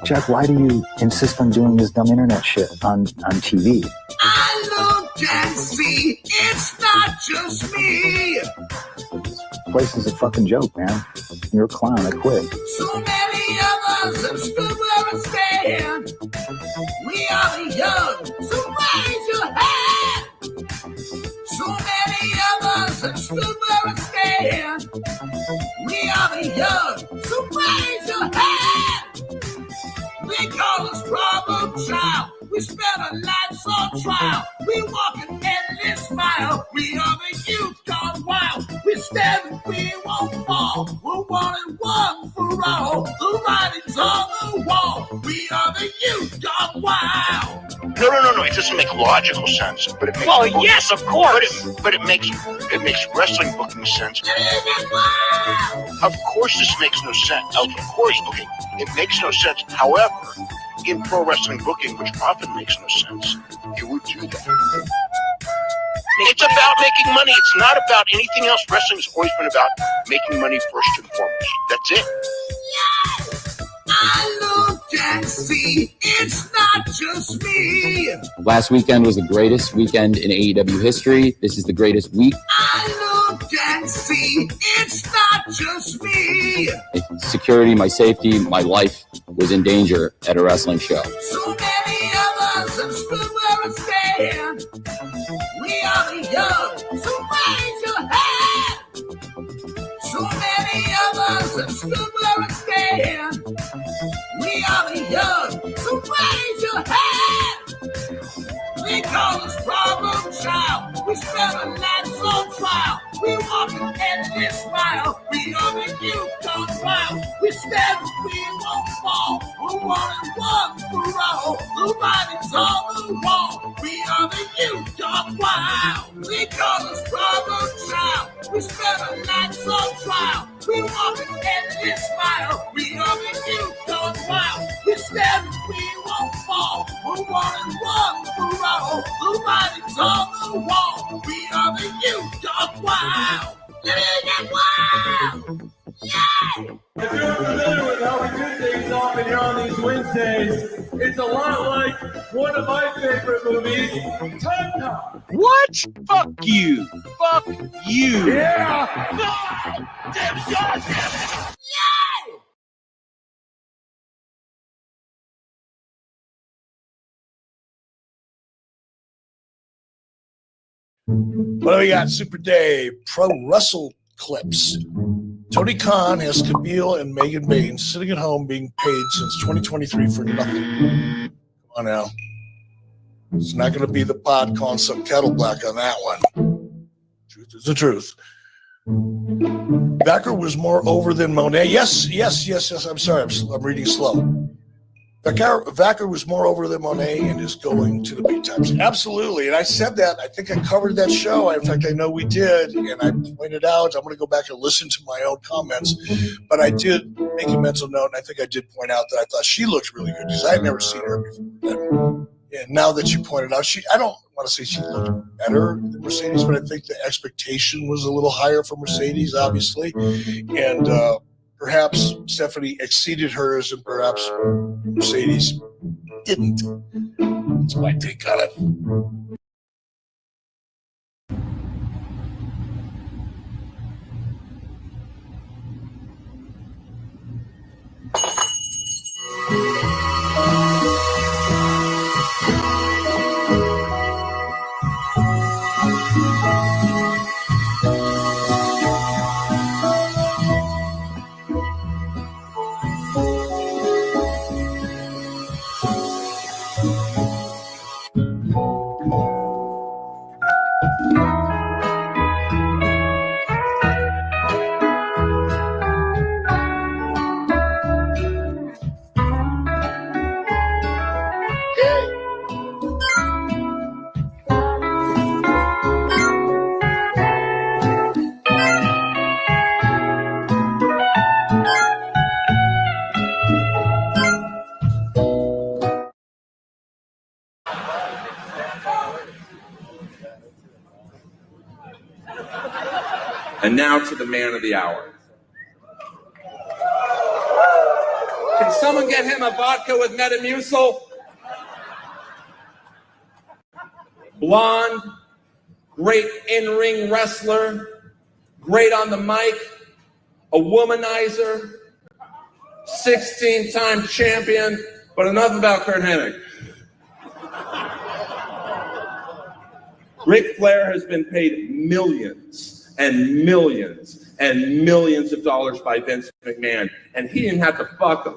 Jack, why do you insist on doing this dumb internet shit on TV? I look and see, it's not just me. This place is a fucking joke, man. You're a clown, I quit. So many of us have stood where I stand. We are the young, so raise your hand. So many of us have stood where I stand. We are the young, so raise your hand. They call us problem child. We spend our lives on trial. We walk an endless mile. We are the youth gone wild. We stand and we won't fall. We're one and one for all. The writing's on the wall. We are the youth gone wild. No. It doesn't make logical sense, but it makes. Well, yes, of course. But it makes wrestling booking sense. Of course, this makes no sense. Of course, okay, it makes no sense. However, in pro wrestling booking, which often makes no sense, you would do that. It's about making money. It's not about anything else. Wrestling's always been about making money first and foremost. That's it. Yes, I look and see, it's not just me. Last weekend was the greatest weekend in AEW history. This is the greatest week. I look and see, it's not just me. Security, my safety, my life was in danger at a wrestling show. So many of us have stood where I stand. We are the young, so raise your hand. So many of us have stood where I stand. We are the young, so raise your hand. They call us problem child. We spend our lives on trial. We walk an endless mile. We are the youth gone wild. We stand and we won't fall. We're one and one for all. The writing's on the wall. We are the youth gone wild. They call us problem child. We spend our lives on trial. We walk an endless mile. We are the youth gone wild. We stand and we won't fall. We're one and one for all. The writing's on the wall. We are the youth gone wild. Wild. Yeah! If you're familiar with how we do things often here on these Wednesdays, it's a lot like one of my favorite movies, Time Cop. What? Fuck you. Fuck you. Yeah! Damn it! Yeah! What do we got? Super Day, Pro Wrestle Clips. Tony Khan has Camille and Megan Baines sitting at home being paid since 2023 for nothing. Come on now. It's not going to be the pot calling some kettle black on that one. Truth is the truth. Becker was more over than Monet. Yes. I'm sorry. I'm reading slow. Becker was more over than Monet and is going to the big times. Absolutely. And I said that. I think I covered that show. In fact, I know we did. And I pointed out, I'm going to go back and listen to my own comments. But I did make a mental note, and I think I did point out that I thought she looked really good because I had never seen her before. And now that you pointed out, I don't want to say she looked better than Mercedes, but I think the expectation was a little higher for Mercedes, obviously. And perhaps Stephanie exceeded hers and perhaps Mercedes didn't. That's my take on it. And now to the man of the hour. Can someone get him a vodka with Metamucil? Blonde, great in-ring wrestler, great on the mic, a womanizer, 16-time champion, but enough about Kurt Hennig. Ric Flair has been paid millions and millions and millions of dollars by Vince McMahon, and he didn't have to fuck him.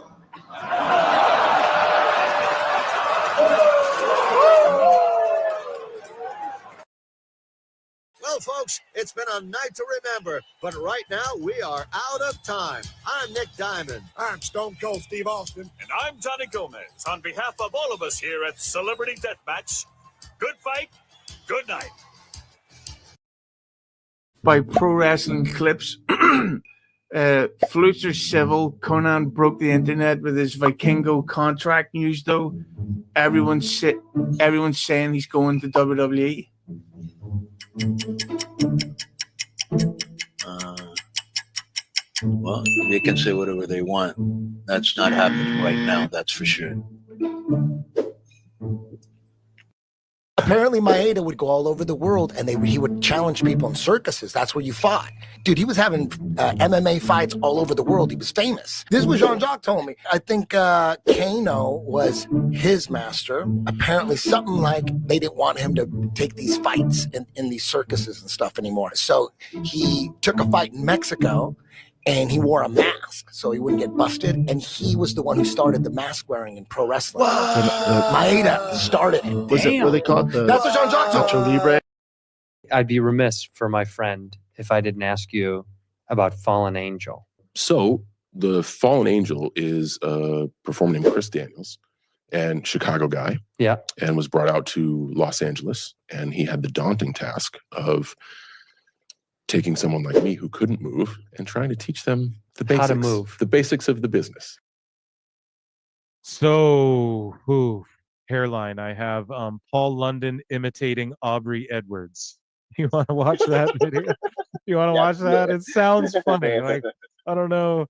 Well, folks, it's been a night to remember, but right now we are out of time. I'm Nick Diamond. I'm Stone Cold Steve Austin. And I'm Johnny Gomez. On behalf of all of us here at Celebrity Deathmatch, good fight, good night. By Pro Wrestling Clips. Flutes are civil. Conan broke the internet with his Vikingo contract news, though. Everyone's saying he's going to WWE. Well, they can say whatever they want. That's not happening right now, that's for sure. Apparently, Maeda would go all over the world, and he would challenge people in circuses. That's where you fought. Dude, he was having MMA fights all over the world. He was famous. This is what Jean-Jacques told me. I think Kano was his master. Apparently, something like they didn't want him to take these fights in these circuses and stuff anymore. So he took a fight in Mexico, and he wore a mask so he wouldn't get busted. And he was the one who started the mask wearing in pro wrestling. Maeda started it. Was it what they call it? That's what Jean-Jacques told me. Libre? I'd be remiss for my friend if I didn't ask you about Fallen Angel. So the Fallen Angel is a performer named Chris Daniels, and Chicago guy. Yeah. And was brought out to Los Angeles, and he had the daunting task of taking someone like me who couldn't move and trying to teach them the basics, how to move, the basics of the business. So, hairline. I have Paul London imitating Aubrey Edwards. You want to watch that video? You want to watch that? It sounds funny. Like, I don't know.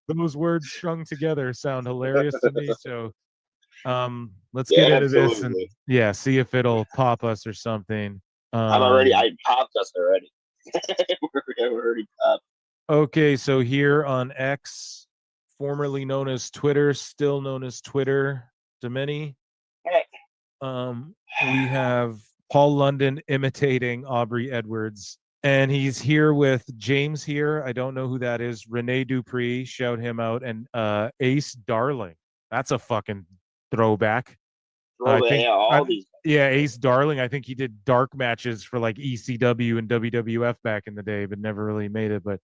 Those words strung together sound hilarious to me. So, let's get into this and see if it'll pop us or something. I popped us already. We're already popped. Okay, so here on X, formerly known as Twitter, still known as Twitter to many, we have Paul London imitating Aubrey Edwards, and he's here with James here. I don't know who that is. Rene Dupree, shout him out, and Ace Darling. That's a fucking throwback. Ace Darling. I think he did dark matches for like ECW and WWF back in the day, but never really made it. But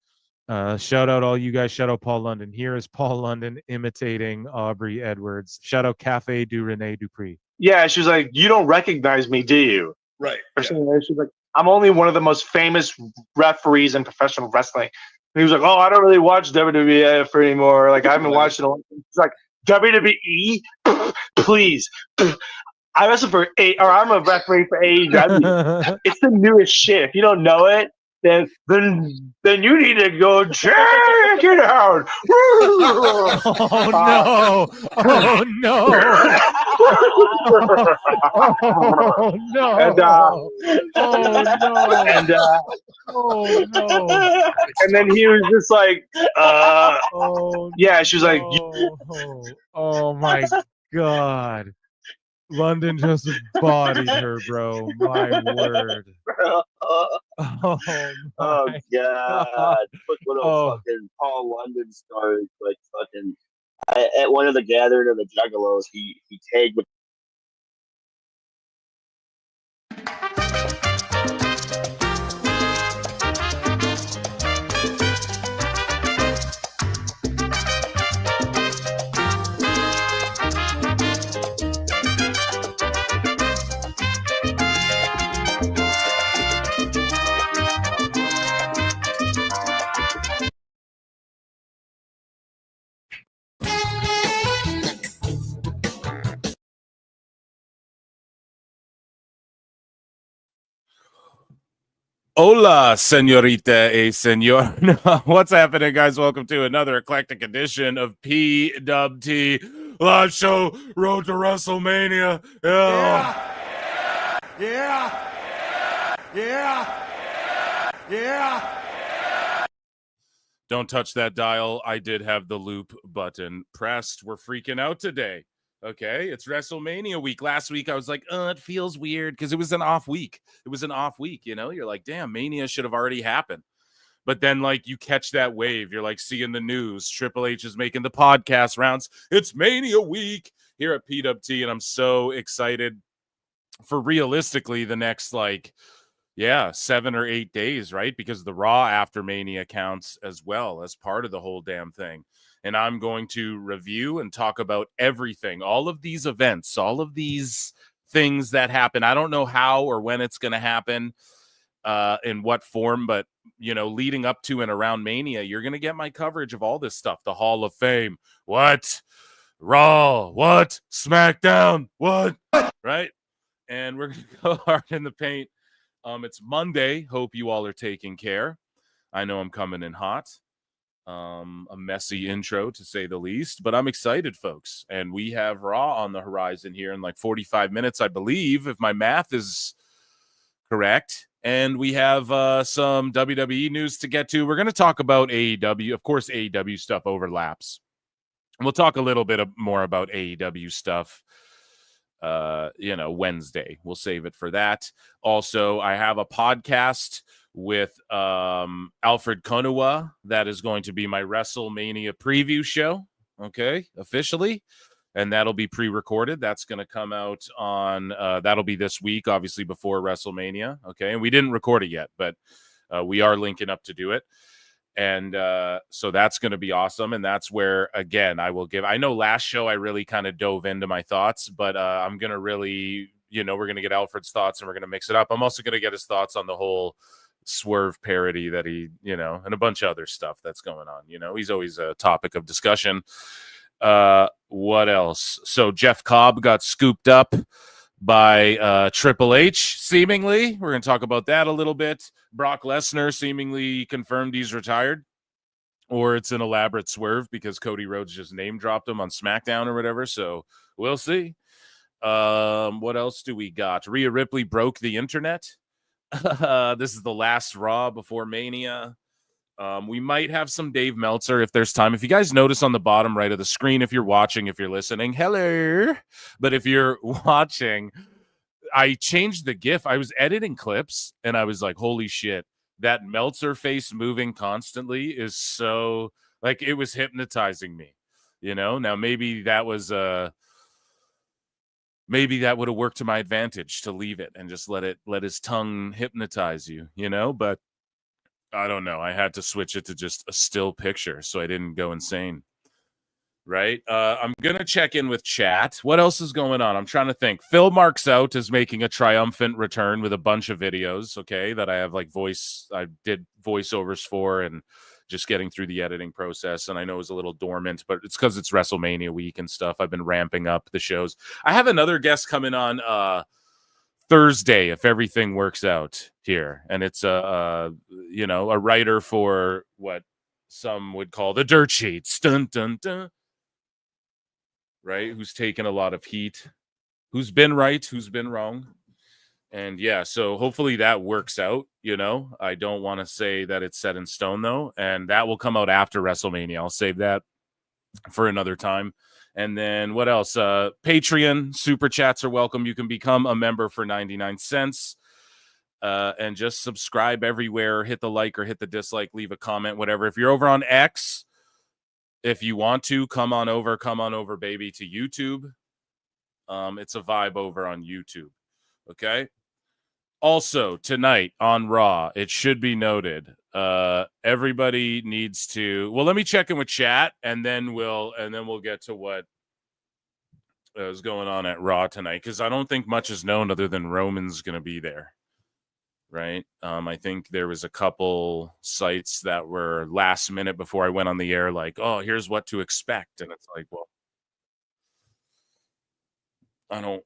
shout out all you guys. Shout out Paul London. Here is Paul London imitating Aubrey Edwards. Shout out Cafe du Rene Dupree. Yeah, she was like, "You don't recognize me, do you?" Right. Or something like that. She's like, "I'm only one of the most famous referees in professional wrestling." And he was like, "Oh, I don't really watch WWF anymore. Like, I haven't watched it a long time." She's like, "WWE, please." I wrestle for I'm a referee for AEW. It's the newest shit. If you don't know it, then you need to go check it out. Oh no! Oh no! Oh no! And oh no! And then he was just like, yeah. She was like, oh my god. London just bodied her, bro. My word. Oh god. Look what a fucking Paul London story. Like fucking at one of the gathering of the Juggalos, he tagged with Hola, senorita y senor. What's happening, guys? Welcome to another eclectic edition of PWT Live Show Road to WrestleMania. Yeah. Don't touch that dial. I did have the loop button pressed. We're freaking out today. Okay, it's WrestleMania week. Last week, I was like, it feels weird because it was an off week. You know? You're like, damn, Mania should have already happened. But then, like, you catch that wave. You're, like, seeing the news. Triple H is making the podcast rounds. It's Mania week here at PWT, and I'm so excited for realistically the next, 7 or 8 days, right? Because the Raw after Mania counts as well as part of the whole damn thing. And I'm going to review and talk about everything, all of these events, all of these things that happen. I don't know how or when it's going to happen, in what form, but, you know, leading up to and around Mania, you're going to get my coverage of all this stuff. The Hall of Fame. What? Raw. What? SmackDown. What? Right? And we're going to go hard in the paint. It's Monday. Hope you all are taking care. I know I'm coming in hot. A messy intro to say the least, but I'm excited, folks. And we have Raw on the horizon here in like 45 minutes, I believe, if my math is correct. And we have some WWE news to get to. We're going to talk about AEW. Of course, AEW stuff overlaps. We'll talk a little bit more about AEW stuff Wednesday. We'll save it for that. Also, I have a podcast with Alfred Konuwa that is going to be my WrestleMania preview show, okay, officially, and that'll be pre-recorded. That's going to come out on that'll be this week, obviously before WrestleMania, okay, and we didn't record it yet, but we are linking up to do it. And so that's going to be awesome. And that's where, again, I know last show I really kind of dove into my thoughts, but I'm going to really, we're going to get Alfred's thoughts and we're going to mix it up. I'm also going to get his thoughts on the whole Swerve parody that he, and a bunch of other stuff that's going on. He's always a topic of discussion. What else? So Jeff Cobb got scooped up by Triple H, seemingly. We're going to talk about that a little bit. Brock Lesnar seemingly confirmed he's retired, or it's an elaborate swerve because Cody Rhodes just name dropped him on SmackDown or whatever. So we'll see. What else do we got? Rhea Ripley broke the internet. This is the last Raw before Mania. We might have some Dave Meltzer if there's time. If you guys notice on the bottom right of the screen, if you're watching, if you're listening, hello. But if you're watching, I changed the GIF. I was editing clips and I was like, holy shit, that Meltzer face moving constantly is so, like, it was hypnotizing me, Now maybe that was maybe that would have worked to my advantage to leave it and just let his tongue hypnotize you, but I don't know. I had to switch it to just a still picture so I didn't go insane. Right? I'm going to check in with chat. What else is going on? I'm trying to think. Phil Marks Out is making a triumphant return with a bunch of videos, okay, that I have I did voiceovers for and just getting through the editing process. And I know it was a little dormant, but it's because it's WrestleMania week and stuff. I've been ramping up the shows. I have another guest coming on Thursday, if everything works out here, and it's a writer for what some would call the dirt sheets, dun dun dun, right? Who's taken a lot of heat, who's been right, who's been wrong, and yeah, so hopefully that works out. I don't want to say that it's set in stone though, and that will come out after WrestleMania. I'll save that for another time. And then what else? Patreon super chats are welcome. You can become a member for 99 cents and just subscribe everywhere. Hit the like or hit the dislike, leave a comment, whatever. If you're over on X, if you want to, come on over, baby, to YouTube. It's a vibe over on YouTube. Okay. Also, tonight on Raw, it should be noted, everybody needs to. Well, let me check in with chat, and then we'll get to what is going on at Raw tonight, because I don't think much is known other than Roman's going to be there, right? I think there was a couple sites that were last minute before I went on the air, like, oh, here's what to expect, and it's like, well, I don't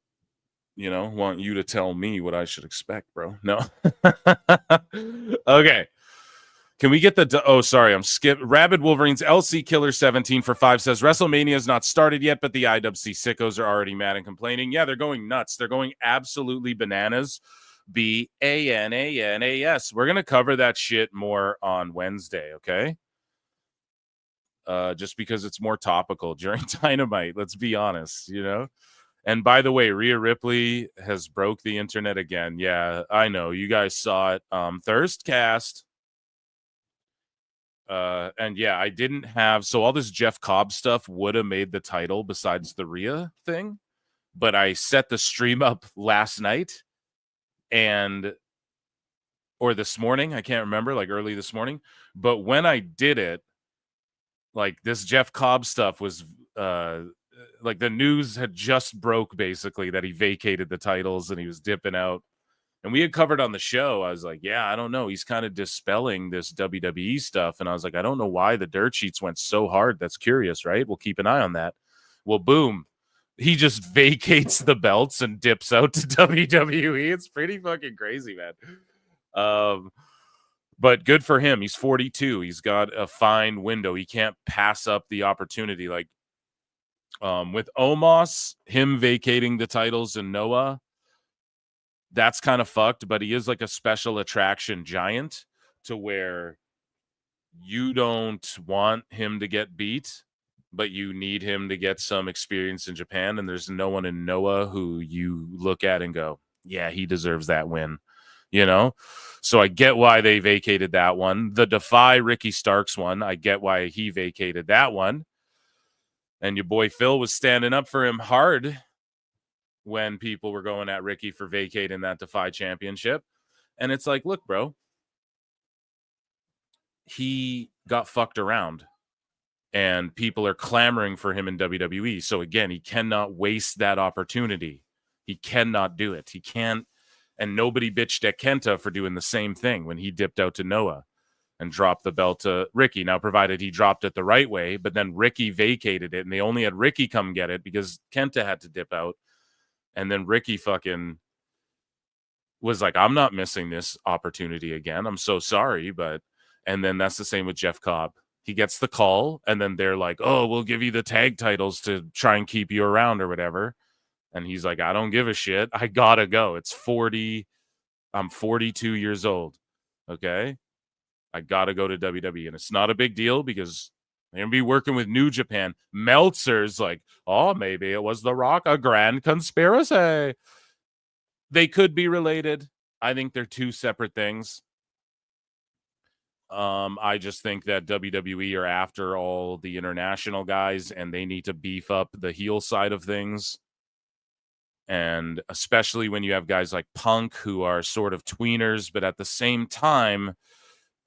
want you to tell me what I should expect, bro. No. Okay. Can we get the sorry, I'm skip Rabid Wolverines LC Killer 17 for 5 says WrestleMania is not started yet, but the IWC sickos are already mad and complaining. Yeah, they're going nuts. They're going absolutely bananas. BANANAS. We're gonna cover that shit more on Wednesday, okay? Just because it's more topical during Dynamite. Let's be honest, And by the way, Rhea Ripley has broke the internet again. Yeah, I know. You guys saw it. Thirstcast. And yeah, I didn't have so all this Jeff Cobb stuff would have made the title besides the Rhea thing, but I set the stream up last night or this morning, I can't remember, like early this morning. But when I did it, like this Jeff Cobb stuff was like the news had just broke basically that he vacated the titles and he was dipping out. And we had covered on the show. I was like, yeah, I don't know. He's kind of dispelling this WWE stuff. And I was like, I don't know why the dirt sheets went so hard. That's curious, right? We'll keep an eye on that. Well, boom. He just vacates the belts and dips out to WWE. It's pretty fucking crazy, man. But good for him. He's 42. He's got a fine window. He can't pass up the opportunity. Like with Omos, him vacating the titles and Noah, that's kind of fucked, but he is like a special attraction giant to where you don't want him to get beat, but you need him to get some experience in Japan. And there's no one in Noah who you look at and go, yeah, he deserves that win, So I get why they vacated that one. The Defy Ricky Starks one, I get why he vacated that one. And your boy Phil was standing up for him hard when people were going at Ricky for vacating that Defy championship. And it's like, look, bro, he got fucked around and people are clamoring for him in WWE. So again, he cannot waste that opportunity. He cannot do it. He can't. And nobody bitched at Kenta for doing the same thing when he dipped out to Noah and dropped the belt to Ricky. Now, provided he dropped it the right way, but then Ricky vacated it and they only had Ricky come get it because Kenta had to dip out. And then Ricky fucking was like, I'm not missing this opportunity again. I'm so sorry. And then that's the same with Jeff Cobb. He gets the call and then they're like, oh, we'll give you the tag titles to try and keep you around or whatever. And he's like, I don't give a shit. I gotta go. It's 40. I'm 42 years old. Okay. I gotta go to WWE. And it's not a big deal because they're going to be working with New Japan. Meltzer's like, oh, maybe it was The Rock, a grand conspiracy. They could be related. I think they're two separate things. I just think that WWE are after all the international guys and they need to beef up the heel side of things. And especially when you have guys like Punk who are sort of tweeners, but at the same time,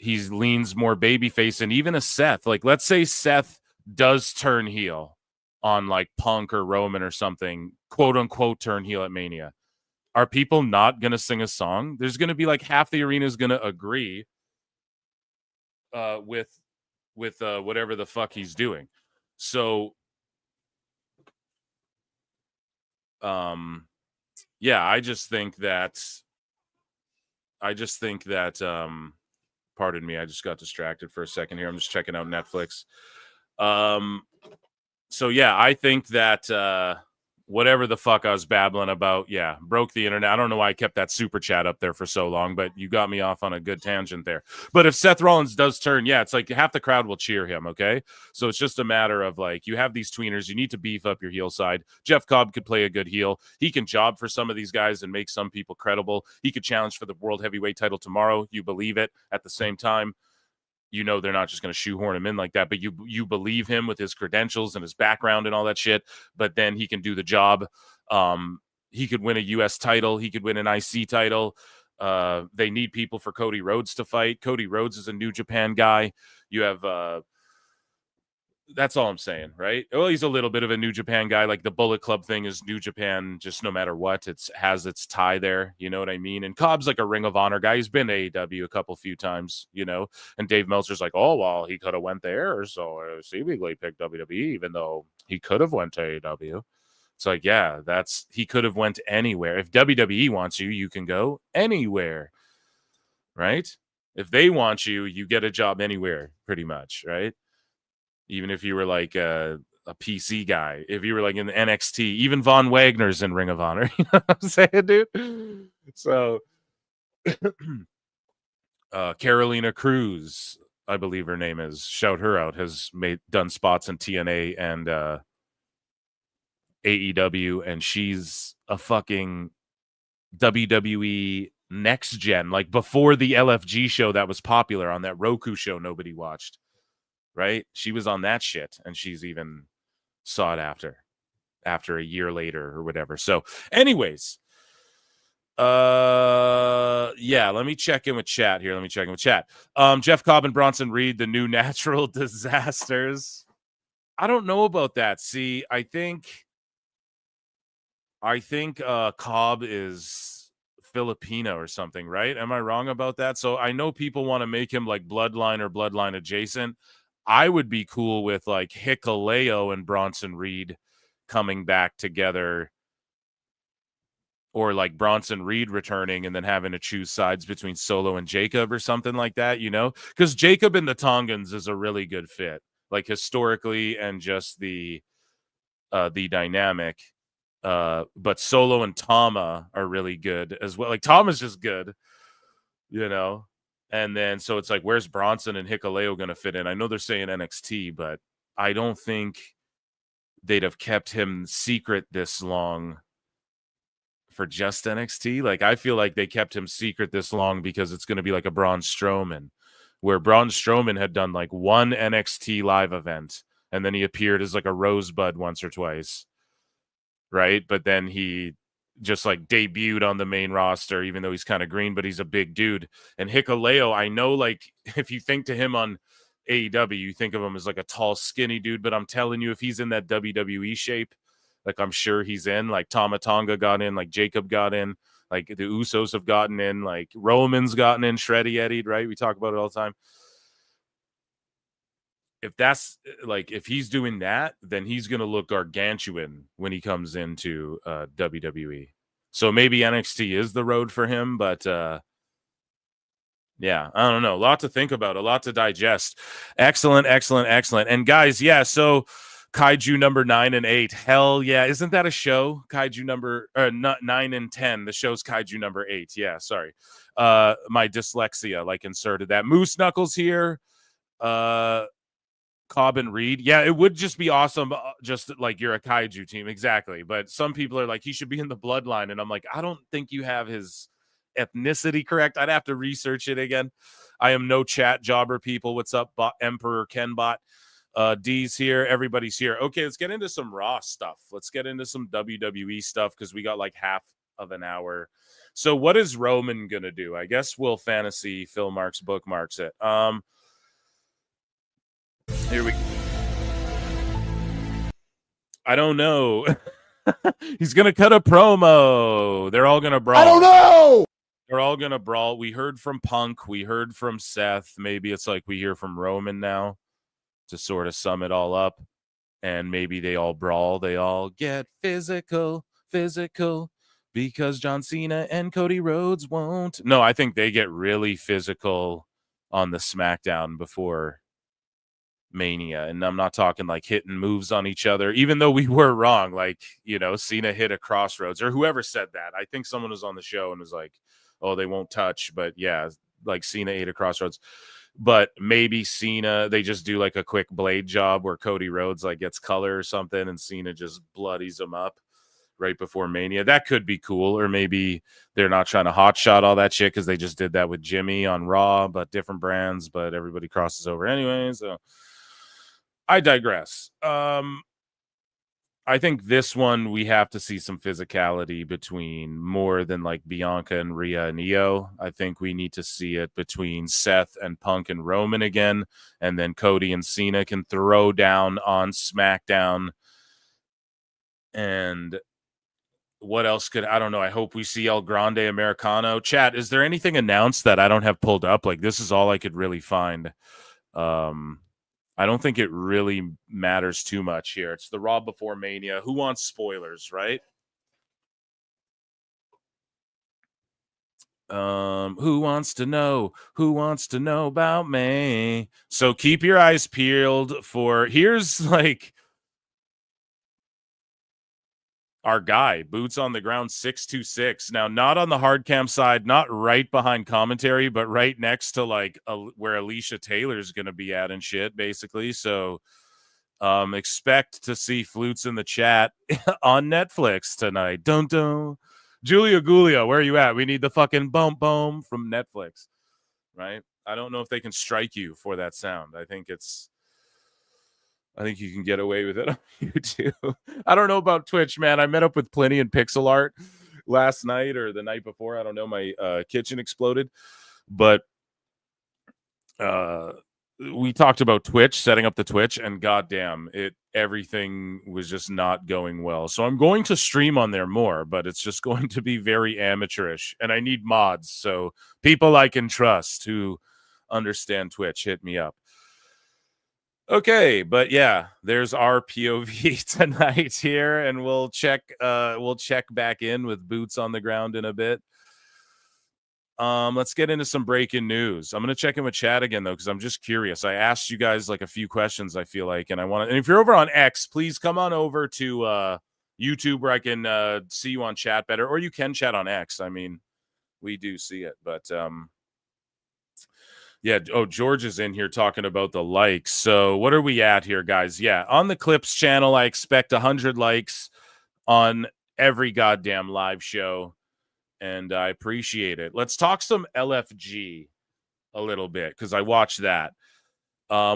he leans more babyface. And even a Seth, like let's say Seth does turn heel on like Punk or Roman or something, quote unquote turn heel at Mania. Are people not going to sing a song? There's going to be like half the arena is going to agree with whatever the fuck he's doing. So yeah, I just think that pardon me, I just got distracted for a second here. I'm just checking out Netflix. So yeah, I think that whatever the fuck I was babbling about, yeah, broke the internet. I don't know why I kept that super chat up there for so long, but you got me off on a good tangent there. But if Seth Rollins does turn, yeah, it's like half the crowd will cheer him, okay? So it's just a matter of like, you have these tweeners, you need to beef up your heel side. Jeff Cobb could play a good heel. He can job for some of these guys and make some people credible. He could challenge for the World Heavyweight title tomorrow. You believe it. At the same time, you know they're not just going to shoehorn him in like that, but you believe him with his credentials and his background and all that shit, but then he can do the job. He could win a U.S. title. He could win an IC title. They need people for Cody Rhodes to fight. Cody Rhodes is a New Japan guy. You have that's all I'm saying, right? Well, he's a little bit of a New Japan guy. Like the Bullet Club thing is New Japan, just no matter what, it has its tie there. You know what I mean? And Cobb's like a Ring of Honor guy. He's been to AEW a few times, you know. And Dave Meltzer's like, oh, well, he could have went there, so seemingly picked WWE, even though he could have went to AEW. It's like, yeah, he could have went anywhere. If WWE wants you, you can go anywhere, right? If they want you, you get a job anywhere, pretty much, right? Even if you were like a PC guy, if you were like in NXT, even Von Wagner's in Ring of Honor. You know what I'm saying, dude? So Carolina Cruz, I believe her name is, shout her out, has done spots in TNA and AEW, and she's a fucking WWE next gen, like before the LFG show that was popular on that Roku show nobody watched, right? She was on that shit, and she's even sought after a year later or whatever. So anyways, yeah, let me check in with chat here. Jeff Cobb and Bronson Reed, the new natural disasters. I don't know about that. See, I think Cobb is Filipino or something, right? Am I wrong about that? So I know people want to make him like bloodline or bloodline adjacent. I would be cool with like Hikuleo and Bronson Reed coming back together, or like Bronson Reed returning and then having to choose sides between Solo and Jacob or something like that, you know? Because Jacob and the Tongans is a really good fit, like historically and just the dynamic. But Solo and Tama are really good as well. Like Tama's just good, you know? And then so it's like, where's Bronson and Hikuleo going to fit in? I know they're saying NXT, but I don't think they'd have kept him secret this long for just NXT. Like, I feel like they kept him secret this long because it's going to be like a Braun Strowman, where Braun Strowman had done like one NXT live event and then he appeared as like a rosebud once or twice, right? But then he just like debuted on the main roster, even though he's kind of green, but he's a big dude. And Hikuleo, I know, like, if you think to him on AEW, you think of him as like a tall, skinny dude, but I'm telling you, if he's in that WWE shape, like I'm sure he's in, like Tama Tonga got in, like Jacob got in, like the Usos have gotten in, like Roman's gotten in, Shreddy Eddie, right? We talk about it all the time. If that's like, if he's doing that, then he's going to look gargantuan when he comes into WWE. So maybe NXT is the road for him, but yeah, I don't know. A lot to think about, a lot to digest. Excellent. And guys, yeah, so Kaiju number 9 and 8. Hell yeah. Isn't that a show? Kaiju number 9 and 10. The show's Kaiju number 8. Yeah, sorry. My dyslexia like inserted that. Moose Knuckles here. Cobb and Reed. Yeah, it would just be awesome. Just like you're a Kaiju team. Exactly. But some people are like, he should be in the bloodline. And I'm like, I don't think you have his ethnicity correct. I'd have to research it again. I am no chat jobber, people. What's up, Emperor Kenbot? D's here. Everybody's here. Okay, let's get into some Raw stuff. Let's get into some WWE stuff because we got like half of an hour. So what is Roman going to do? I guess we'll fantasy Phil Marks bookmarks it. Here we go. I don't know. He's going to cut a promo. They're all going to brawl. I don't know. They're all going to brawl. We heard from Punk. We heard from Seth. Maybe it's like we hear from Roman now to sort of sum it all up. And maybe they all brawl. They all get physical, because John Cena and Cody Rhodes won't. No, I think they get really physical on the SmackDown before Mania. And I'm not talking like hitting moves on each other, even though we were wrong. Like, you know, Cena hit a crossroads, or whoever said that. I think someone was on the show and was like, oh, they won't touch. But yeah, like Cena ate a crossroads. But maybe Cena, they just do like a quick blade job where Cody Rhodes like gets color or something and Cena just bloodies him up right before Mania. That could be cool. Or maybe they're not trying to hotshot all that shit because they just did that with Jimmy on Raw, but different brands, but everybody crosses over anyway. So I digress. I think this one we have to see some physicality between more than like Bianca and Rhea and Io. I think we need to see it between Seth and Punk and Roman again, and then Cody and Cena can throw down on SmackDown. And what else could, I don't know. I hope we see El Grande Americano. Chat, is there anything announced that I don't have pulled up? Like, this is all I could really find. I don't think it really matters too much here. It's the Raw before Mania. Who wants spoilers, right? Who wants to know? Who wants to know about me? So keep your eyes peeled for, here's like our guy, boots on the ground 626. Now, not on the hard cam side, not right behind commentary, but right next to like where Alicia Taylor's gonna be at and shit, basically. So expect to see Flutes in the chat on Netflix tonight. Dun. Julia Gulia, where are you at? We need the fucking boom boom from Netflix, right? I don't know if they can strike you for that sound. I think you can get away with it on YouTube. I don't know about Twitch, man. I met up with Plenty and Pixel Art last night or the night before. I don't know. My kitchen exploded, but we talked about Twitch, setting up the Twitch, and goddamn, everything was just not going well. So I'm going to stream on there more, but it's just going to be very amateurish, and I need mods. So people I can trust who understand Twitch, hit me up. Okay, but yeah, there's our POV tonight here, and we'll check back in with boots on the ground in a bit. Let's get into some breaking news. I'm gonna check in with chat again though, because I'm just curious. I asked you guys like a few questions, I feel like, and and if you're over on X, please come on over to YouTube where I can see you on chat better, or you can chat on X. I mean, we do see it, but yeah. Oh, George is in here talking about the likes. So what are we at here, guys? Yeah, on the Clips channel, I expect 100 likes on every goddamn live show. And I appreciate it. Let's talk some LFG a little bit because I watched that.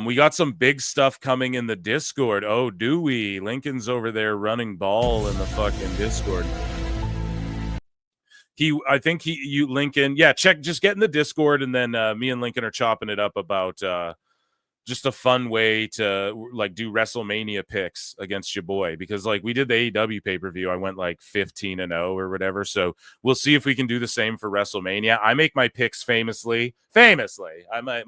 We got some big stuff coming in the Discord. Oh, do we? Lincoln's over there running ball in the fucking Discord. Lincoln. Yeah, just get in the Discord, and then me and Lincoln are chopping it up about just a fun way to like do WrestleMania picks against your boy, because like we did the AEW pay-per-view, I went like 15-0 or whatever. So we'll see if we can do the same for WrestleMania. I make my picks famously. I might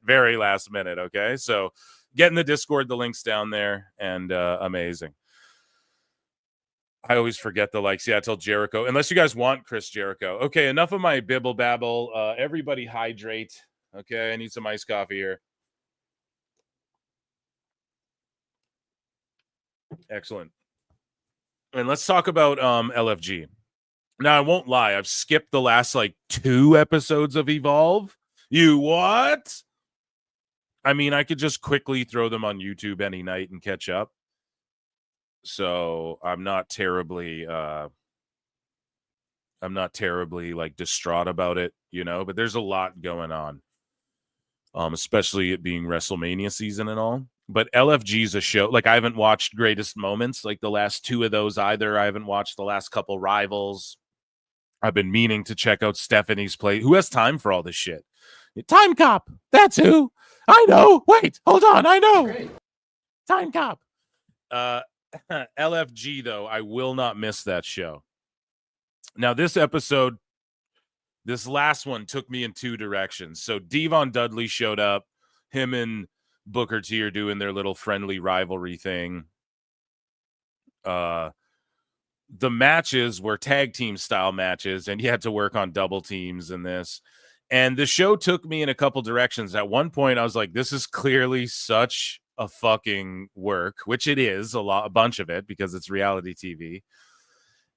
very last minute. Okay, so get in the Discord. The link's down there, and amazing. I always forget the likes. Yeah, I tell Jericho, unless you guys want Chris Jericho. Okay, enough of my bibble babble. Everybody hydrate. Okay, I need some iced coffee here. Excellent. And let's talk about LFG. Now, I won't lie. I've skipped the last like 2 episodes of Evolve. You what? I mean, I could just quickly throw them on YouTube any night and catch up. So I'm not terribly like distraught about it, you know, but there's a lot going on. Especially it being WrestleMania season and all. But LFG's a show. Like, I haven't watched Greatest Moments, like the last 2 of those either. I haven't watched the last couple Rivals. I've been meaning to check out Stephanie's play. Who has time for all this shit? Time Cop. That's who. I know. Wait, hold on. I know. Great. Time Cop. LFG, though, I will not miss that show. Now, this last one took me in 2 directions. So Devon Dudley showed up. Him and Booker T are doing their little friendly rivalry thing. The matches were tag team style matches, and you had to work on double teams in this. And the show took me in a couple directions. At one point, I was like, this is clearly such a fucking work, which it is, a bunch of it, because it's reality TV.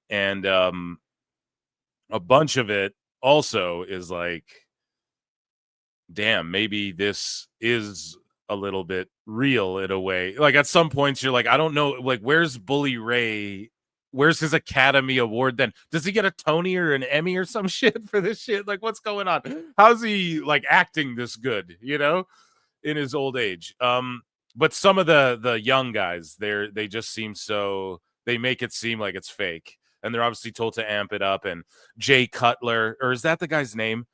And a bunch of it also is like, damn, maybe this is a little bit real in a way. Like, at some points you're like, I don't know, like, where's Bully Ray? Where's his Academy Award then? Does he get a Tony or an Emmy or some shit for this shit? Like, what's going on? How's he like acting this good, you know, in his old age? But some of the young guys, they just seem so, they make it seem like it's fake. And they're obviously told to amp it up. And Jay Cutler, or is that the guy's name?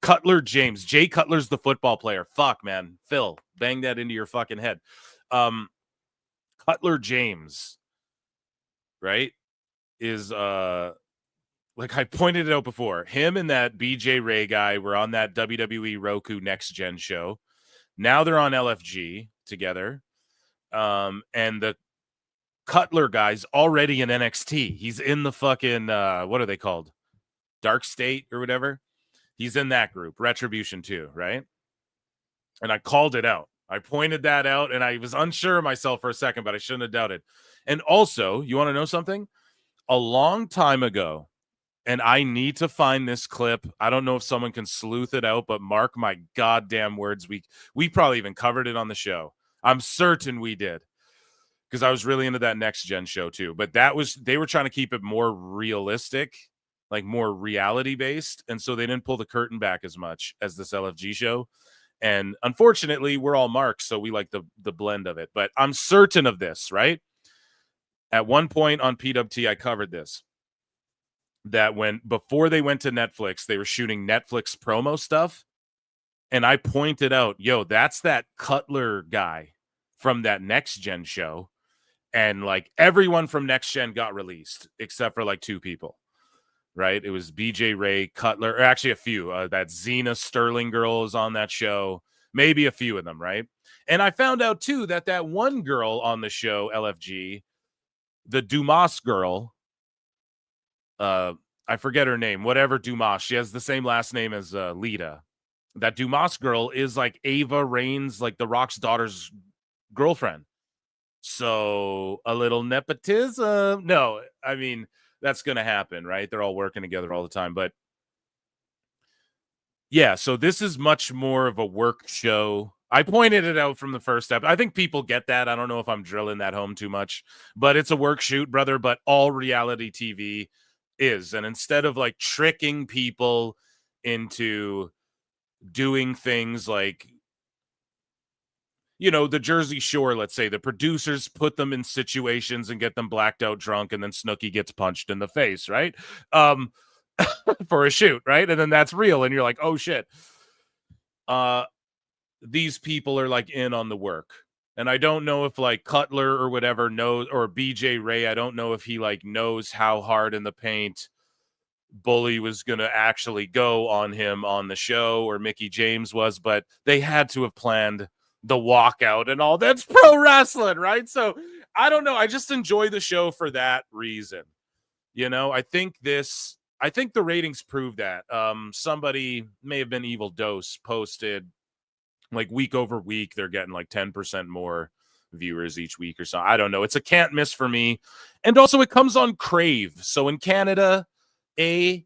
Cutler James. Jay Cutler's the football player. Fuck, man. Phil, bang that into your fucking head. Cutler James, right, is like I pointed it out before. Him and that BJ Ray guy were on that WWE Roku Next Gen show. Now they're on LFG together. And the Cutler guy's already in NXT. He's in the fucking, what are they called? Dark State or whatever. He's in that group, Retribution 2, right? And I called it out. I pointed that out, and I was unsure of myself for a second, but I shouldn't have doubted. And also, you want to know something? A long time ago, and I need to find this clip. I don't know if someone can sleuth it out, but mark my goddamn words, we probably even covered it on the show. I'm certain we did, because I was really into that Next Gen show too. But they were trying to keep it more realistic, like more reality based, and so they didn't pull the curtain back as much as this LFG show. And unfortunately, we're all marks, so we like the blend of it. But I'm certain of this, right? At one point on PWT, I covered this. That before they went to Netflix, they were shooting Netflix promo stuff. And I pointed out, yo, that's that Cutler guy from that Next Gen show. And like everyone from Next Gen got released, except for like 2 people. Right? It was BJ Ray, Cutler, or actually a few. That Xena Sterling girl is on that show. Maybe a few of them, right? And I found out, too, that one girl on the show, LFG, the Dumas girl, I forget her name, whatever Dumas. She has the same last name as Lita. That Dumas girl is like Ava Reigns, like The Rock's daughter's girlfriend. So a little nepotism. No, I mean, that's going to happen, right? They're all working together all the time. But yeah, so this is much more of a work show. I pointed it out from the first step. I think people get that. I don't know if I'm drilling that home too much, but it's a work shoot, brother. But all reality TV is. And instead of like tricking people into doing things like, you know, the Jersey Shore, let's say, the producers put them in situations and get them blacked out drunk, and then Snooki gets punched in the face, right? For a shoot, right? And then that's real, and you're like, oh shit. These people are like in on the work. And I don't know if like Cutler or whatever knows, or BJ Ray, I don't know if he like knows how hard in the paint Bully was going to actually go on him on the show, or Mickey James was, but they had to have planned the walkout and all. That's pro wrestling, right? So I don't know. I just enjoy the show for that reason. You know, I think the ratings prove that. Somebody, may have been Evil Dose, posted like week over week, they're getting like 10% more viewers each week or so. I don't know. It's a can't miss for me. And also it comes on Crave. So in Canada, we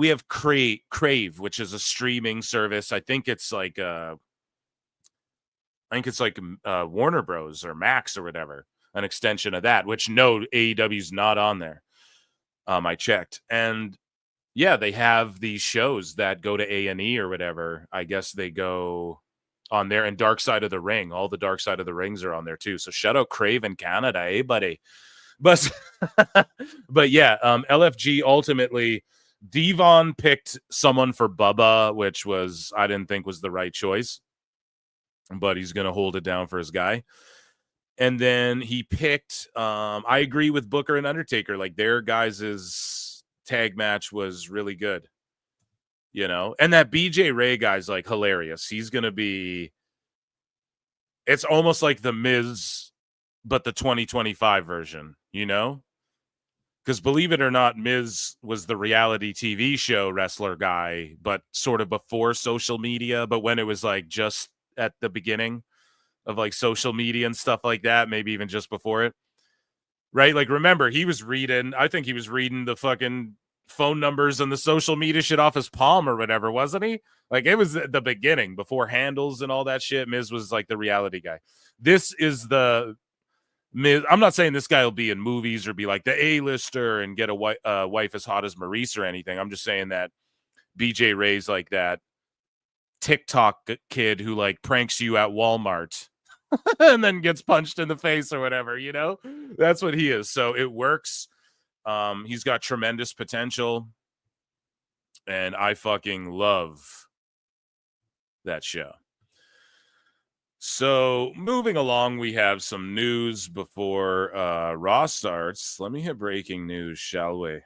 have Crave, which is a streaming service. I think it's like Warner Bros. Or Max or whatever, an extension of that, which no, AEW's not on there. I checked. And yeah, they have these shows that go to A&E or whatever. I guess they go on there, and Dark Side of the Ring. All the Dark Side of the Rings are on there too. So shout out Crave in Canada, buddy? But yeah, LFG ultimately, Devon picked someone for Bubba, which I didn't think was the right choice, but he's going to hold it down for his guy. And then he picked, I agree with Booker and Undertaker. Like their guys' tag match was really good, you know? And that BJ Ray guy's like hilarious. He's going to be, it's almost like the Miz, but the 2025 version, you know? Because believe it or not, Miz was the reality TV show wrestler guy, but sort of before social media, but when it was like just at the beginning of like social media and stuff like that, maybe even just before it, right? Like, remember, I think he was reading the fucking phone numbers and the social media shit off his palm or whatever, wasn't he? Like, it was the beginning, before handles and all that shit. Miz was like the reality guy. This is the Miz. I'm not saying this guy will be in movies or be like the A-lister and get a wife as hot as Maurice or anything. I'm just saying that BJ Ray's like that TikTok kid who like pranks you at Walmart and then gets punched in the face or whatever, you know? That's what he is. So it works. He's got tremendous potential, and I fucking love that show. So moving along, we have some news before Raw starts. Let me hit breaking news, shall we?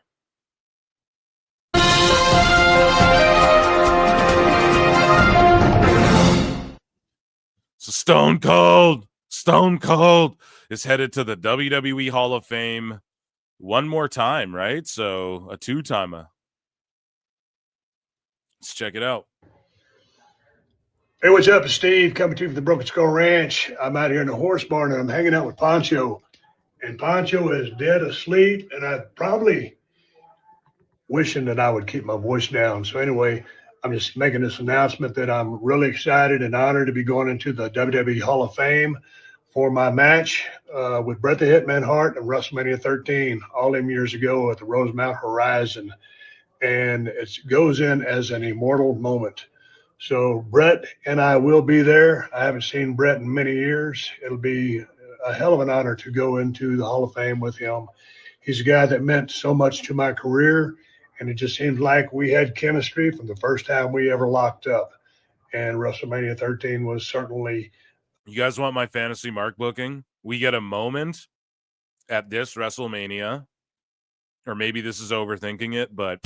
So Stone Cold is headed to the WWE Hall of Fame one more time, right? So a two-timer. Let's check it out. Hey, what's up? It's Steve coming to you from the Broken Skull Ranch. I'm out here in the horse barn and I'm hanging out with Pancho. And Pancho is dead asleep, and I'm probably wishing that I would keep my voice down. So anyway, I'm just making this announcement that I'm really excited and honored to be going into the WWE Hall of Fame for my match with Bret the Hitman Hart at WrestleMania 13 all them years ago at the Rosemount Horizon. And it goes in as an immortal moment. So Bret and I will be there. I haven't seen Bret in many years. It'll be a hell of an honor to go into the Hall of Fame with him. He's a guy that meant so much to my career, and it just seems like we had chemistry from the first time we ever locked up. And WrestleMania 13 was certainly. You guys want my fantasy mark booking? We get a moment at this WrestleMania, or maybe this is overthinking it, but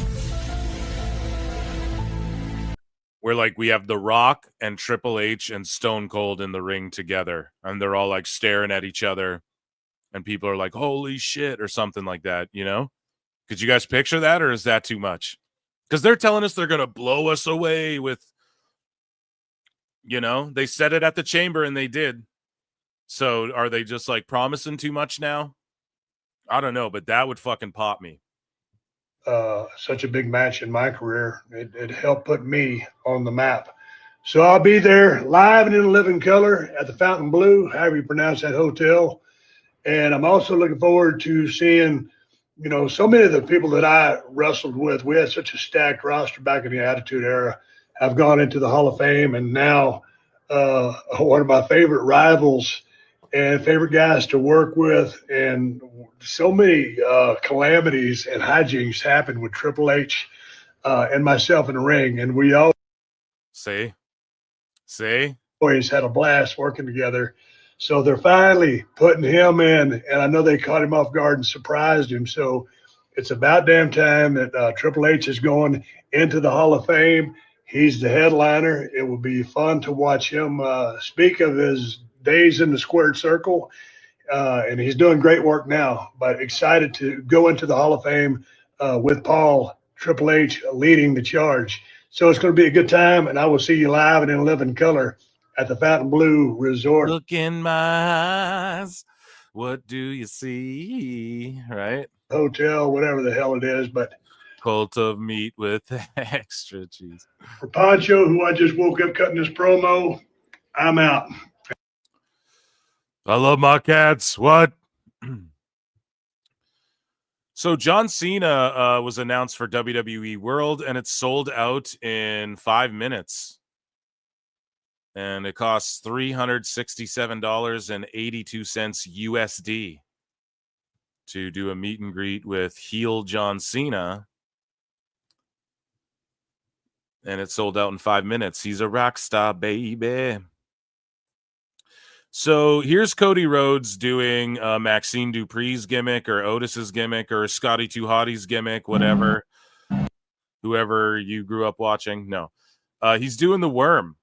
where like we have The Rock and Triple H and Stone Cold in the ring together, and they're all like staring at each other, and people are like, holy shit, or something like that, you know? Could you guys picture that, or is that too much? Because they're telling us they're going to blow us away with, you know, they said it at the Chamber and they did. So are they just like promising too much now? I don't know, but that would fucking pop me. Such a big match in my career. It helped put me on the map. So I'll be there live and in living color at the Fountain Blue, however you pronounce that hotel. And I'm also looking forward to seeing, you know, so many of the people that I wrestled with. We had such a stacked roster back in the Attitude Era. Have gone into the Hall of Fame, and now one of my favorite rivals and favorite guys to work with. And so many calamities and hijinks happened with Triple H and myself in the ring. And we all always had a blast working together. So they're finally putting him in, and I know they caught him off guard and surprised him. So it's about damn time that Triple H is going into the Hall of Fame. He's the headliner. It will be fun to watch him speak of his days in the squared circle, and he's doing great work now. But excited to go into the Hall of Fame with Paul, Triple H leading the charge. So it's going to be a good time, and I will see you live and in living color at the Fountain Blue Resort. Look in my eyes. What do you see? Right? Hotel, whatever the hell it is, but cult of meat with extra cheese. For Pancho, who I just woke up cutting this promo, I'm out. I love my cats. What? So John Cena was announced for WWE World, and it's sold out in 5 minutes. And it costs $367.82 USD to do a meet and greet with heel John Cena. And it sold out in 5 minutes. He's a rock star, baby. So here's Cody Rhodes doing Maxine Dupree's gimmick or Otis's gimmick or Scotty 2 Hottie's gimmick, whatever. Whoever you grew up watching. No. He's doing the worm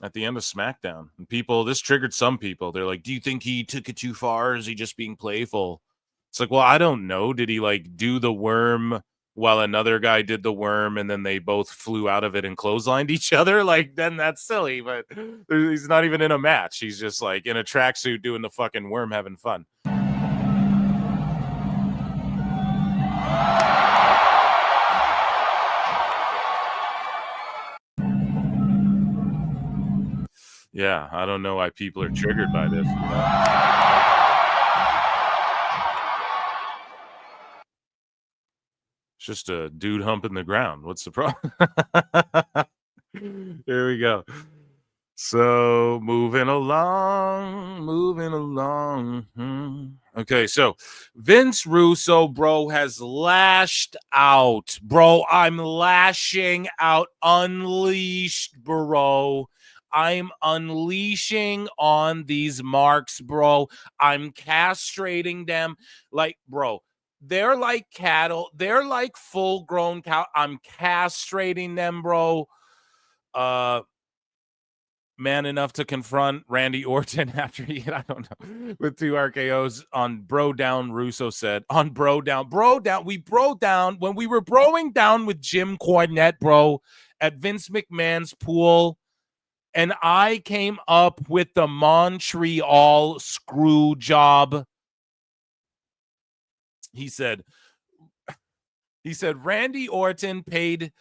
at the end of SmackDown. And people, this triggered some people. They're like, do you think he took it too far? Is he just being playful? It's like, well, I don't know. Did he like do the worm while another guy did the worm and then they both flew out of it and clotheslined each other? Like, then that's silly, but he's not even in a match. He's just like in a tracksuit doing the fucking worm, having fun. Yeah, I don't know why people are triggered by this. You know? It's just a dude humping the ground. What's the problem? Here we go. So moving along. Okay, so Vince Russo, bro, has lashed out. Bro, I'm lashing out. Unleashed, bro. I'm unleashing on these marks, bro. I'm castrating them. Like, bro, they're like cattle. They're like full-grown cow. I'm castrating them, bro. man enough to confront Randy Orton after he hit, I don't know, with 2 RKOs on Bro Down. Russo said on Bro Down, we bro down when we were broing down with Jim Cornette, bro, at Vince McMahon's pool. And I came up with the Montreal screw job. He said Randy Orton paid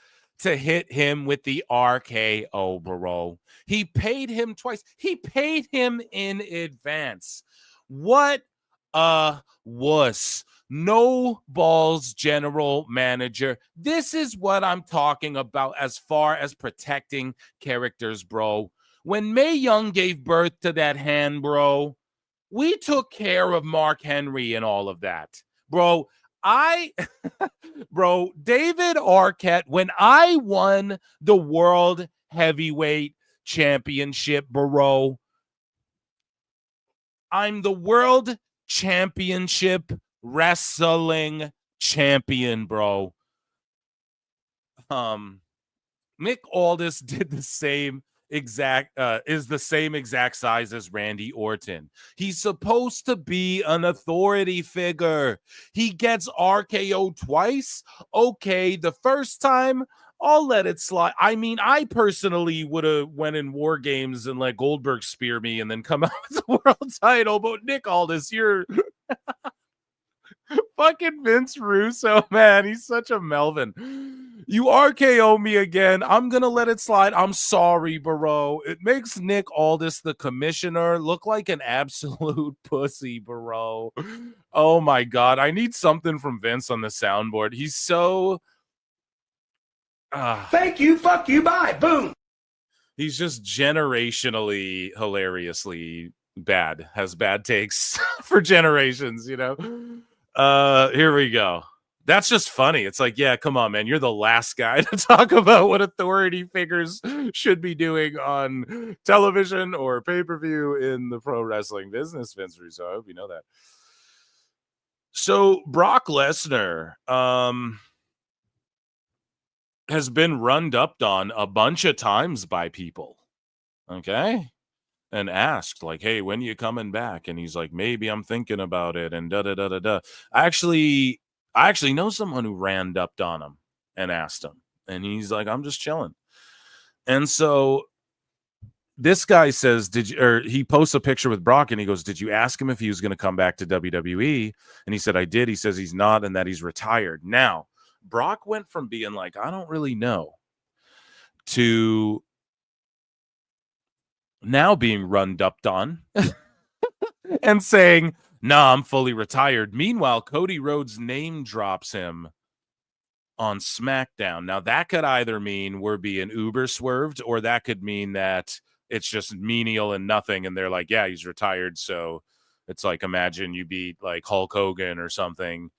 to hit him with the RKO, bro. He paid him twice. He paid him in advance. What a wuss. No balls general manager. This is what I'm talking about as far as protecting characters, bro. When Mae Young gave birth to that hand, bro, we took care of Mark Henry and all of that. Bro, David Arquette, when I won the World Heavyweight Championship, bro, I'm the World Championship Wrestling Champion, bro. Nick Aldis did the same exact is the same exact size as Randy Orton. He's supposed to be an authority figure. He gets RKO twice. Okay, the first time I'll let it slide. I mean, I personally would have went in War Games and let Goldberg spear me and then come out with the world title. But Nick Aldis, you're fucking Vince Russo, man. He's such a Melvin. You RKO me again. I'm going to let it slide. I'm sorry, bro. It makes Nick Aldis, the commissioner, look like an absolute pussy, bro. Oh, my God. I need something from Vince on the soundboard. He's so... Thank you, fuck you, bye, boom. He's just generationally, hilariously bad. Has bad takes for generations, you know? Here we go. That's just funny. It's like, yeah, come on, man. You're the last guy to talk about what authority figures should be doing on television or pay-per-view in the pro wrestling business, Vince Russo. I hope you know that. So Brock Lesnar has been runned up on a bunch of times by people. Okay? And asked, like, hey, when are you coming back? And he's like, maybe I'm thinking about it, and da-da-da-da-da. I actually know someone who ran up on him and asked him. And he's like, I'm just chilling. And so this guy says, he posts a picture with Brock, and he goes, did you ask him if he was going to come back to WWE? And he said, I did. He says he's not and that he's retired. Now, Brock went from being like, I don't really know, to now being runned up on and saying, nah, I'm fully retired. Meanwhile, Cody Rhodes name drops him on SmackDown. Now, that could either mean we're being uber swerved, or that could mean that it's just menial and nothing, and they're like, yeah, he's retired. So it's like, imagine you beat like Hulk Hogan or something,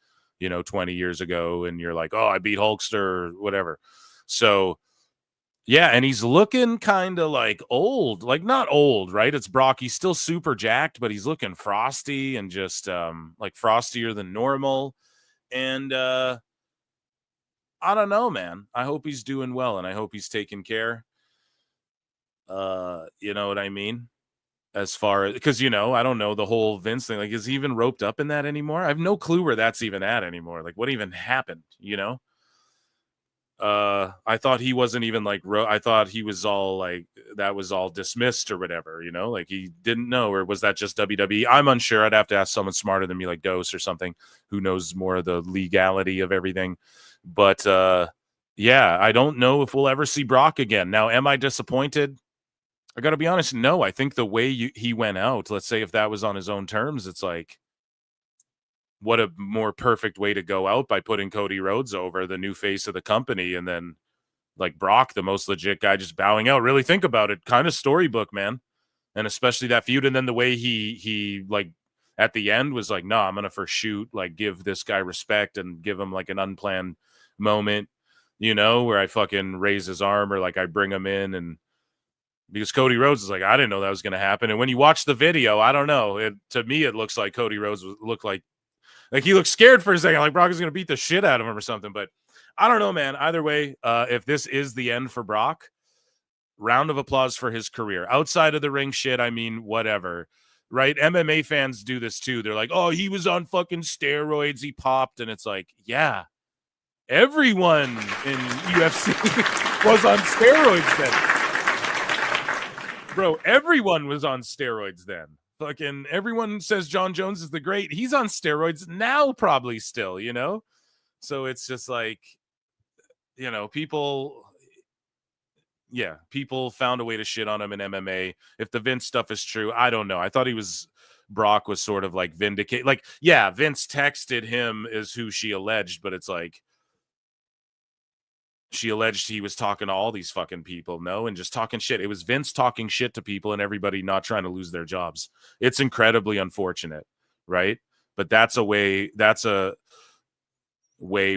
20 years ago, and you're like, oh, I beat Hulkster or whatever. So yeah, and he's looking kind of like old, like not old, right? It's Brock. He's still super jacked, but he's looking frosty and just like frostier than normal. And I don't know, man. I hope he's doing well, and I hope he's taking care. You know what I mean? As far as, because, I don't know the whole Vince thing. Like, is he even roped up in that anymore? I have no clue where that's even at anymore. Like, what even happened, I thought he wasn't even like, I thought he was all like, that was all dismissed or whatever, like he didn't know, or was that just WWE? I'm unsure. I'd have to ask someone smarter than me, like Dose or something, who knows more of the legality of everything. But yeah, I don't know if we'll ever see Brock again. Now, am I disappointed? I got to be honest. No, I think the way he went out, let's say if that was on his own terms, it's like, what a more perfect way to go out, by putting Cody Rhodes over, the new face of the company, and then like Brock, the most legit guy, just bowing out. Really think about it. Kind of storybook, man. And especially that feud. And then the way he like at the end was like, no, I'm going to for shoot, like give this guy respect and give him like an unplanned moment, where I fucking raise his arm, or like I bring him in, and because Cody Rhodes is like, I didn't know that was going to happen. And when you watch the video, I don't know. To me, it looks like Cody Rhodes looked like he looked scared for a second, like Brock is going to beat the shit out of him or something. But I don't know, man. Either way, if this is the end for Brock, round of applause for his career. Outside of the ring shit, I mean, whatever. Right? MMA fans do this too. They're like, oh, he was on fucking steroids. He popped. And it's like, yeah, everyone in UFC was on steroids then. Bro, everyone was on steroids then. Fucking everyone says John Jones is the great. He's on steroids now, probably still, you know? So it's just like, you know, people found a way to shit on him in MMA. If the Vince stuff is true, I don't know. I thought Brock was sort of like vindicate. Like, yeah, Vince texted him as who she alleged, but it's like, she alleged he was talking to all these fucking people, no, and just talking shit. It was Vince talking shit to people and everybody not trying to lose their jobs. It's incredibly unfortunate, right? But that's a way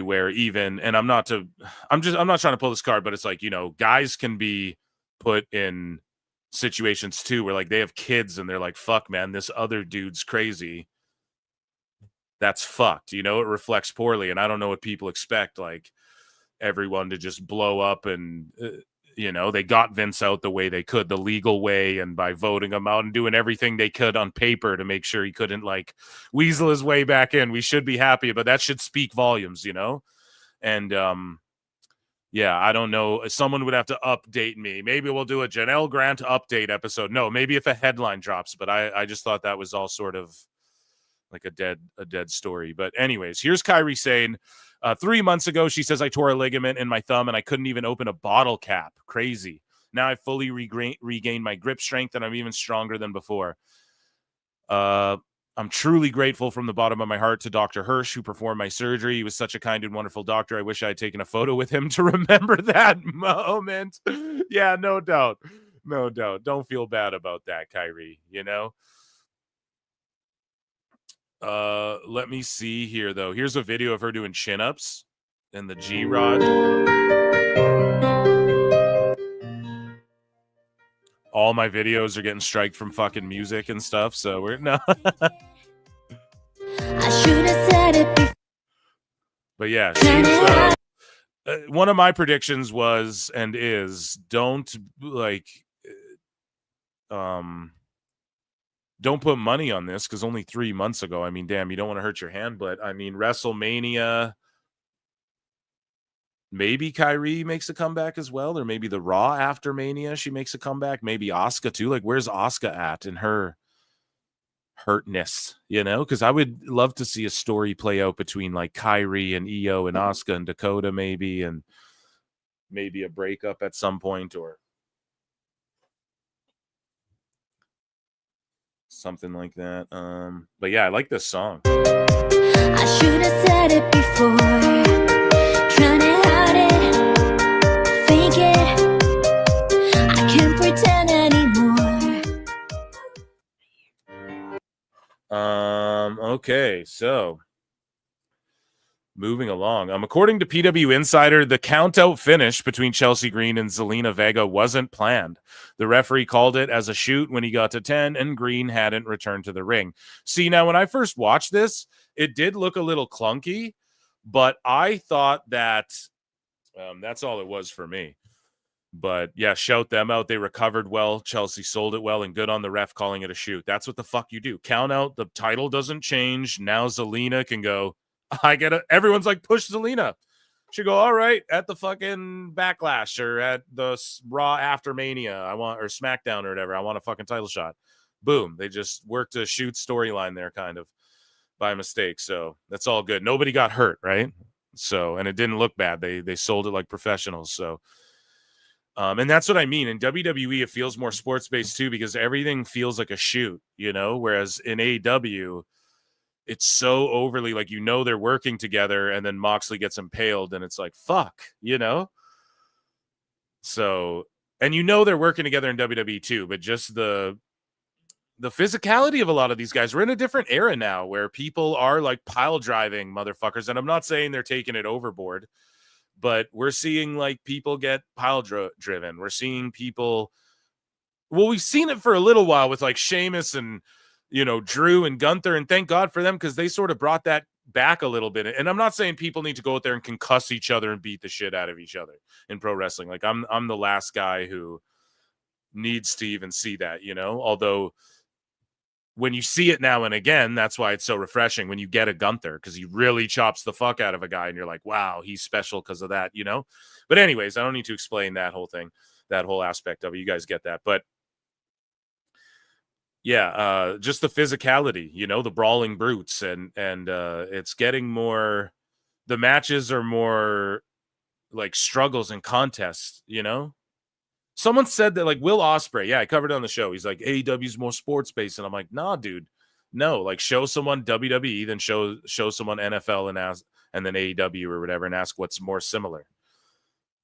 where even, and I'm not trying to pull this card, but it's like, you know, guys can be put in situations too where like they have kids and they're like, fuck, man, this other dude's crazy. That's fucked, you know, it reflects poorly. And I don't know what people expect, like everyone to just blow up and you know, they got Vince out the way they could, the legal way, and by voting him out and doing everything they could on paper to make sure he couldn't like weasel his way back in. We should be happy, but that should speak volumes, you know? And yeah, I don't know. Someone would have to update me. Maybe we'll do a Janelle Grant update episode. No, maybe if a headline drops, but I just thought that was all sort of like a dead story. But anyways, here's Kyrie saying, 3 months ago, she says, I tore a ligament in my thumb and I couldn't even open a bottle cap. Crazy. Now I fully regained my grip strength and I'm even stronger than before. I'm truly grateful from the bottom of my heart to Dr. Hirsch, who performed my surgery. He was such a kind and wonderful doctor. I wish I had taken a photo with him to remember that moment. Yeah, no doubt. No doubt. Don't feel bad about that, Kyrie, you know? Let me see here, though. Here's a video of her doing chin-ups and the G-Rod. All my videos are getting striked from fucking music and stuff, so we're no. I should have said it before. But yeah, she's, one of my predictions was and is don't put money on this because only 3 months ago, I mean, damn, you don't want to hurt your hand, but I mean, WrestleMania, maybe Kyrie makes a comeback as well, or maybe the Raw after Mania, she makes a comeback. Maybe Asuka too. Like, where's Asuka at in her hurtness, you know? Because I would love to see a story play out between like Kyrie and Io and Asuka and Dakota, maybe, and maybe a breakup at some point or something like that. But yeah, I like this song. I should have said it before. Trying to hide it, fake it. I can't pretend anymore. Okay, so moving along. According to PW Insider, the count-out finish between Chelsea Green and Zelina Vega wasn't planned. The referee called it as a shoot when he got to 10, and Green hadn't returned to the ring. See, now, when I first watched this, it did look a little clunky, but I thought that that's all it was for me. But, yeah, shout them out. They recovered well. Chelsea sold it well, and good on the ref calling it a shoot. That's what the fuck you do. Count out. The title doesn't change. Now Zelina can go, I get it. Everyone's like, push Zelina. She go, all right, at the fucking Backlash or at the Raw after Mania, or SmackDown or whatever, I want a fucking title shot. Boom. They just worked a shoot storyline there kind of by mistake. So that's all good. Nobody got hurt, right? So, and it didn't look bad. They sold it like professionals. So, and that's what I mean. In WWE, it feels more sports-based too because everything feels like a shoot, you know, whereas in AEW, it's so overly like, you know, they're working together and then Moxley gets impaled and it's like, fuck, you know? So, and you know, they're working together in WWE too, but just the physicality of a lot of these guys, we're in a different era now where people are like pile driving motherfuckers. And I'm not saying they're taking it overboard, but we're seeing like people get pile driven. We're seeing people, well, we've seen it for a little while with like Sheamus and, you know, Drew and Gunther, and thank God for them because they sort of brought that back a little bit. And I'm not saying people need to go out there and concuss each other and beat the shit out of each other in pro wrestling. Like I'm the last guy who needs to even see that, you know, although when you see it now and again, that's why it's so refreshing when you get a Gunther, because he really chops the fuck out of a guy and you're like, wow, he's special because of that, you know. But anyways, I don't need to explain that whole thing, that whole aspect of it. You guys get that. But yeah, just the physicality, you know, the brawling brutes, and it's getting more, the matches are more like struggles and contests, you know. Someone said that, like, Will Ospreay, yeah, I covered it on the show. He's like, AEW's more sports based, and I'm like, nah, dude, no. Like, show someone WWE, then show someone NFL, and then AEW or whatever, and ask what's more similar.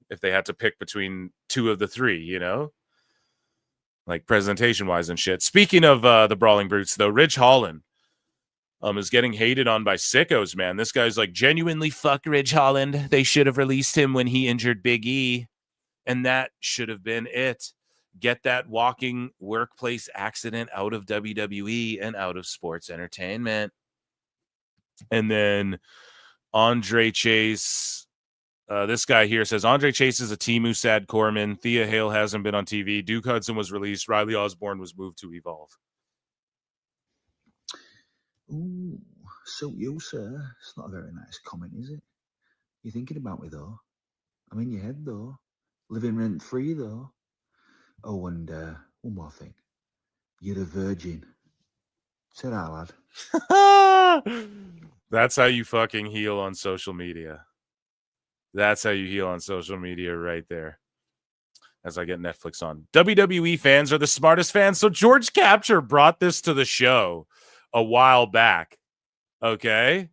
If they had to pick between two of the three, you know, like presentation wise and shit. Speaking of the brawling brutes, though, Ridge Holland is getting hated on by sickos, man. This guy's like, genuinely fuck Ridge Holland. They should have released him when he injured Big E. And that should have been it. Get that walking workplace accident out of WWE and out of sports entertainment. And then Andre Chase, this guy here says, Andre Chase is a Timu Sad Corman. Thea Hale hasn't been on TV. Duke Hudson was released. Riley Osborne was moved to Evolve. Ooh, suit you, sir. It's not a very nice comment, is it? You're thinking about me, though. I'm in your head, though. Living rent-free, though. Oh, and one more thing. You're a virgin. Say that, lad. That's how you fucking heal on social media. That's how you heal on social media right there. As I get Netflix on. WWE fans are the smartest fans. So George Capture brought this to the show a while back. Okay?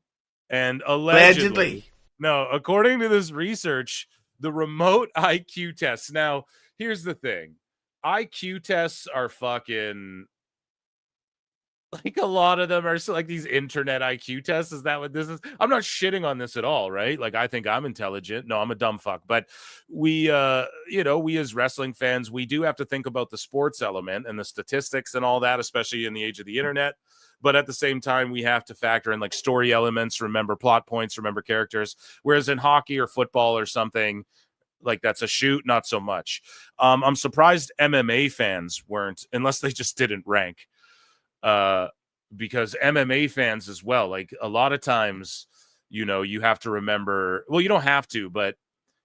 And allegedly. No, according to this research, the remote IQ tests. Now, here's the thing. IQ tests are fucking, like, a lot of them are like these internet IQ tests. Is that what this is? I'm not shitting on this at all, right? Like, I think I'm intelligent. No, I'm a dumb fuck. But we, you know, we as wrestling fans, we do have to think about the sports element and the statistics and all that, especially in the age of the internet. But at the same time, we have to factor in like story elements, remember plot points, remember characters. Whereas in hockey or football or something, like that's a shoot, not so much. I'm surprised MMA fans weren't, unless they just didn't rank. Because MMA fans as well, like a lot of times, you know, you have to remember, well, you don't have to, but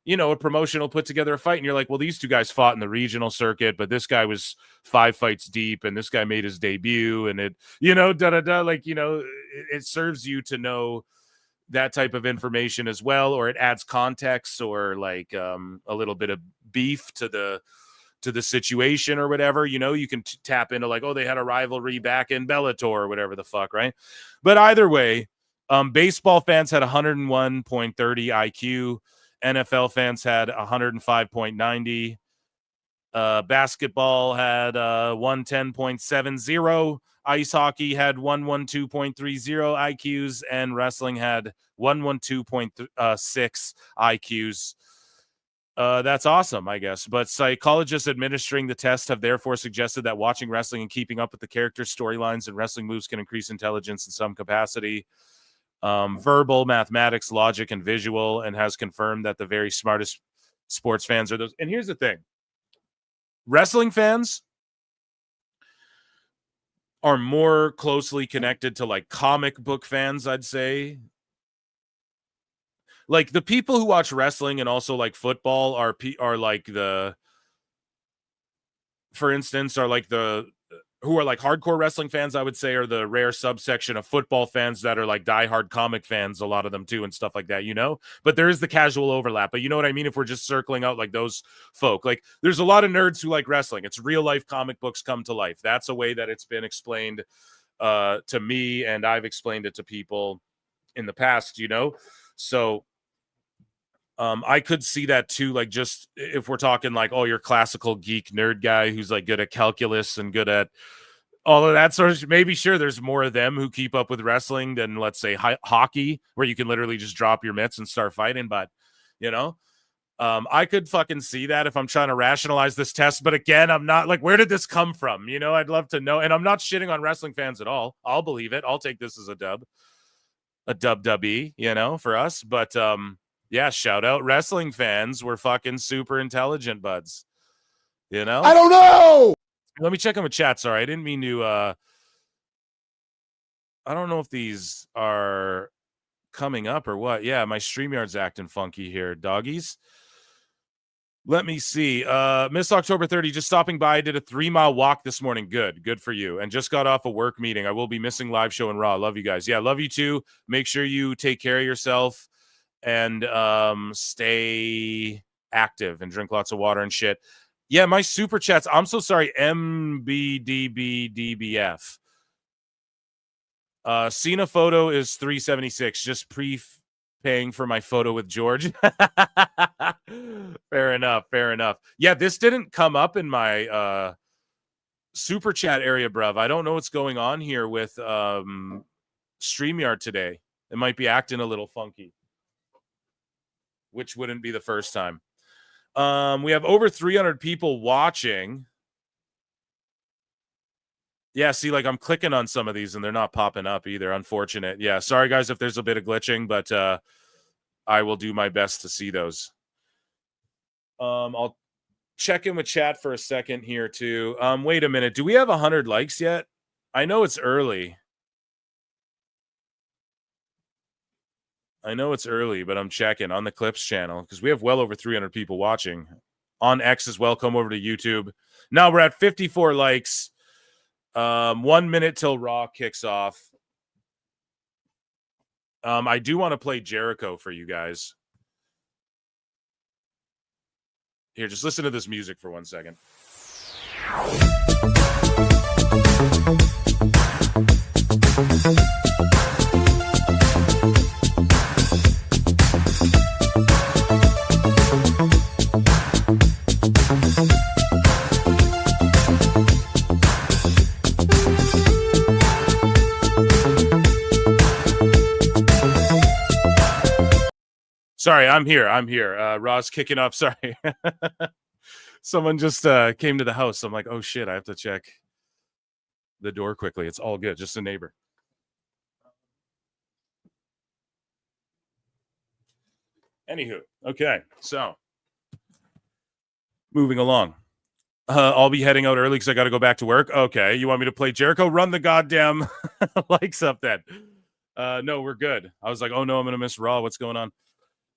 you know, a promotion will put together a fight and you're like, well, these two guys fought in the regional circuit, but this guy was 5 fights deep and this guy made his debut and it, you know, like, you know, it serves you to know that type of information as well, or it adds context or like a little bit of beef to the situation or whatever, you know, you can tap into like, oh, they had a rivalry back in Bellator or whatever the fuck, right? But either way, baseball fans had 101.30 IQ. NFL fans had 105.90. Basketball had 110.70. Ice hockey had 112.30 IQs, and wrestling had 112.6 IQs. That's awesome, I guess. But psychologists administering the test have therefore suggested that watching wrestling and keeping up with the characters, storylines, and wrestling moves can increase intelligence in some capacity. Verbal, mathematics, logic, and visual, and has confirmed that the very smartest sports fans are those. And here's the thing. Wrestling fans are more closely connected to like comic book fans, I'd say. Like the people who watch wrestling and also like football are like the, for instance, are like the, who are like hardcore wrestling fans, I would say, are the rare subsection of football fans that are like diehard comic fans, a lot of them too, and stuff like that, you know? But there is the casual overlap. But you know what I mean? If we're just circling out like those folk, like there's a lot of nerds who like wrestling. It's real life comic books come to life. That's a way that it's been explained to me, and I've explained it to people in the past, you know? So I could see that too, like just if we're talking like, oh, your classical geek nerd guy who's like good at calculus and good at all of that sort of, maybe sure there's more of them who keep up with wrestling than let's say hockey, where you can literally just drop your mitts and start fighting. But you know, I could fucking see that if I'm trying to rationalize this test. But again, I'm not like, where did this come from? You know, I'd love to know. And I'm not shitting on wrestling fans at all. I'll believe it. I'll take this as a dub-dubby, you know, for us. But yeah, shout out wrestling fans. We're fucking super intelligent buds. You know? I don't know. Let me check on the chat. Sorry, I didn't mean to. I don't know if these are coming up or what. Yeah, my StreamYard's acting funky here, doggies. Let me see. Miss October 30, just stopping by. I did a 3-mile walk this morning. Good for you. And just got off a work meeting. I will be missing live show and Raw. Love you guys. Yeah, love you too. Make sure you take care of yourself and stay active and drink lots of water and shit. Yeah, my super chats. I'm so sorry. MBDBDBF. Cena photo is $376. Just paying for my photo with George. Fair enough. Yeah, this didn't come up in my super chat area, bruv. I don't know what's going on here with StreamYard today. It might be acting a little funky, which wouldn't be the first time. We have over 300 people watching. Yeah, see, like I'm clicking on some of these and they're not popping up either. Unfortunate. Yeah, sorry guys if there's a bit of glitching, but I will do my best to see those. I'll check in with chat for a second here too. Wait a minute. Do we have 100 likes yet? I know it's early. But I'm checking on the Clips channel because we have well over 300 people watching. On X as well. Come over to YouTube. Now we're at 54 likes. 1 minute till Raw kicks off. I do want to play Jericho for you guys. Here, just listen to this music for 1 second. Sorry, I'm here. Raw's kicking up. Sorry. Someone just came to the house. I'm like, oh, shit, I have to check the door quickly. It's all good. Just a neighbor. Anywho, okay. So, moving along. I'll be heading out early because I got to go back to work. Okay, you want me to play Jericho? Run the goddamn likes up then. No, we're good. I was like, oh, no, I'm going to miss Raw. What's going on?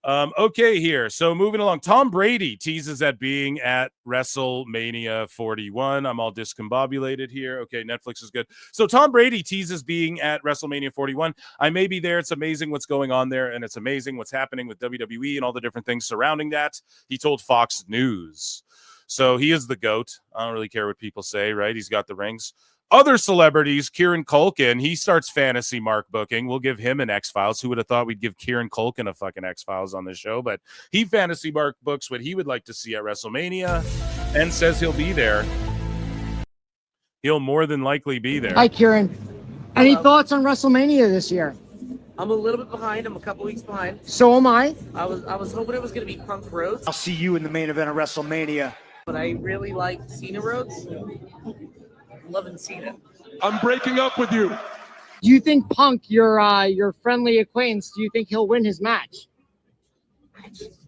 Okay, here. So moving along, Tom Brady teases at being at WrestleMania 41. I'm all discombobulated here. Okay, Netflix is good. So Tom Brady teases being at WrestleMania 41. I may be there. It's amazing what's going on there, and it's amazing what's happening with WWE and all the different things surrounding that. He told Fox News. So he is the GOAT. I don't really care what people say, right? He's got the rings. Other celebrities, Kieran Culkin, he starts fantasy mark booking. We'll give him an X-Files. Who would have thought we'd give Kieran Culkin a fucking X-Files on the show? But he fantasy mark books what he would like to see at WrestleMania and says he'll be there. He'll more than likely be there. Hi, Kieran. Any thoughts on WrestleMania this year? I'm a little bit behind. I'm a couple weeks behind. So am I. I was hoping it was going to be Punk Rhodes. I'll see you in the main event of WrestleMania. But I really like Cena Rhodes. Loving Cena. I'm breaking up with you. Do you think Punk, your friendly acquaintance, do you think he'll win his match?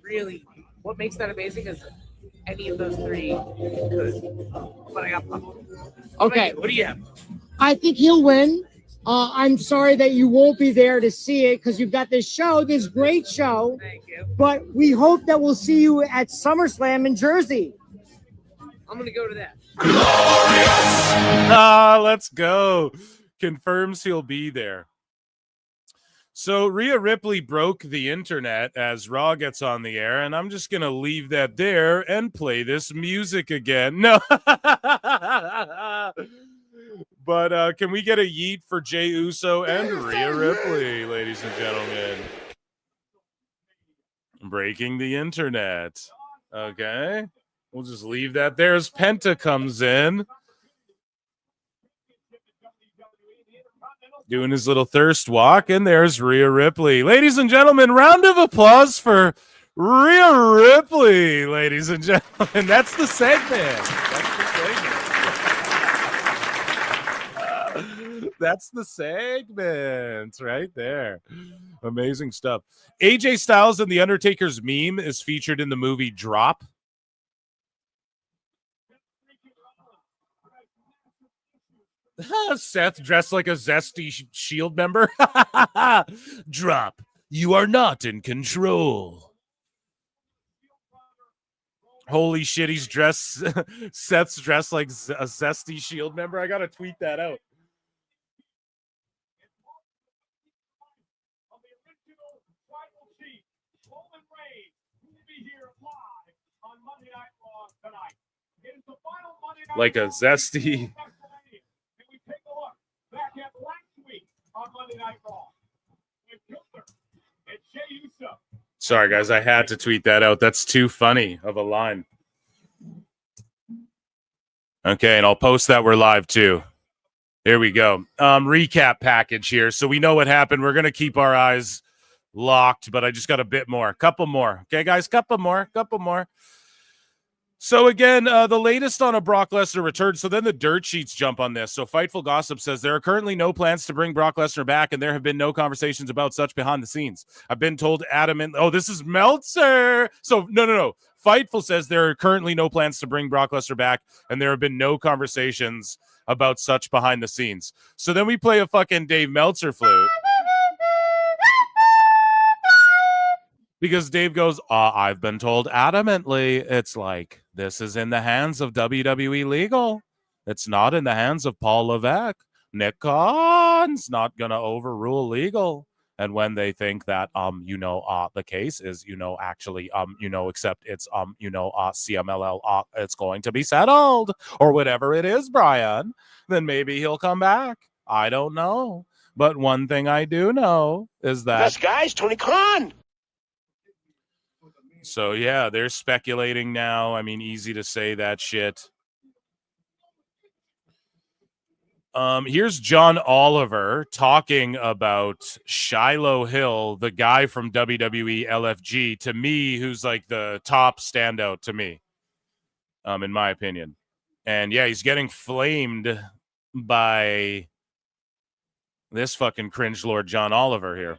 Really, what makes that amazing is any of those three could. But I got Punk. Okay. What do you have? I think he'll win. I'm sorry that you won't be there to see it because you've got this show, this great show. Thank you. But we hope that we'll see you at SummerSlam in Jersey. I'm going to go to that. Let's go. Confirms he'll be there. So Rhea Ripley broke the internet as Raw gets on the air, and I'm just going to leave that there and play this music again. No. But can we get a yeet for Jey Uso and Rhea Ripley, ladies and gentlemen? Breaking the internet. Okay. We'll just leave that there as Penta comes in. Doing his little thirst walk, and there's Rhea Ripley. Ladies and gentlemen, round of applause for Rhea Ripley, ladies and gentlemen. That's the segment. That's the segment right there. Amazing stuff. AJ Styles and The Undertaker's meme is featured in the movie Drop. Seth dressed like a zesty Shield member. Drop. You are not in control. Holy shit, he's dressed. Seth's dressed like a zesty Shield member. I gotta tweet that out. Like a zesty. Sorry, guys, I had to tweet that out. That's too funny of a line. Okay, and I'll post that we're live too. Here we go. Recap package here. So we know what happened. We're going to keep our eyes locked, but I just got a bit more. Couple more. Okay, guys, couple more. So again, the latest on a Brock Lesnar return. So then the dirt sheets jump on this. So Fightful Gossip says there are currently no plans to bring Brock Lesnar back, and there have been no conversations about such behind the scenes. I've been told adamant. Oh, this is Meltzer. So no. Fightful says there are currently no plans to bring Brock Lesnar back, and there have been no conversations about such behind the scenes. So then we play a fucking Dave Meltzer flute. Because Dave goes, I've been told adamantly. It's like, this is in the hands of WWE legal. It's not in the hands of Paul Levesque. Nick Khan's not going to overrule legal. And when they think that, the case is, actually, except it's, CMLL, it's going to be settled or whatever it is, Brian, then maybe he'll come back. I don't know. But one thing I do know is that This guy's Tony Khan. So, yeah, they're speculating now. I mean, easy to say that shit. Here's John Oliver talking about Shiloh Hill, the guy from WWE LFG, to me, who's like the top standout to me, in my opinion. And, yeah, he's getting flamed by this fucking cringe lord John Oliver here.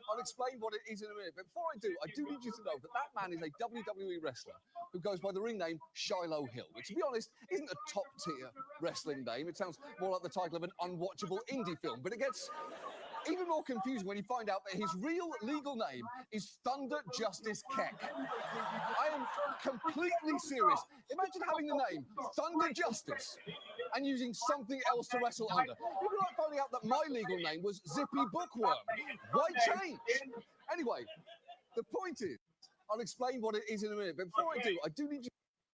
I'll explain what it is in a minute. But before I do need you to know that that man is a WWE wrestler who goes by the ring name Shiloh Hill, which, to be honest, isn't a top-tier wrestling name. It sounds more like the title of an unwatchable indie film. But it gets even more confusing when you find out that his real legal name is Thunder Justice Keck. I am completely serious. Imagine having the name Thunder Justice and using something else to wrestle under. You'd be like finding out that my legal name was Zippy Bookworm. Why change? Anyway, the point is, I'll explain what it is in a minute. But before I do need you.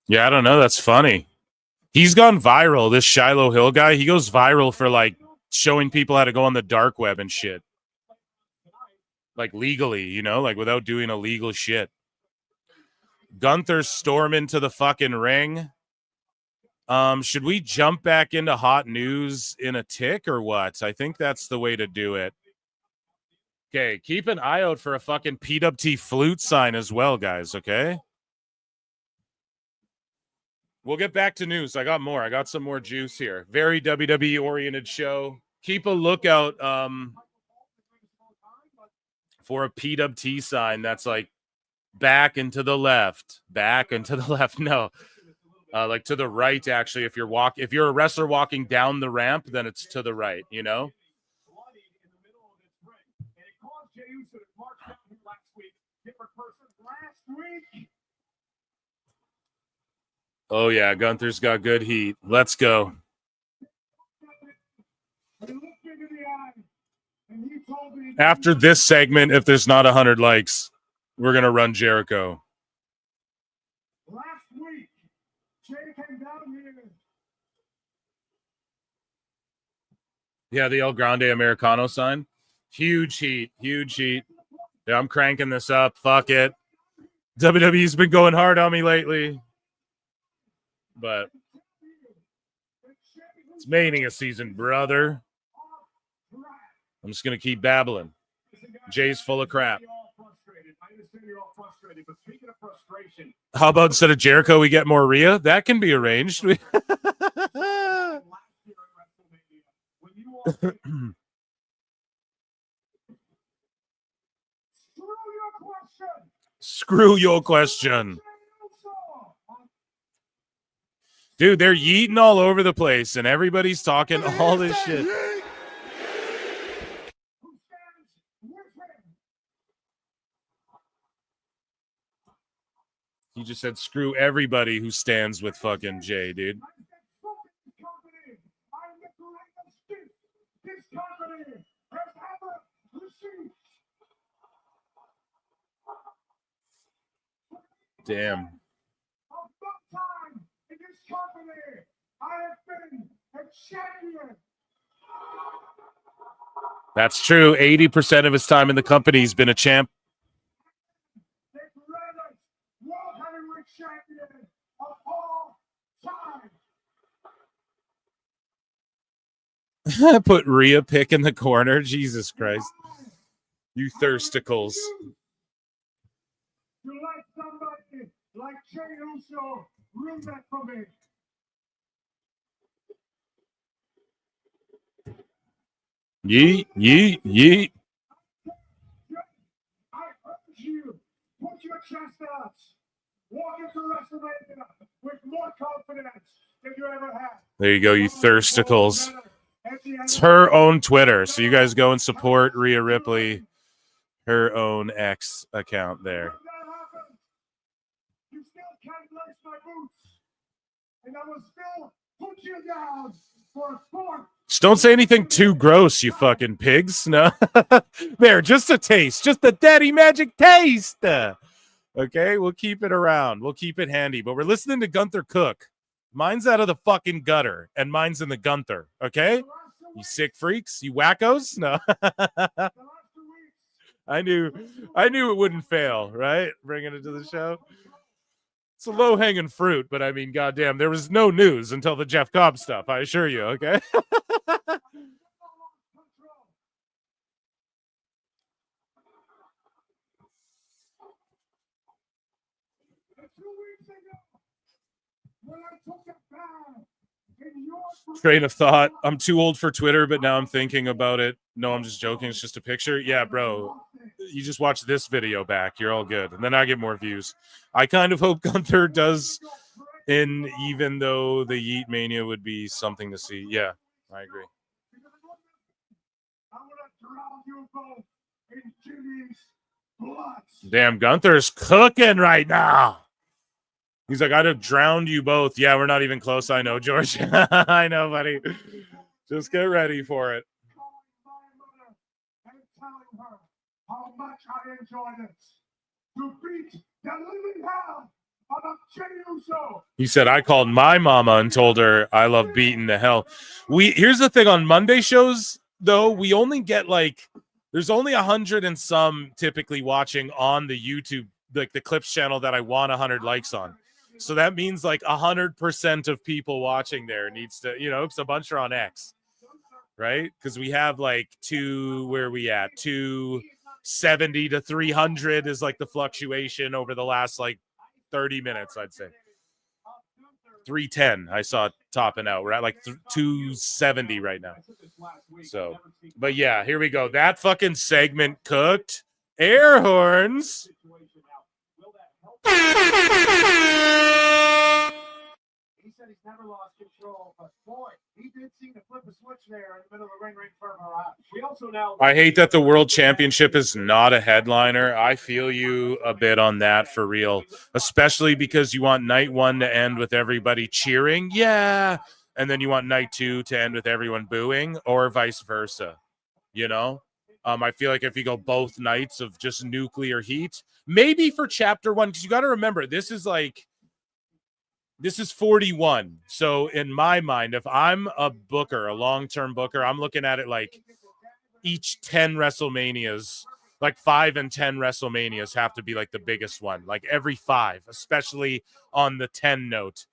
Yeah, I don't know. That's funny. He's gone viral, this Shiloh Hill guy. He goes viral for, like, showing people how to go on the dark web and shit. Like, legally, like without doing illegal shit. Gunther storm into the fucking ring. Should we jump back into hot news in a tick or what? I think that's the way to do it. Okay, keep an eye out for a fucking PWT flute sign as well, guys, okay? We'll get back to news. I got more. I got some more juice here. Very WWE-oriented show. Keep a lookout for a PWT sign that's like back and to the left. Back and to the left. No. Like to the right, actually. If you're a wrestler walking down the ramp, then it's to the right, Oh, yeah, Gunther's got good heat. Let's go. After this segment, if there's not 100 likes, we're going to run Jericho. Last week, Jay came down here. Yeah, the El Grande Americano sign. Huge heat. Yeah, I'm cranking this up. Fuck it. WWE's been going hard on me lately. But it's Mania season, brother. I'm just going to keep babbling. Jay's full of crap. How about instead of Jericho, we get more Rhea? That can be arranged. Screw your question. Dude, they're yeeting all over the place, and everybody's talking all this shit. He just said, screw everybody who stands with fucking Jay, dude. Damn. That's true. 80% of his time in the company, he's been a champ. Put Rhea pick in the corner. Jesus Christ. You thirsticles. You like somebody like Jey Uso, ruin that for me. Yeet, yeet, yeet. I urge you, put your chest out. Walk into WrestleMania with more confidence than you ever had. There you go, you thirsticles. It's her own Twitter, so you guys go and support Rhea Ripley, her own X account there. You still can't lace my boots, and I will still put you down for a fourth. Just don't say anything too gross, you fucking pigs. No. There, just a taste. Just a daddy magic taste. Okay, we'll keep it around. We'll keep it handy. But we're listening to Gunther Cook. Mine's out of the fucking gutter, and mine's in the Gunther. Okay? You sick freaks? You wackos? No. I knew it wouldn't fail, right? Bringing it to the show. It's a low-hanging fruit, but I mean, goddamn, there was no news until the Jeff Cobb stuff, I assure you, okay? Train of thought. I'm too old for Twitter, but now I'm thinking about it. No, I'm just joking. It's just a picture. Yeah, bro. You just watch this video back. You're all good. And then I get more views. I kind of hope Gunther does in, even though the Yeet Mania would be something to see. Yeah, I agree. Damn, Gunther's cooking right now. He's like, I'd have drowned you both. Yeah, we're not even close. I know, George. I know, buddy. Just get ready for it. How much I enjoyed it. To beat the living hell out of Jey Uso. He said, I called my mama and told her I love beating the hell. Here's the thing, on Monday shows, though, we only get there's only 100 and some typically watching on the YouTube, like the Clips channel that I want 100 likes on. So that means 100% of people watching there needs to, because a bunch are on X, right? Because we have 270 to 300 is the fluctuation over the last 30 minutes, I'd say. 310 I saw topping out. We're at 270 right now. So, but yeah, here we go. That fucking segment cooked. Air horns. He said he's never lost control, but boy, he did seem to flip a switch there in the middle of the ring for Mirage. We also now. I hate that the World Championship is not a headliner. I feel you a bit on that for real, especially because you want night one to end with everybody cheering, yeah, and then you want night two to end with everyone booing, or vice versa. I feel like if you go both nights of just nuclear heat, maybe for chapter one, because you got to remember this is 41. So in my mind, if I'm a booker, a long-term booker, I'm looking at it each 10 WrestleManias, 5 and 10 WrestleManias have to be the biggest one, every 5, especially on the 10 note.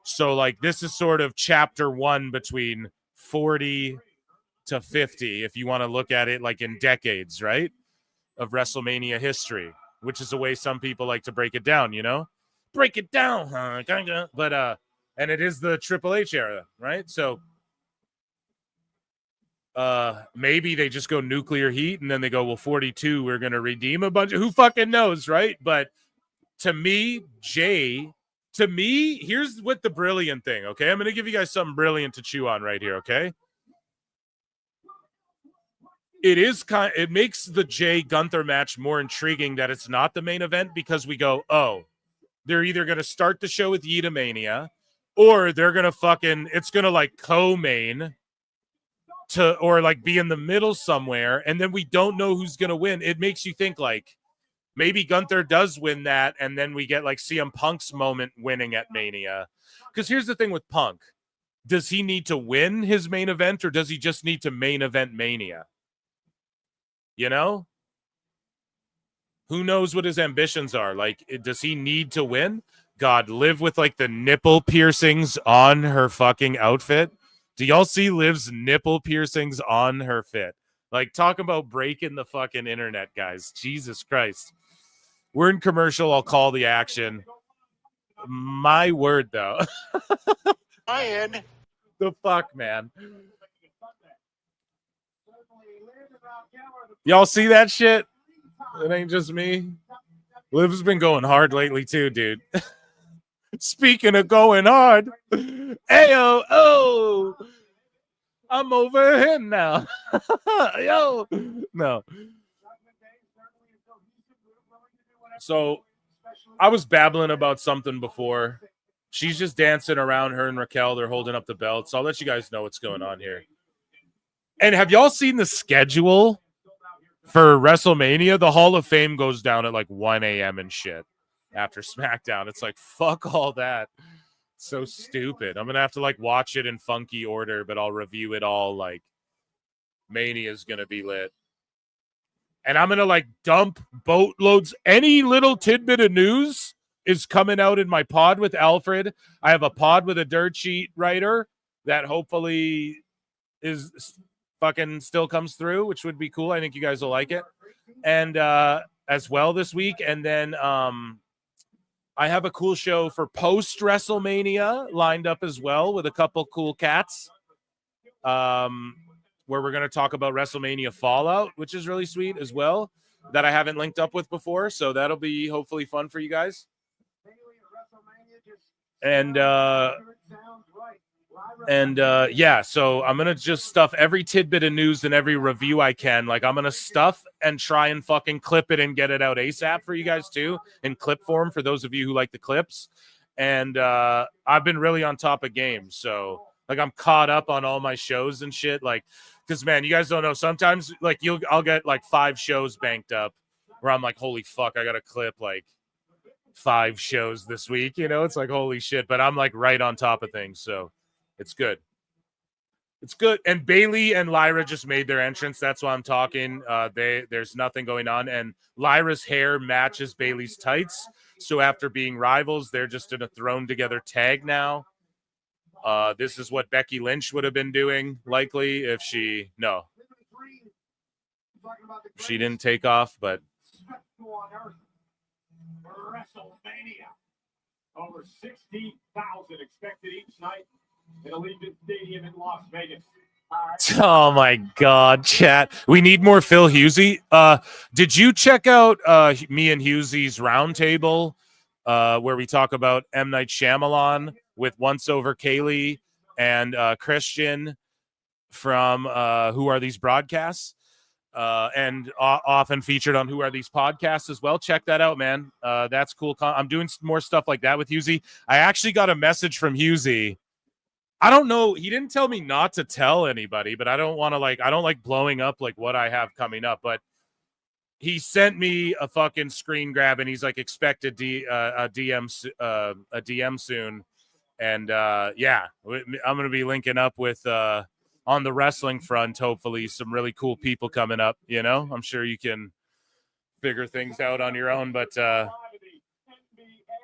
So this is sort of chapter one between 40 to 50, if you want to look at it in decades, right, of WrestleMania history, which is the way some people like to break it down, break it down, huh? But and it is the Triple H era, right? So maybe they just go nuclear heat and then they go, well, 42, we're gonna redeem a bunch of, who fucking knows, right? But to me, Jay to me, here's what the brilliant thing, okay? I'm going to give you guys something brilliant to chew on right here, okay? It makes the Jay Gunther match more intriguing that it's not the main event because we go, oh, they're either going to start the show with Yeta Mania or they're going to it's going to like co-main or like be in the middle somewhere, and then we don't know who's going to win. It makes you think like maybe Gunther does win that, and then we get like CM Punk's moment winning at Mania. Because here's the thing with Punk. Does he need to win his main event, or does he just need to main event Mania? You know? Who knows what his ambitions are? Like, does he need to win? God, Liv with like the nipple piercings on her fucking outfit. Do y'all see Liv's nipple piercings on her fit? Like, talk about breaking the fucking internet, guys. Jesus Christ. We're in commercial. I'll call the action. My word, though. Ryan. The fuck, man. Y'all see that shit? It ain't just me. Liv's been going hard lately, too, dude. Speaking of going hard, ayo, oh, I'm over here now. Yo, no. So I was babbling about something before. She's just dancing around, her and Raquel. They're holding up the belts. So I'll let you guys know what's going on here. And have y'all seen the schedule for WrestleMania? The Hall of Fame goes down at like 1 a.m. and shit after SmackDown. It's like, fuck all that. It's so stupid. I'm going to have to like watch it in funky order, but I'll review it all like Mania is going to be lit. And I'm going to like dump boatloads. Any little tidbit of news is coming out in my pod with Alfred. I have a pod with a dirt sheet writer that hopefully is fucking still comes through, which would be cool. I think you guys will like it. And as well this week. And then I have a cool show for post WrestleMania lined up as well with a couple cool cats. Where we're going to talk about WrestleMania Fallout, which is really sweet as well, that I haven't linked up with before. So that'll be hopefully fun for you guys. And yeah, so I'm going to just stuff every tidbit of news and every review I can. Like, I'm going to stuff and try and fucking clip it and get it out ASAP for you guys too, in clip form for those of you who like the clips. And I've been really on top of games. So like, I'm caught up on all my shows and shit. Like, because man, you guys don't know. Sometimes like I'll get like 5 shows banked up where I'm like, holy fuck, I got to clip like 5 shows this week. You know, it's like, holy shit. But I'm like right on top of things. So it's good. It's good. And Bailey and Lyra just made their entrance. That's why I'm talking. There's nothing going on. And Lyra's hair matches Bailey's tights. So after being rivals, they're just in a thrown together tag now. This is what Becky Lynch would have been doing, likely, if she didn't take off, but WrestleMania. Over 60,000 expected each night at Allegiant Stadium in Las Vegas. oh my God, chat. We need more Phil Husey. Did you check out me and Husey's roundtable where we talk about M. Night Shyamalan with Once Over Kaylee and Christian from Who Are These Broadcasts? And often featured on Who Are These Podcasts as well. Check that out, man. That's cool. I'm doing more stuff like that with Husey. I actually got a message from Husey. I don't know. He didn't tell me not to tell anybody, but I don't want to I don't like blowing up like what I have coming up. But he sent me a fucking screen grab and he's like, expect a DM soon. And yeah, I'm going to be linking up with on the wrestling front, hopefully some really cool people coming up. You know, I'm sure you can figure things out on your own, but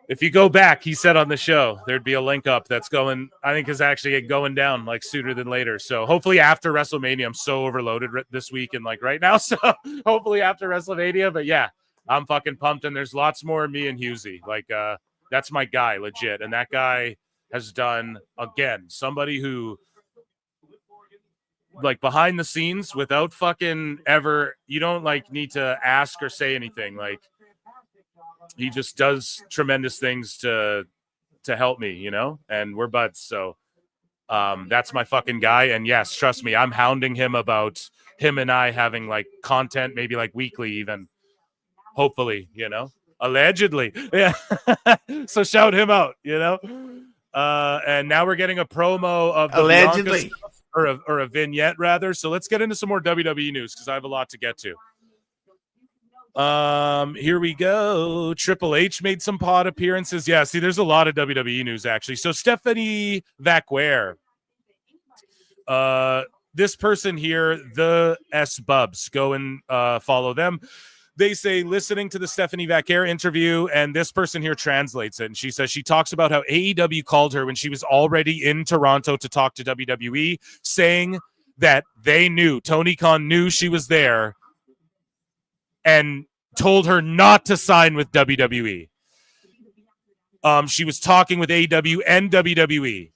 if you go back, he said on the show, there'd be a link up that's going, I think is actually going down like sooner than later. So hopefully after WrestleMania, I'm so overloaded this week and like right now. So hopefully after WrestleMania, but yeah, I'm fucking pumped. And there's lots more of me and Husey. Like, that's my guy, legit. And that guy has done, again, somebody who, like, behind the scenes without fucking ever, you don't like need to ask or say anything. Like, he just does tremendous things to to help me, you know, and we're buds. So that's my fucking guy. And yes, trust me, I'm hounding him about him and I having like content, maybe like weekly, even hopefully, you know, allegedly. Yeah. So shout him out, you know. And now we're getting a promo of the Allegedly. Bianca stuff, or a vignette rather. So let's get into some more WWE news because I have a lot to get to. Here we go. Triple H made some pod appearances. Yeah, see, there's a lot of WWE news actually. So Stephanie Vacquer, this person here, the S Bubs, go and follow them. They say listening to the Stephanie Vacquer interview, and this person here translates it. And she says she talks about how AEW called her when she was already in Toronto to talk to WWE, saying that they knew, Tony Khan knew she was there and told her not to sign with WWE. She was talking with AEW and WWE,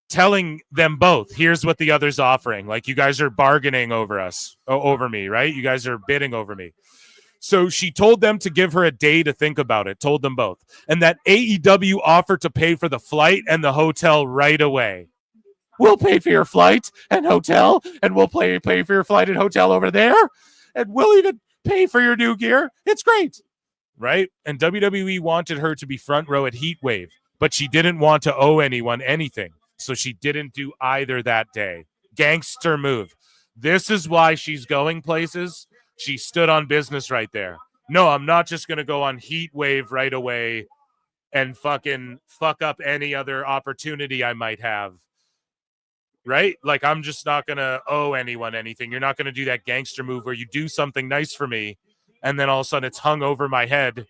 telling them both, here's what the other's offering. Like, you guys are bargaining over me, right? You guys are bidding over me. So she told them to give her a day to think about it, told them both. And that AEW offered to pay for the flight and the hotel right away. We'll pay for your flight and hotel, and we'll pay for your flight and hotel over there, and we'll even pay for your new gear. It's great, right? And WWE wanted her to be front row at Heatwave, but she didn't want to owe anyone anything, so she didn't do either that day. Gangster move. This is why she's going places. She stood on business right there. No, I'm not just going to go on Heatwave right away and fucking fuck up any other opportunity I might have. Right? Like, I'm just not going to owe anyone anything. You're not going to do that gangster move where you do something nice for me and then all of a sudden it's hung over my head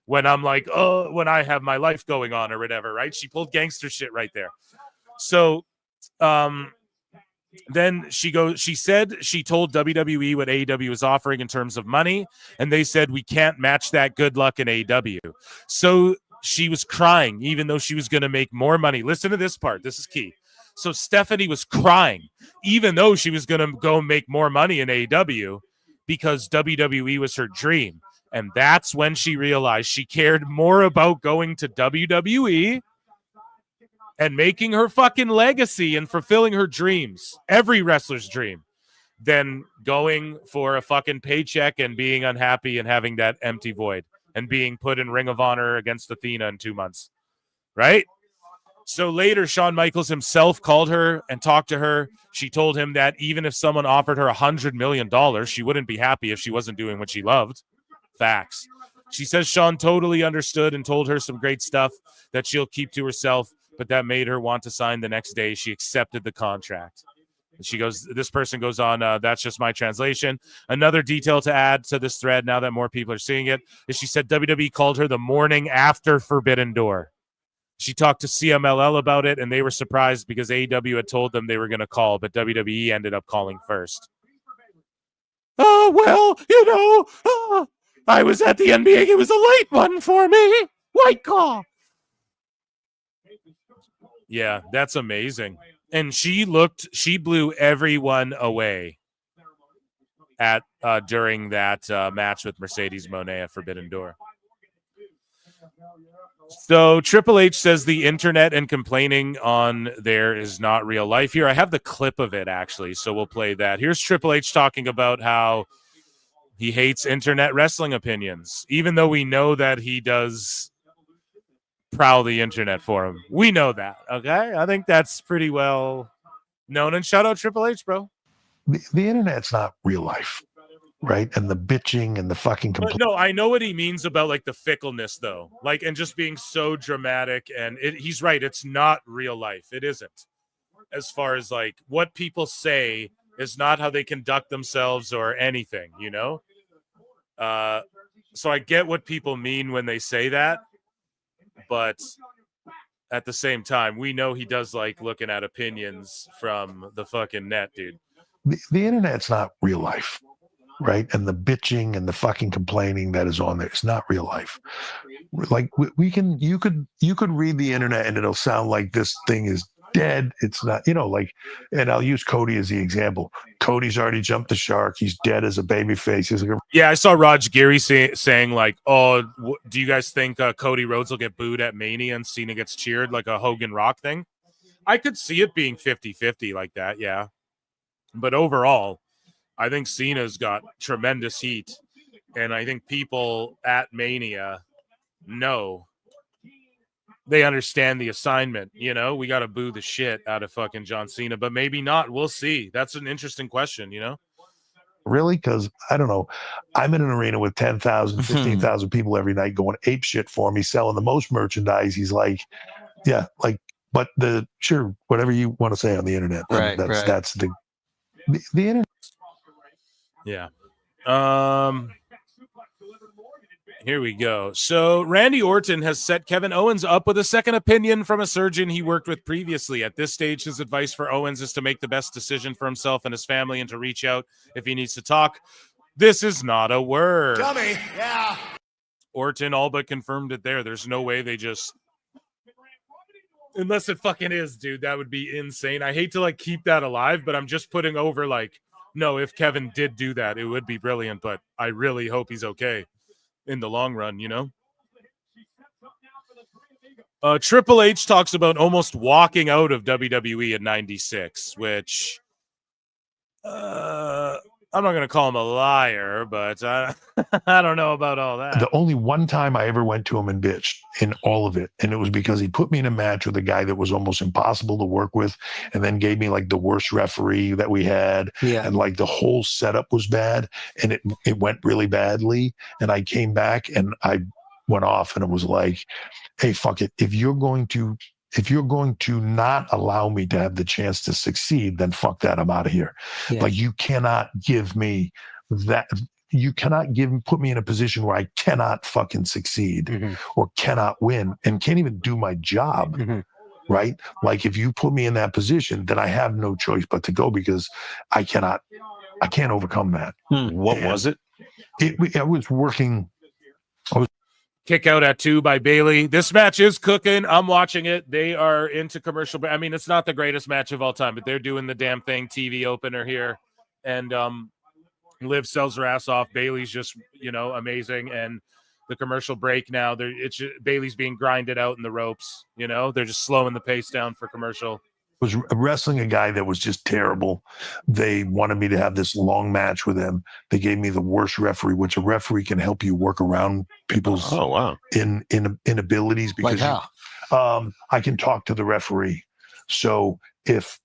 when I'm like, oh, when I have my life going on or whatever, right? She pulled gangster shit right there. So, then she said she told WWE what AEW was offering in terms of money, and they said, we can't match that. Good luck in AEW. So she was crying, even though she was going to make more money. Listen to this part. This is key. So Stephanie was crying, even though she was going to go make more money in AEW, because WWE was her dream. And that's when she realized she cared more about going to WWE and making her fucking legacy and fulfilling her dreams, every wrestler's dream, than going for a fucking paycheck and being unhappy and having that empty void and being put in Ring of Honor against Athena in 2 months, right? So later, Shawn Michaels himself called her and talked to her. She told him that even if someone offered her $100 million, she wouldn't be happy if she wasn't doing what she loved. Facts. She says Shawn totally understood and told her some great stuff that she'll keep to herself, but that made her want to sign the next day. She accepted the contract. And she goes, this person goes on, that's just my translation. Another detail to add to this thread, now that more people are seeing it, is she said WWE called her the morning after Forbidden Door. She talked to CMLL about it, and they were surprised because AEW had told them they were going to call, but WWE ended up calling first. Oh, well, you know, I was at the NBA. It was a late one for me. White call. Yeah, that's amazing. And she blew everyone away at during that match with Mercedes Moné at Forbidden Door. So Triple H says the internet and complaining on there is not real life. Here, I have the clip of it, actually, so we'll play that. Here's Triple H talking about how he hates internet wrestling opinions, even though we know that he does prowl the internet for him. We know that, okay? I think that's pretty well known. And shout out Triple H, bro. The internet's not real life, right? And the bitching and the fucking But no, I know what he means about like the fickleness, though, like, and just being so dramatic. And he's right; it's not real life. It isn't. As far as like what people say is not how they conduct themselves or anything, you know. So I get what people mean when they say that, but at the same time, we know he does like looking at opinions from the fucking net, dude. The internet's not real life, right? And the bitching and the fucking complaining that is on there is not real life. Like you could read the internet and it'll sound like this thing is dead. It's not, like, and I'll use Cody as the example. Cody's already jumped the shark. He's dead as a baby face. He's like, Yeah, I saw Raj Geary saying like, "Oh, do you guys think Cody Rhodes will get booed at Mania and Cena gets cheered like a Hogan Rock thing?" I could see it being 50-50 like that, yeah. But overall, I think Cena's got tremendous heat, and I think people at Mania know. They understand the assignment, we got to boo the shit out of fucking John Cena, but maybe not. We'll see. That's an interesting question, really? Because I don't know. I'm in an arena with 10,000, 15,000 people every night going ape shit for me, selling the most merchandise. He's like, yeah, like, but sure, whatever you want to say on the internet. Right, that's the internet. Yeah. Here we go. So Randy Orton has set Kevin Owens up with a second opinion from a surgeon he worked with previously. At this stage, his advice for Owens is to make the best decision for himself and his family and to reach out if he needs to talk. This is not a word. Dummy. Yeah. Orton all but confirmed it there. There's no way they just... Unless it fucking is, dude. That would be insane. I hate to, like, keep that alive, but I'm just putting over, like, no, if Kevin did do that, it would be brilliant, but I really hope he's okay in the long run, Triple H talks about almost walking out of WWE in 96, which I'm not going to call him a liar, but I don't know about all that. The only one time I ever went to him and bitched in all of it, and it was because he put me in a match with a guy that was almost impossible to work with, and then gave me like the worst referee that we had, and like the whole setup was bad, and it went really badly, and I came back and I went off, and it was like, hey, fuck it. If you're going to not allow me to have the chance to succeed, then fuck that. I'm out of here. Yeah. Like, you cannot give me that. You cannot put me in a position where I cannot fucking succeed or cannot win and can't even do my job. Right? Like, if you put me in that position, then I have no choice but to go, because I can't overcome that. What was it? I was working. Kick out at 2 by Bayley. This match is cooking. I'm watching it. They are into commercial. I mean, it's not the greatest match of all time, but they're doing the damn thing. TV opener here. And Liv sells her ass off. Bayley's just, amazing. And the commercial break now, Bayley's being grinded out in the ropes. They're just slowing the pace down for commercial. Was wrestling a guy that was just terrible. They wanted me to have this long match with him. They gave me the worst referee, which a referee can help you work around people's inabilities, because like how? I can talk to the referee. So if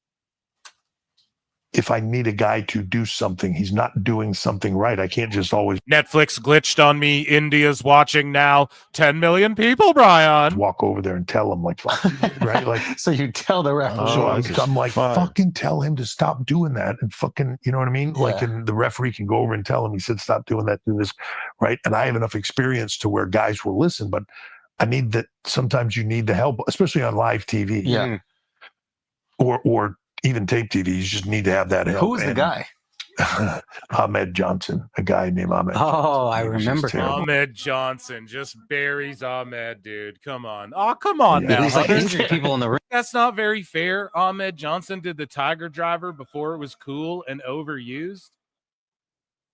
I need a guy to do something, he's not doing something right, I can't just always... Netflix glitched on me. India's watching now. 10 million people, Brian. Walk over there and tell him, like, fuck, right? Like, so you tell the referee. So I'm like, fucking tell him to stop doing that, and fucking, you know what I mean? Yeah. Like, and the referee can go over and tell him, he said, stop doing that, do this, right? And I have enough experience to where guys will listen, but I need that. Sometimes you need the help, especially on live TV. Yeah. Or even tape TV, you just need to have that help. Who is the guy? Ahmed Johnson, a guy named Ahmed. Oh, I remember him. Ahmed Johnson just buries Ahmed, dude. Come on. Oh, come on now. He's like injured people in the ring. That's not very fair. Ahmed Johnson did the Tiger Driver before it was cool and overused.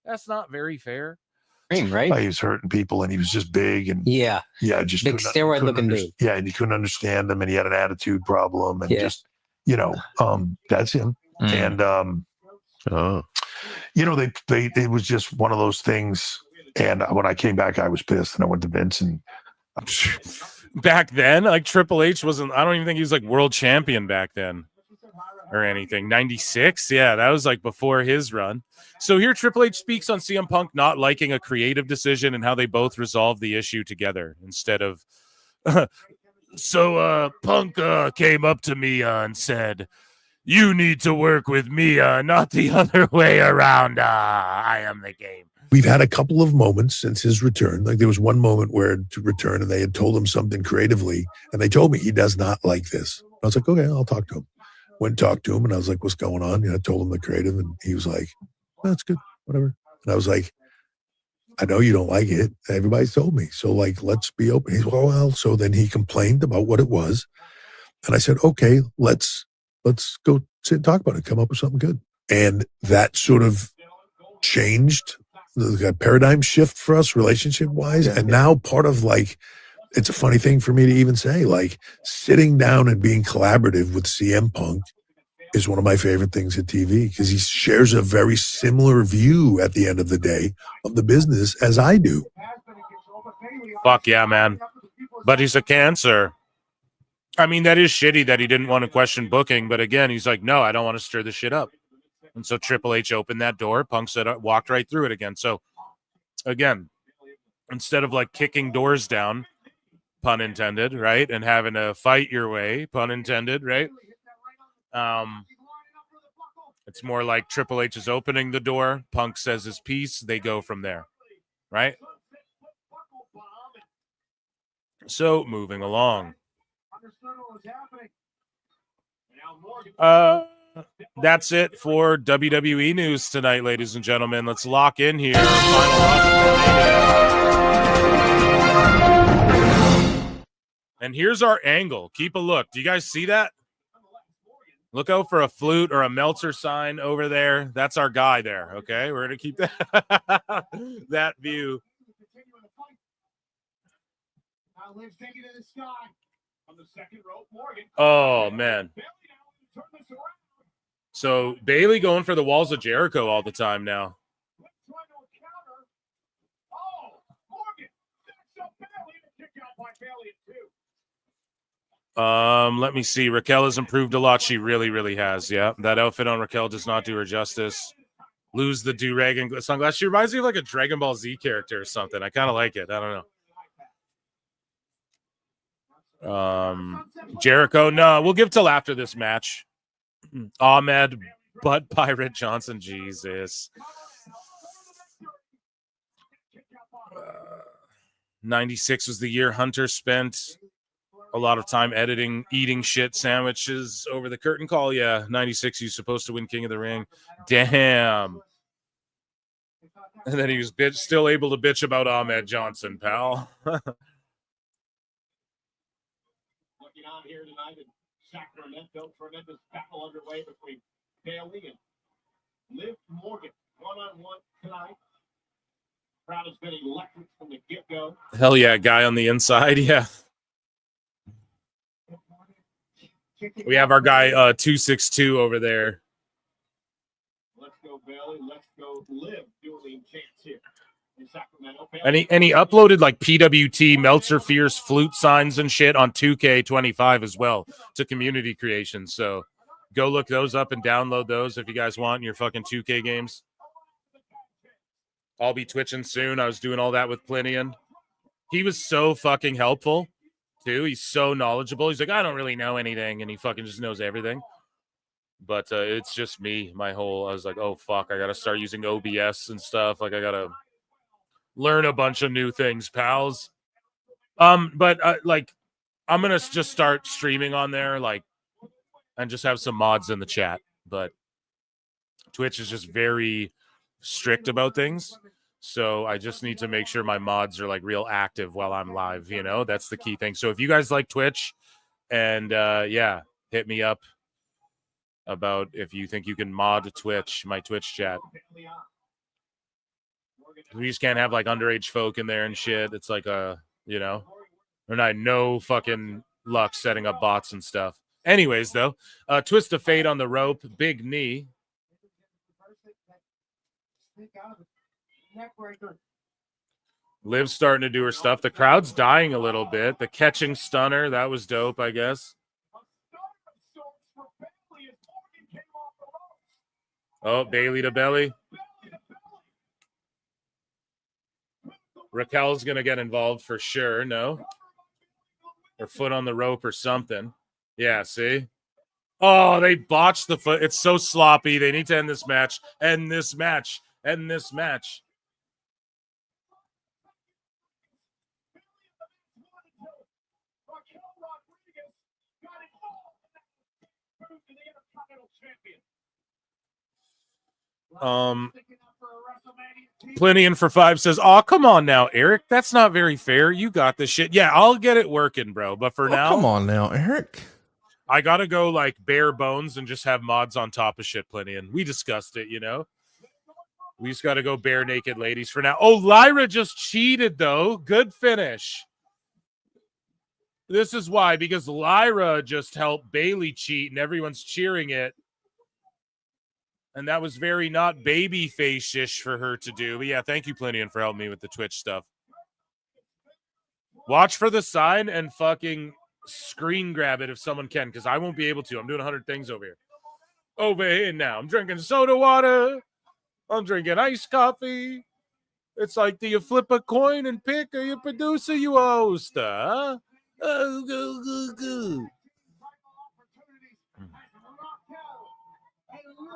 That's not very fair. Right? He was hurting people, and he was just big, and just big steroid looking dude. Yeah, and you couldn't understand him, and he had an attitude problem, and just that's him. And it was just one of those things. And when I came back, I was pissed, and I went to Vince, and back then, like, Triple H wasn't, I don't even think he was like world champion back then or anything. 96, yeah, that was like before his run. So here Triple H speaks on CM Punk not liking a creative decision and how they both resolved the issue together instead of So Punk came up to me and said, you need to work with me, not the other way around. I am the game. We've had a couple of moments since his return. Like, there was one moment where to return, and they had told him something creatively, and they told me he does not like this. I was like, okay, I'll talk to him. Went and talked to him, and I was like, what's going on? I told him the creative, and he was like, that's good, whatever. And I was like, I know you don't like it. Everybody's told me. So, like, let's be open. He's, well, so then he complained about what it was. And I said, okay, let's go sit and talk about it, come up with something good. And that sort of changed the paradigm shift for us relationship wise. And now part of like, it's a funny thing for me to even say, like sitting down and being collaborative with CM Punk is one of my favorite things at TV because he shares a very similar view at the end of the day of the business as I do. Fuck yeah, man. But he's a cancer. I mean, that is shitty that he didn't want to question booking. But again, he's like, no, I don't want to stir this shit up. And so Triple H opened that door. Punk said, walked right through it again. So again, instead of like kicking doors down, pun intended, right? And having to fight your way, pun intended, right? It's more like Triple H is opening the door. Punk says his piece. They go from there, right? So moving along. That's it for WWE news tonight, ladies and gentlemen. Let's lock in here. And here's our angle. Keep a look. Do you guys see that? Look out for a flute or a Meltzer sign over there. That's our guy there, okay? We're going to keep that view. Oh, man. So Bailey going for the walls of Jericho all the time now. Let me see. Raquel has improved a lot. She really, really has. Yeah, that outfit on Raquel does not do her justice. Lose the do-rag and sunglasses. She reminds me of like a Dragon Ball Z character or something. I kind of like it. I don't know. Jericho, no, we'll give till after this match. Ahmed, Bud Pirate Johnson, Jesus. 96 was the year Hunter spent a lot of time editing, eating shit sandwiches over the curtain call. Yeah, 96, he's supposed to win King of the Ring. Damn. And then he was still able to bitch about Ahmed Johnson, pal. Looking on here tonight in Sacramento, tremendous battle underway between Bailey and Liv Morgan. One-on-one tonight. Crowd has been electric from the get-go. Hell yeah, guy on the inside, yeah. We have our guy 262 over there. Let's go, Bailey. Let's go, Liv. Dueling chance here in Sacramento. And he uploaded like PWT Meltzer Fierce flute signs and shit on 2K25 as well to community creation. So go look those up and download those if you guys want in your fucking 2K games. I'll be twitching soon. I was doing all that with Plinian. He was so fucking helpful too. He's so knowledgeable. He's like, I don't really know anything, and he fucking just knows everything. But it's just me. I was like, oh fuck, I gotta start using OBS and stuff. Like I gotta learn a bunch of new things, pals. But like I'm gonna just start streaming on there, like, and just have some mods in the chat. But Twitch is just very strict about things. So I just need to make sure my mods are like real active while I'm live, you know? That's the key thing. So if you guys like Twitch and yeah, hit me up about if you think you can mod Twitch, my Twitch chat. We just can't have like underage folk in there and shit. It's like you know, and I no fucking luck setting up bots and stuff. Anyways, though, twist of fate on the rope, big knee. Liv's starting to do her stuff. The crowd's dying a little bit. The catching stunner, that was dope, I guess. Oh, Bailey to belly. Raquel's going to get involved for sure, no? Her foot on the rope or something. Yeah, see? Oh, they botched the foot. It's so sloppy. They need to end this match. End this match. End this match. Plinian for 5 says, oh, come on now, Eric. That's not very fair. You got this shit. Yeah, I'll get it working, bro. But for now, come on now, Eric. I gotta go like bare bones and just have mods on top of shit plenty. And we discussed it, you know. We just gotta go bare naked ladies for now. Oh, Lyra just cheated though. Good finish. This is why, because Lyra just helped Bailey cheat and everyone's cheering it. And that was very not baby face-ish for her to do. But yeah, thank you, Plinian, for helping me with the Twitch stuff. Watch for the sign and fucking screen grab it if someone can, because I won't be able to. I'm doing 100 things over here. Over here now. I'm drinking soda water. I'm drinking iced coffee. It's like, do you flip a coin and pick? Are you a producer? You a host? Huh? Oh, go.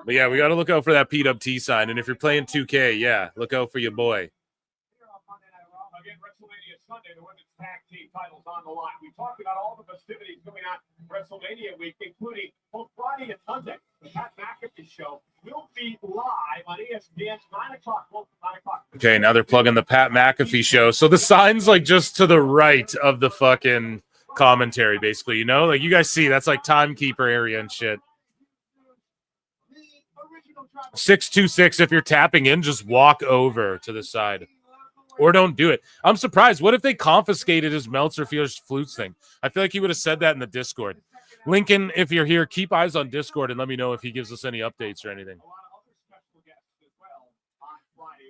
But yeah, we got to look out for that PWT sign. And if you're playing 2K, yeah, look out for your boy. Again, WrestleMania Sunday, the women's tag team titles on the line. We talked about all the festivities going on WrestleMania week, including both Friday and Sunday. The Pat McAfee show will be live on ESPN 9 o'clock. Okay, now they're plugging the Pat McAfee show. So the sign's like just to the right of the fucking commentary, basically, you know? Like you guys see, that's like timekeeper area and shit. 626, if you're tapping in, just walk over to the side. Or don't do it. I'm surprised. What if they confiscated his Meltzer Fierce Flutes thing? I feel like he would have said that in the Discord. Lincoln, if you're here, keep eyes on Discord and let me know if he gives us any updates or anything.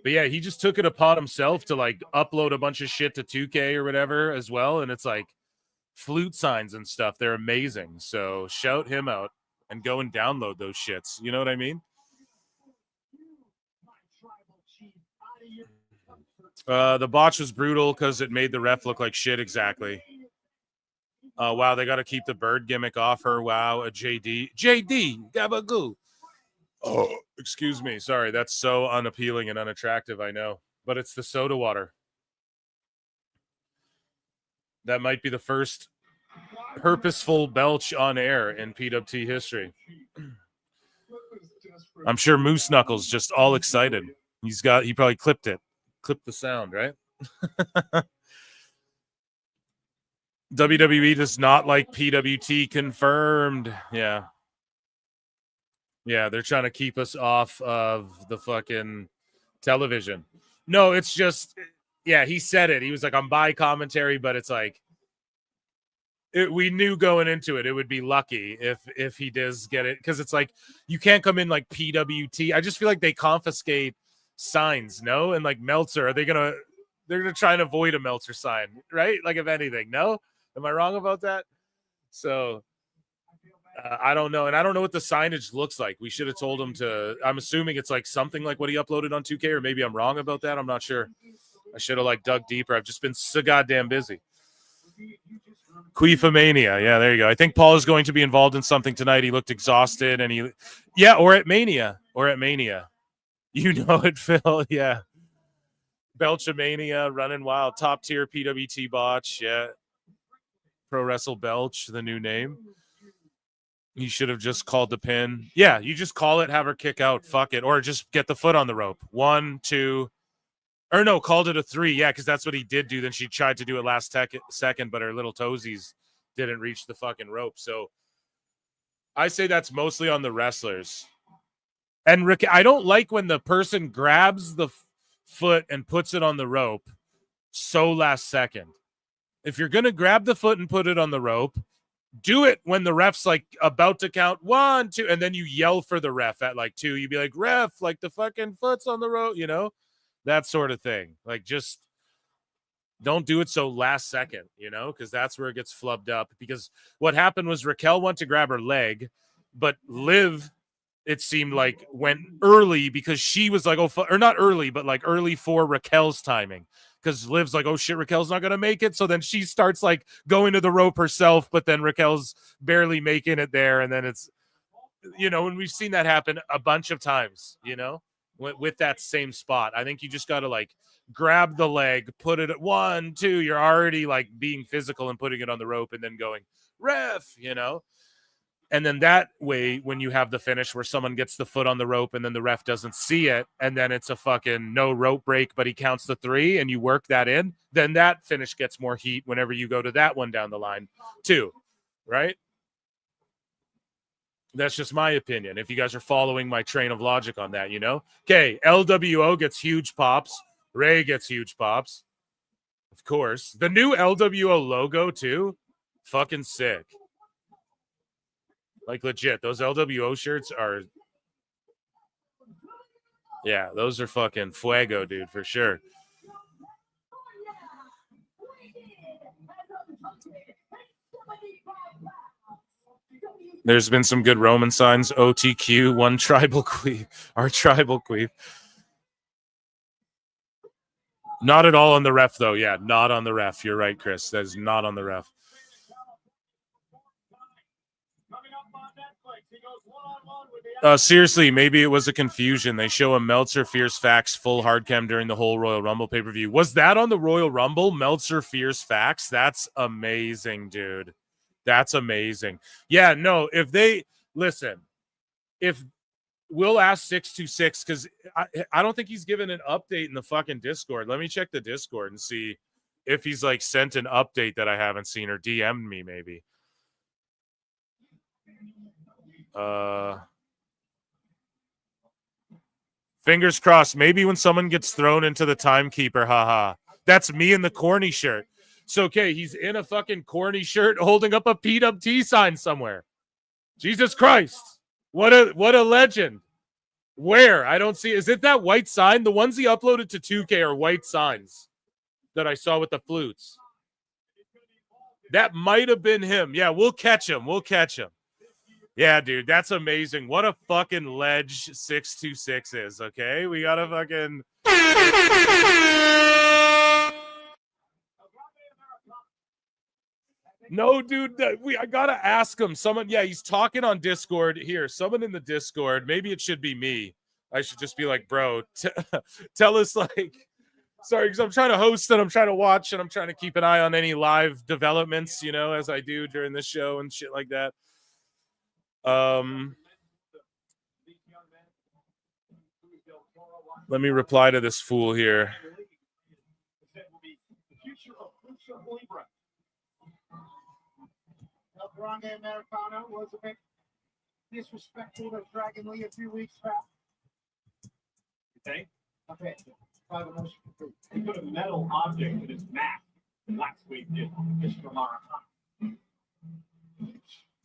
But yeah, he just took it upon himself to like upload a bunch of shit to 2K or whatever as well. And it's like flute signs and stuff. They're amazing. So shout him out and go and download those shits. You know what I mean? The botch was brutal because it made the ref look like shit. Exactly. Wow, they got to keep the bird gimmick off her. Wow, a JD, gabagoo. Oh, excuse me. Sorry, that's so unappealing and unattractive. I know, but it's the soda water. That might be the first purposeful belch on air in PWT history. I'm sure Moose Knuckles just all excited. He probably clipped the sound, right? WWE does not like PWT, confirmed. Yeah, they're trying to keep us off of the fucking television. No, it's just, yeah, he said it. He was like, I'm by commentary, but it's like, we knew going into it, it would be lucky if he does get it, because it's like, you can't come in like PWT. I just feel like they confiscate signs, no? And like Meltzer, they're gonna try and avoid a Meltzer sign, right? Like, if anything, no? Am I wrong about that? So I don't know. And I don't know what the signage looks like. We should have told him to. I'm assuming it's like something like what he uploaded on 2K, or maybe I'm wrong about that. I'm not sure. I should have like dug deeper. I've just been so goddamn busy. Queefa Mania. Yeah, there you go. I think Paul is going to be involved in something tonight. He looked exhausted and or at Mania. You know it, Phil. Yeah. Belchamania, running wild. Top tier PWT botch. Yeah. Pro Wrestle Belch, the new name. You should have just called the pin. Yeah, you just call it, have her kick out. Fuck it. Or just get the foot on the rope. 1, 2. Or no, called it a 3. Yeah, because that's what he did do. Then she tried to do it last second, but her little toesies didn't reach the fucking rope. So I say that's mostly on the wrestlers. And Rick, I don't like when the person grabs the foot and puts it on the rope so last second. If you're going to grab the foot and put it on the rope, do it when the ref's like about to count 1, 2, and then you yell for the ref at like 2. You'd be like, ref, like the fucking foot's on the rope, you know, that sort of thing. Like, just don't do it so last second, you know, because that's where it gets flubbed up. Because what happened was Raquel went to grab her leg, but Liv, it seemed like, went early because she was like, or not early, but like early for Raquel's timing. Because Liv's like, oh shit, Raquel's not gonna make it. So then she starts like going to the rope herself, but then Raquel's barely making it there, and then it's, you know, and we've seen that happen a bunch of times, you know, with that same spot. I think you just gotta like grab the leg, put it at 1, 2. You're already like being physical and putting it on the rope, and then going ref, you know. And then that way, when you have the finish where someone gets the foot on the rope and then the ref doesn't see it, and then it's a fucking no rope break, but he counts the 3 and you work that in, then that finish gets more heat whenever you go to that one down the line too, right? That's just my opinion. If you guys are following my train of logic on that, you know? Okay, LWO gets huge pops. Ray gets huge pops. Of course. The new LWO logo, too. Fucking sick. Like, legit. Those LWO shirts are... Yeah, those are fucking fuego, dude, for sure. There's been some good Roman signs. OTQ, one tribal queef. Our tribal queef. Not at all on the ref, though. Yeah, not on the ref. You're right, Chris. That is not on the ref. Seriously, maybe it was a confusion. They show a Meltzer Fierce Facts full hard cam during the whole Royal Rumble pay-per-view. Was that on the Royal Rumble? Meltzer Fierce Facts? That's amazing, dude. That's amazing. Yeah, no, if they listen, if we'll ask 626 because I don't think he's given an update in the fucking Discord. Let me check the Discord and see if he's like sent an update that I haven't seen or DM'd me maybe. Fingers crossed. Maybe when someone gets thrown into the timekeeper, haha. That's me in the corny shirt. So, okay, he's in a fucking corny shirt holding up a PWT sign somewhere. Jesus Christ. What a legend. Where? I don't see. Is it that white sign? The ones he uploaded to 2K are white signs that I saw with the flutes. That might have been him. Yeah, we'll catch him. We'll catch him. Yeah, dude, that's amazing. What a fucking ledge 626 is, okay? We got to fucking... No, dude, I got to ask him. Someone, yeah, he's talking on Discord. Here, someone in the Discord. Maybe it should be me. I should just be like, bro, tell us, like... Sorry, because I'm trying to host and I'm trying to watch and I'm trying to keep an eye on any live developments, you know, as I do during this show and shit like that. Let me reply to this fool here. El Grande Americano was a bit disrespectful to Dragon Lee a few weeks back. Okay. Okay. He put a metal object in his mouth last week, did Mr. Americano.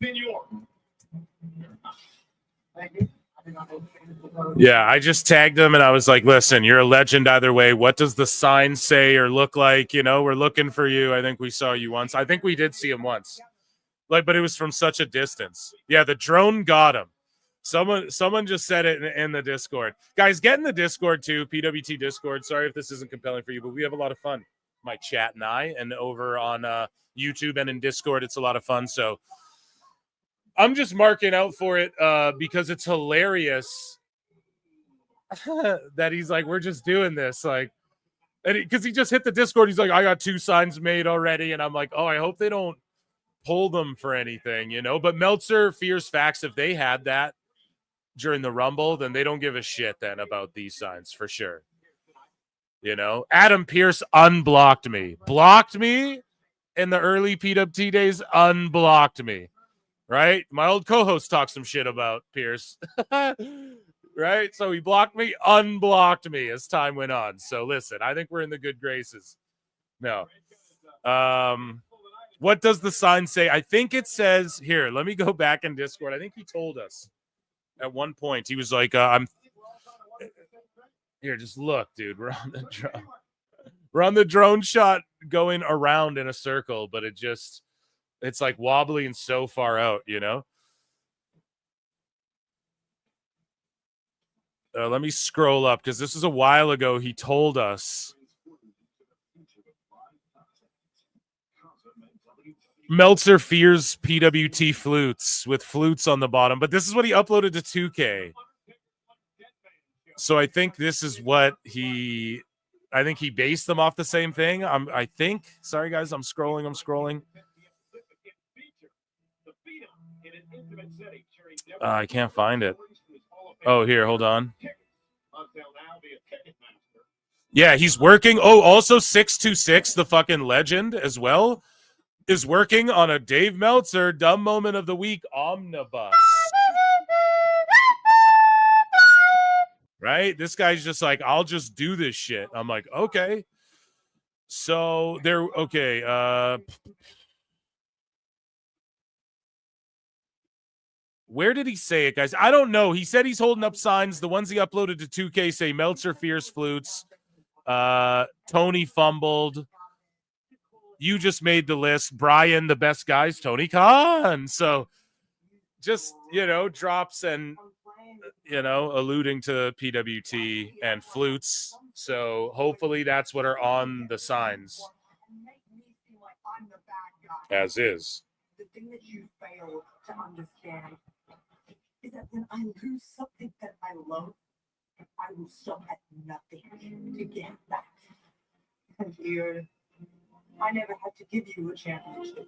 Senor. Thank you. Yeah, I just tagged him and I was like, listen, you're a legend either way. What does the sign say or look like? You know, we're looking for you. I think we saw you once. I think we did see him once. Like, but it was from such a distance. Yeah, the drone got him. Someone just said it in the Discord. Guys, get in the Discord too, PWT Discord. Sorry if this isn't compelling for you, but we have a lot of fun. My chat and I, and over on YouTube and in Discord, it's a lot of fun. So I'm just marking out for it because it's hilarious that he's like, we're just doing this. Like, and because he just hit the Discord, he's like, I got 2 signs made already. And I'm like, oh, I hope they don't pull them for anything, you know? But Meltzer, Fierce Facts, if they had that during the Rumble, then they don't give a shit then about these signs for sure. You know, Adam Pearce unblocked me. Blocked me in the early PWT days, unblocked me. Right? My old co-host talked some shit about Pierce. Right? So he blocked me, unblocked me as time went on. So listen, I think we're in the good graces. No. What does the sign say? I think it says, here, let me go back in Discord. I think he told us at one point. He was like, I'm here, just look, dude. We're on the drone. We're on the drone shot going around in a circle, but it's like wobbly and so far out, you know? Let me scroll up because this is a while ago. He told us. Meltzer fears PWT flutes with flutes on the bottom, but this is what he uploaded to 2K. So I think this is what I think he based them off the same thing. I think. Sorry, guys, I'm scrolling. I can't find it. Oh, here, hold on. Yeah, he's working. Oh, also 626, the fucking legend as well, is working on a Dave Meltzer Dumb Moment of the Week omnibus. right? This guy's just like, I'll just do this shit. I'm like, okay. So there, okay. Where did he say it, guys? I don't know. He said he's holding up signs. The ones he uploaded to 2K say Meltzer Fierce Flutes. Tony fumbled. You just made the list. Brian, the best guys, Tony Khan. So just, drops and, alluding to PWT and Flutes. So hopefully that's what are on the signs. As is. The thing that you fail to understand is that when I lose something that I love, I will stop at nothing to get back. And here, I never had to give you a championship.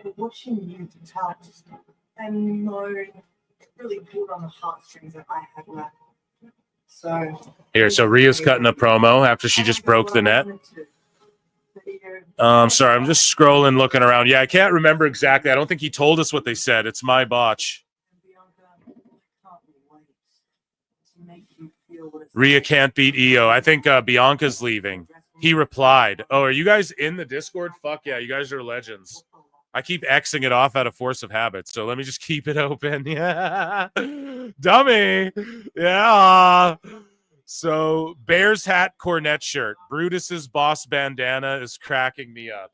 But watching you detach and moan really pulled on the heartstrings that I had left. So Rhea's cutting a promo after she just broke the net. Sorry, I'm just scrolling, looking around. Yeah, I can't remember exactly. I don't think he told us what they said. It's my botch. Rhea can't beat Io. I think Bianca's leaving. He replied, "Oh, are you guys in the Discord? Fuck yeah, you guys are legends." I keep Xing it off out of force of habit, so let me just keep it open. Yeah, dummy. Yeah. So Bears hat, cornet shirt. Brutus's boss bandana is cracking me up.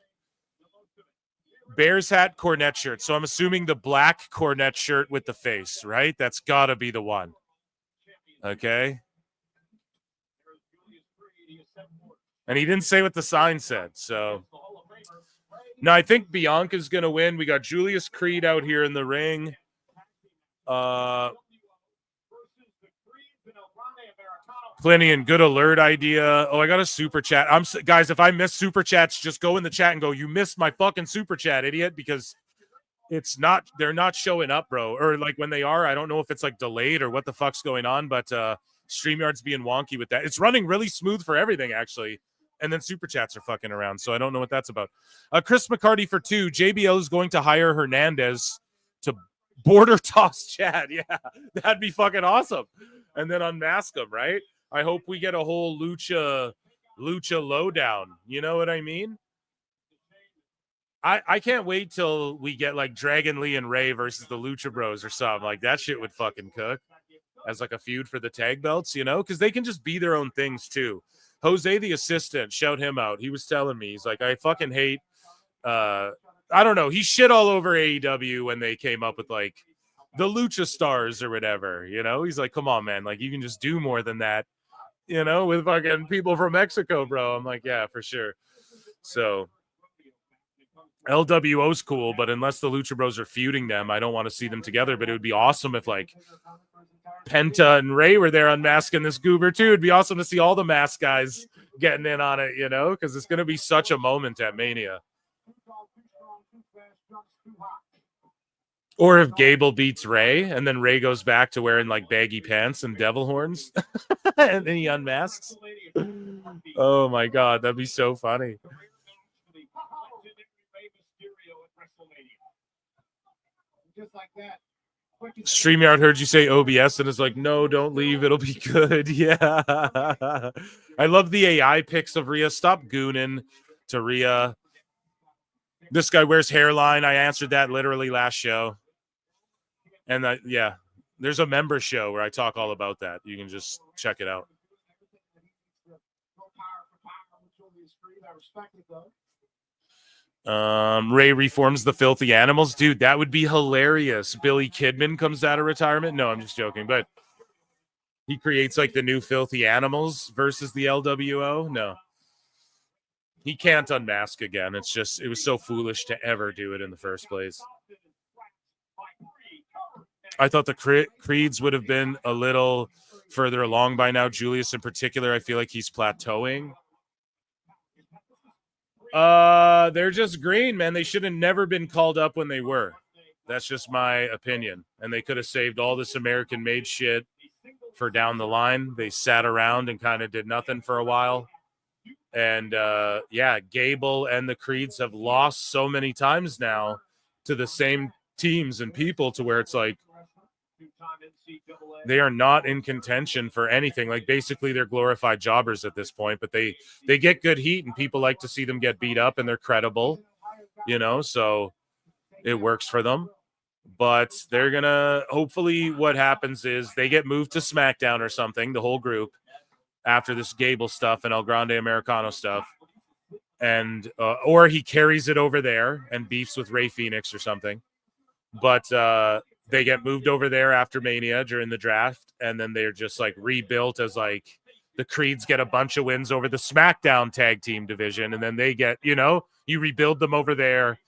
Bears hat, cornet shirt. So I'm assuming the black cornet shirt with the face, right? That's got to be the one. Okay. And he didn't say what the sign said, so. No, I think Bianca's going to win. We got Julius Creed out here in the ring. Plenty and good alert idea. Oh, I got a super chat. Guys, if I miss super chats, just go in the chat and go, "You missed my fucking super chat, idiot," because they're not showing up, bro. Or like when they are, I don't know if it's like delayed or what the fuck's going on, but StreamYard's being wonky with that. It's running really smooth for everything, actually. And then super chats are fucking around, so I don't know what that's about. Chris McCarty for 2. JBL is going to hire Hernandez to border toss Chad. Yeah, that'd be fucking awesome. And then unmask him, right? I hope we get a whole lucha lowdown. You know what I mean? I can't wait till we get like Dragon Lee and Ray versus the Lucha Bros or something. Like that shit would fucking cook as like a feud for the tag belts, because they can just be their own things too. Jose the assistant, shout him out. He was telling me, he's like, I fucking hate I don't know. He shit all over AEW when they came up with like the Lucha Stars or whatever, He's like, come on, man. Like you can just do more than that, with fucking people from Mexico, bro. I'm like, yeah, for sure. So LWO's cool, but unless the Lucha Bros are feuding them, I don't want to see them together. But it would be awesome if like Penta and Ray were there unmasking this goober too. It'd be awesome to see all the mask guys getting in on it, because it's going to be such a moment at Mania. Or if Gable beats Ray and then Ray goes back to wearing like baggy pants and devil horns and then he unmasks. Oh my God, that'd be so funny. Just like that. StreamYard heard you say OBS and is like, no, don't leave. It'll be good. Yeah. I love the AI pics of Rhea. Stop gooning to Rhea. This guy wears hairline. I answered that literally last show. And yeah, there's a member show where I talk all about that. You can just check it out. Ray reforms the Filthy Animals. Dude, that would be hilarious. Billy Kidman comes out of retirement. No, I'm just joking. But he creates like the new Filthy Animals versus the LWO. No. He can't unmask again. It was so foolish to ever do it in the first place. I thought the Creeds would have been a little further along by now. Julius in particular, I feel like he's plateauing. They're just green, man. They should have never been called up when they were. That's just my opinion. And they could have saved all this American-made shit for down the line. They sat around and kind of did nothing for a while. And, Gable and the Creeds have lost so many times now to the same teams and people to where it's like, They are not in contention for anything. Like, basically, they're glorified jobbers at this point, but they get good heat, and people like to see them get beat up, and they're credible, you know, so it works for them. But they're gonna, hopefully what happens is they get moved to SmackDown or something, the whole group, after this Gable stuff and El Grande Americano stuff, and or he carries it over there and beefs with Rey Fenix or something. But they get moved over there after Mania during the draft, and then they're just like rebuilt as like the Creeds get a bunch of wins over the SmackDown tag team division, and then they get, you know, you rebuild them over there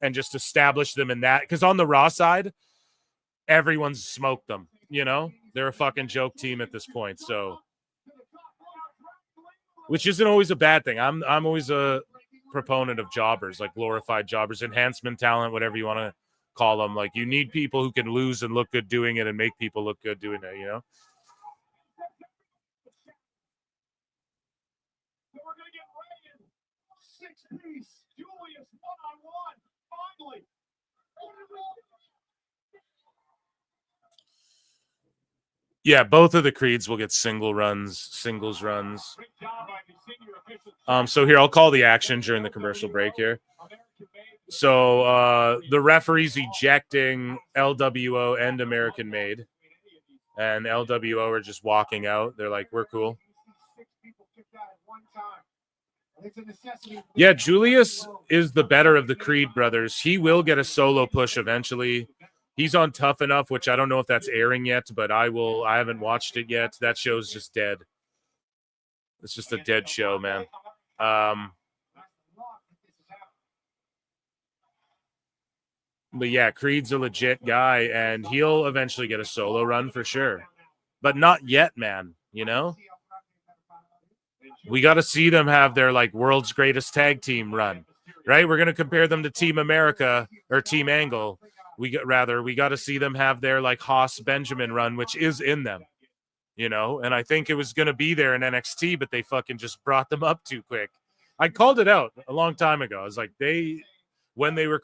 and just establish them in that. Because on the Raw side, everyone's smoked them, you know? They're a fucking joke team at this point, so, which isn't always a bad thing. I'm always a proponent of jobbers, like glorified jobbers, enhancement talent, whatever you want to call them. Like, you need people who can lose and look good doing it and make people look good doing it, you know? Yeah, both of the Creeds will get singles runs. So here, I'll call the action during the commercial break here. So the referee's ejecting LWO and American Made, and LWO are just walking out. They're like, we're cool. Yeah, Julius is the better of the Creed brothers. He will get a solo push eventually. He's on Tough Enough, which I don't know if that's airing yet, but I haven't watched it yet. That show's just dead. It's just a dead show, man. But yeah, Creed's a legit guy, and he'll eventually get a solo run for sure. But not yet, man, you know? We got to see them have their, like, world's greatest tag team run, right? We're going to compare them to Team America or Team Angle. We got to see them have their, like, Haas Benjamin run, which is in them, you know? And I think it was going to be there in NXT, but they fucking just brought them up too quick. I called it out a long time ago. I was like, when they were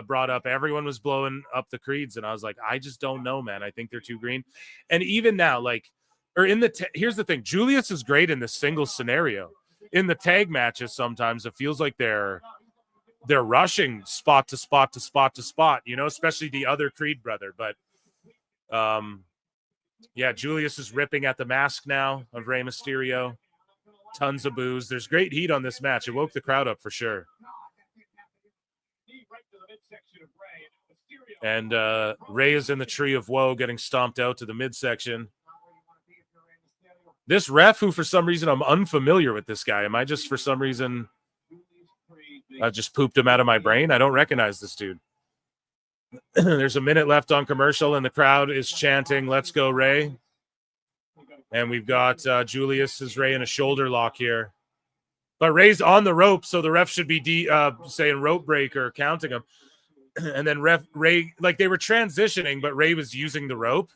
brought up, everyone was blowing up the Creeds, and I was like, I just don't know, man. I think they're too green. And even now, like, or in the here's the thing, Julius is great in the single scenario. In the tag matches, sometimes it feels like they're rushing spot to spot to spot to spot, you know, especially the other Creed brother. But yeah, Julius is ripping at the mask now of Rey Mysterio. Tons of boos. There's great heat on this match. It woke the crowd up for sure. And Rey is in the Tree of Woe, getting stomped out to the midsection. This ref, who for some reason I'm unfamiliar with this guy. Am I just, for some reason, I just pooped him out of my brain? I don't recognize this dude. There's a minute left on commercial, and the crowd is chanting, "Let's go, Rey." And we've got Julius' Rey in a shoulder lock here. But Rey's on the rope, so the ref should be saying rope break or counting him. And then Rey, like, they were transitioning, but Rey was using the rope.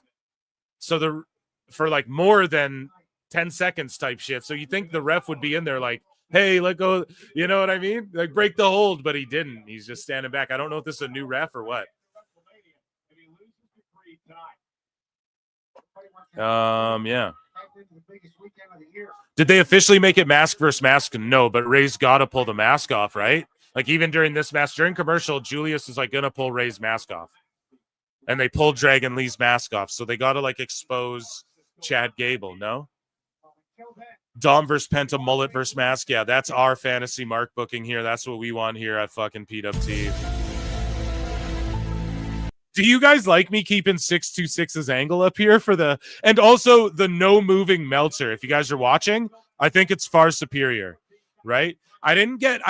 So for like more than 10 seconds type shit. So you think the ref would be in there like, hey, let go. You know what I mean? Like, break the hold, but he didn't. He's just standing back. I don't know if this is a new ref or what. Yeah. Did they officially make it mask versus mask? No, but Rey's got to pull the mask off, right? Like, even during this match, during commercial, Julius is like going to pull Rey's mask off. And they pulled Dragon Lee's mask off. So they got to, like, expose Chad Gable, no? Dom versus Penta, mullet versus mask. Yeah, that's our fantasy mark booking here. That's what we want here at fucking PWT. Do you guys like me keeping 626's angle up here for the, and also the no moving Meltzer? If you guys are watching, I think it's far superior, right? I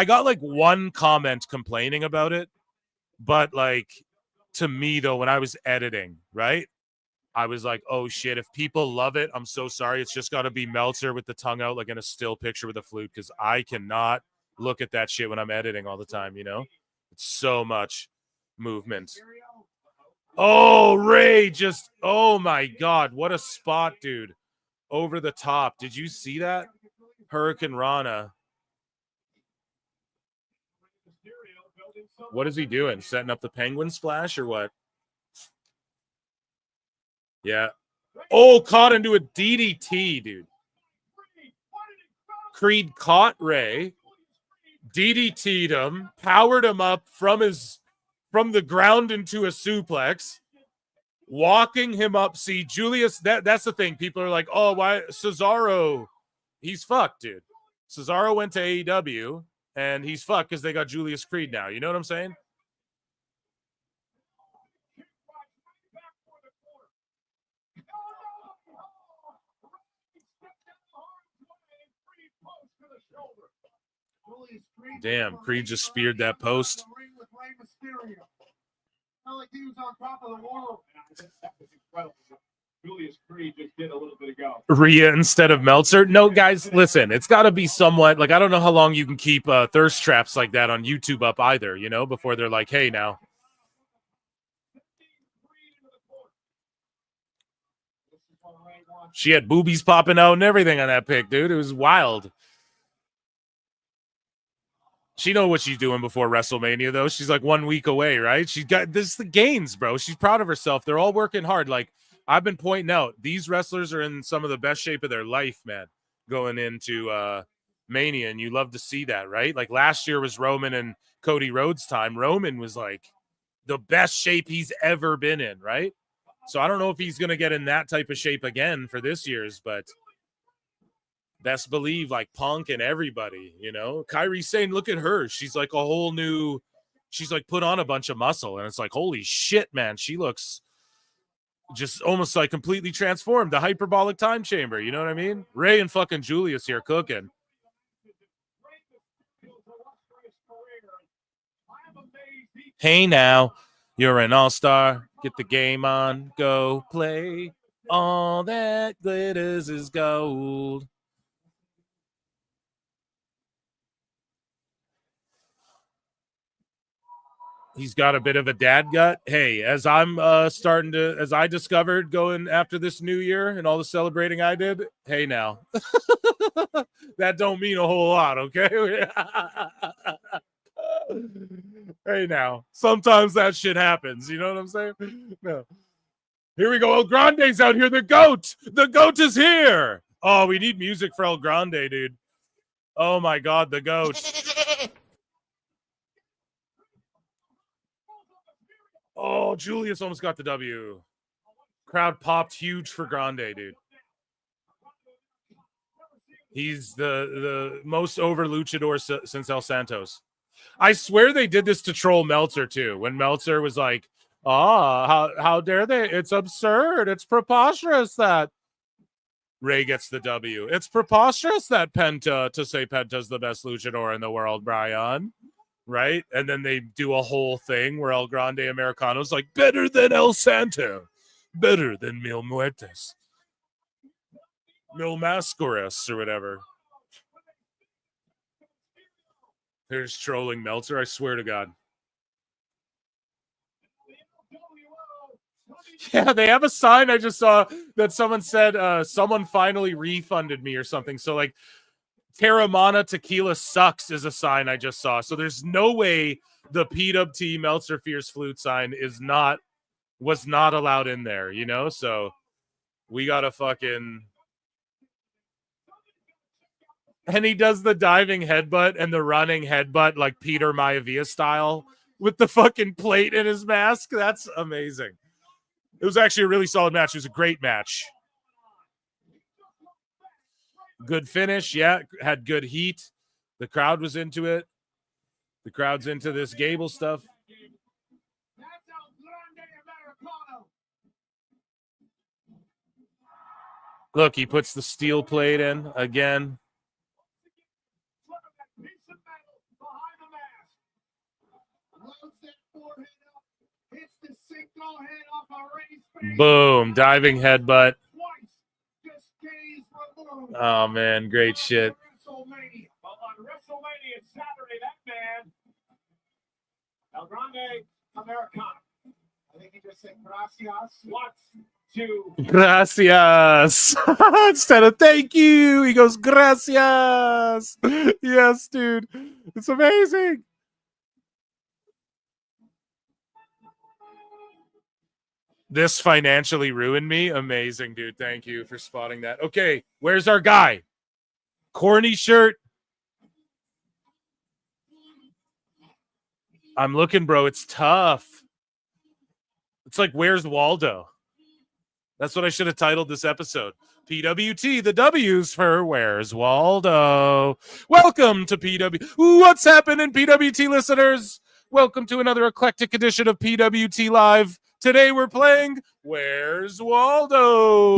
got like one comment complaining about it, but like, to me though, when I was editing, right, I was like, oh shit, if people love it, I'm so sorry. It's just got to be Meltzer with the tongue out, like in a still picture with a flute, because I cannot look at that shit when I'm editing all the time, you know? It's so much movement. Oh, Rey just, oh my God, what a spot, dude. Over the top. Did you see that? Hurricane Rana. What is he doing? Setting up the penguin splash or what? Yeah. Oh, caught into a DDT, dude. Creed caught Ray, DDT'd him, powered him up from the ground into a suplex, walking him up. See, Julius, that's the thing. People are like, oh, why Cesaro? He's fucked, dude. Cesaro went to AEW, and he's fucked because they got Julius Creed now. You know what I'm saying? Damn, Creed just speared that post. Julius Creed just did a little bit ago. Rhea instead of Meltzer. No, guys, listen, it's got to be somewhat like, I don't know how long you can keep thirst traps like that on YouTube up either, you know, before they're like, hey, now. She had boobies popping out and everything on that pic, dude. It was wild. She know what she's doing before WrestleMania, though. She's like 1 week away, right? She's got this the gains, bro. She's proud of herself. They're all working hard. Like I've been pointing out, these wrestlers are in some of the best shape of their life, man, going into Mania, and you love to see that, right? Like last year was Roman and Cody Rhodes' time. Roman was like the best shape he's ever been in, right? So I don't know if he's going to get in that type of shape again for this year's, but best believe like Punk and everybody, you know. Kyrie's saying, look at her. She's like a whole new, she's like put on a bunch of muscle. And it's like, holy shit, man. She looks just almost like completely transformed. The hyperbolic time chamber. You know what I mean? Ray and fucking Julius here cooking. Hey now, you're an all-star. Get the game on. Go play. All that glitters is gold. He's got a bit of a dad gut. Hey, as I'm as I discovered going after this new year and all the celebrating I did, hey now. That don't mean a whole lot, okay? Hey now. Sometimes that shit happens, you know what I'm saying? No. Here we go. El Grande's out here. The GOAT. The GOAT is here. Oh, we need music for El Grande, dude. Oh my God, the GOAT. Oh, Julius almost got the W. Crowd popped huge for Grande, dude. He's the most over luchador since El Santos. I swear they did this to troll Meltzer, too. When Meltzer was like, how dare they? It's absurd. It's preposterous that Ray gets the W. It's preposterous that to say Penta's the best luchador in the world, Brian. Right? And then they do a whole thing where El Grande Americano's like, better than El Santo. Better than Mil Muertes. Mil Mascaras or whatever. Here's trolling Meltzer, I swear to God. Yeah, they have a sign I just saw that someone said, someone finally refunded me or something. So like, Terramana Tequila sucks is a sign I just saw. So there's no way the PWT Meltzer Fierce Flute sign was not allowed in there, you know? So we got to fucking... And he does the diving headbutt and the running headbutt like Peter Maivia style with the fucking plate in his mask. That's amazing. It was actually a really solid match. It was a great match. Good finish, yeah. Had good heat. The crowd was into it. The crowd's into this Gable stuff. Look, he puts the steel plate in again. Boom, diving headbutt. Oh, man, great shit. On WrestleMania Saturday, that man, El Grande Americano. I think he just said gracias. Wants to. Gracias. Instead of thank you, he goes gracias. Yes, dude. It's amazing. This financially ruined me. Amazing, dude. Thank you for spotting that. Okay, where's our guy? Corny shirt. I'm looking, bro. It's tough. It's like, where's Waldo? That's what I should have titled this episode. PWT, the W's for Where's Waldo? Welcome to PW. What's happening, PWT listeners? Welcome to another eclectic edition of PWT Live. Today we're playing Where's Waldo?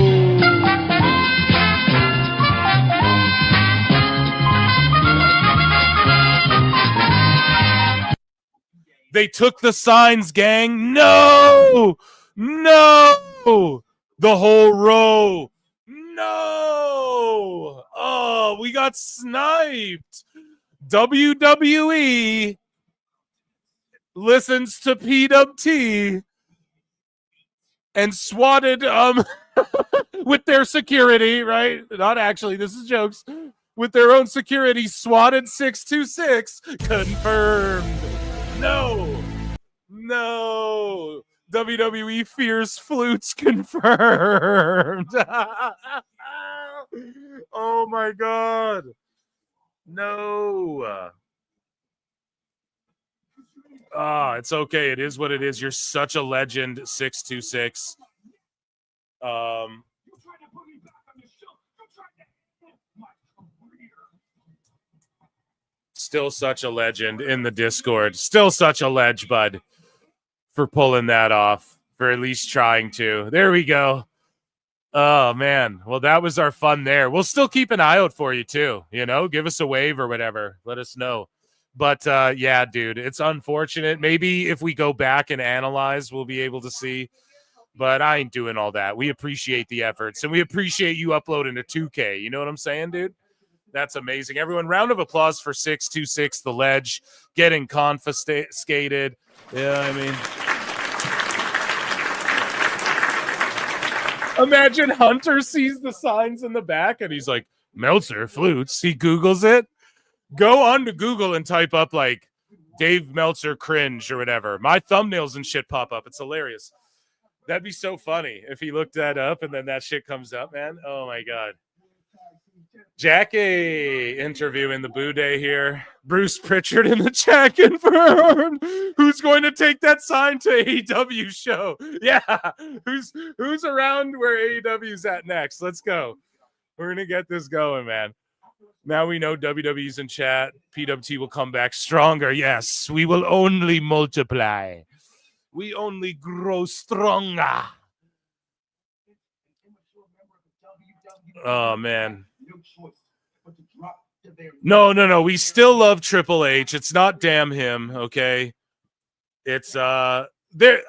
They took the signs, gang. No! No! The whole row. No! Oh, we got sniped. WWE listens to PWT and swatted with their security, right? Not actually, this is jokes. With their own security, swatted 626. Confirmed. No. WWE fears flutes confirmed. Oh my God. No. It's okay. It is what it is. You're such a legend, 626. Still such a legend in the Discord. Still such a ledge, bud, for pulling that off, for at least trying to. There we go. Oh, man. Well, that was our fun there. We'll still keep an eye out for you, too. You know, give us a wave or whatever. Let us know. But, yeah, dude, it's unfortunate. Maybe if we go back and analyze, we'll be able to see. But I ain't doing all that. We appreciate the efforts, and we appreciate you uploading to 2K. You know what I'm saying, dude? That's amazing. Everyone, round of applause for 626, the ledge, getting confiscated. Yeah, I mean... Imagine Hunter sees the signs in the back and he's like, Meltzer flutes. He Googles it. Go on to Google and type up like Dave Meltzer cringe or whatever. My thumbnails and shit pop up. It's hilarious. That'd be so funny if he looked that up and then that shit comes up, man. Oh my God. Jackie interviewing the Boo Day here. Bruce Pritchard in the chat confirmed. Who's going to take that sign to AEW show? Yeah. Who's around where AEW's at next? Let's go. We're going to get this going, man. Now we know WWE's in chat. PWT will come back stronger. Yes, we will only multiply. We only grow stronger. Oh, man. No. We still love Triple H. It's not damn him, okay? It's there.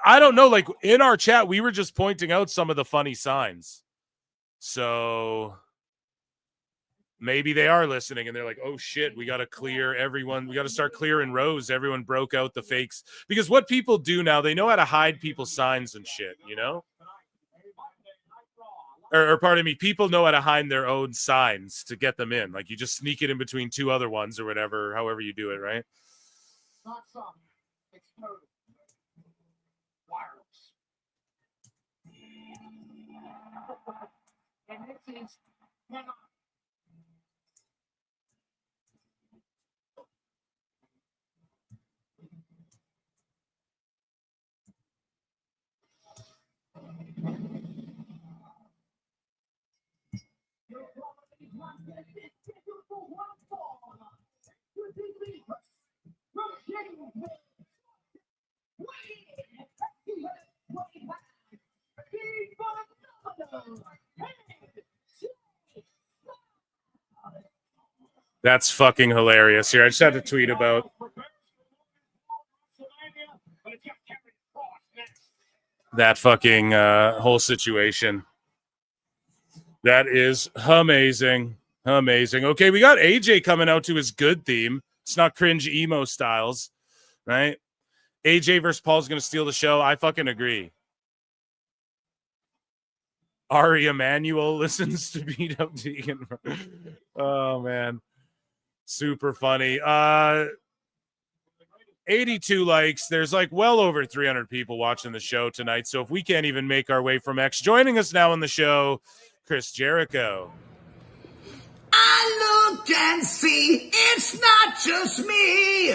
I don't know. Like in our chat, we were just pointing out some of the funny signs. So maybe they are listening and they're like, oh shit, we got to clear everyone. We got to start clearing rows. Everyone broke out the fakes. Because what people do now, they know how to hide people's signs and shit, you know? Or pardon me, people know how to hide their own signs to get them in. Like you just sneak it in between two other ones or whatever, however you do it, right? Not some. It's total. Wireless. And this is That's fucking hilarious. Here, I just had to tweet about that fucking whole situation. That is amazing. Amazing. Okay, we got AJ coming out to his good theme. It's not cringe emo styles, right? AJ versus Paul's going to steal the show. I fucking agree. Ari Emanuel listens to beat up Deegan. Oh, man. Super funny. 82 likes. There's like well over 300 people watching the show tonight. So if we can't even make our way from X, joining us now on the show, Chris Jericho. I look and see it's not just me.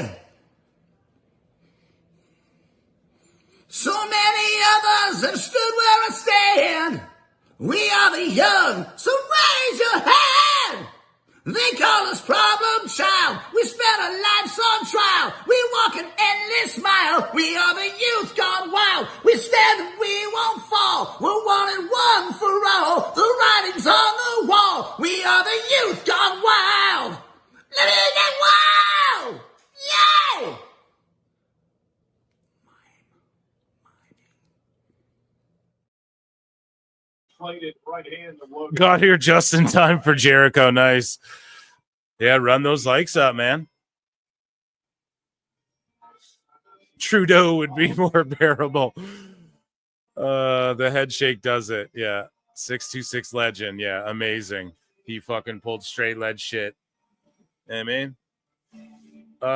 So many others have stood where I stand. We are the young, so raise your hand. They call us problem child. We spent our lives on trial. We walk an endless mile. We are the youth gone wild. We stand and we won't fall. We're one and one for all. The writing's on the wall. We are the youth gone wild. Let it get wild. Yay! Got here just in time for Jericho. Nice. Yeah, run those likes up, man. Trudeau would be more bearable. The head shake does it. Yeah. 626 legend. Yeah, amazing. He fucking pulled straight lead shit. I mean,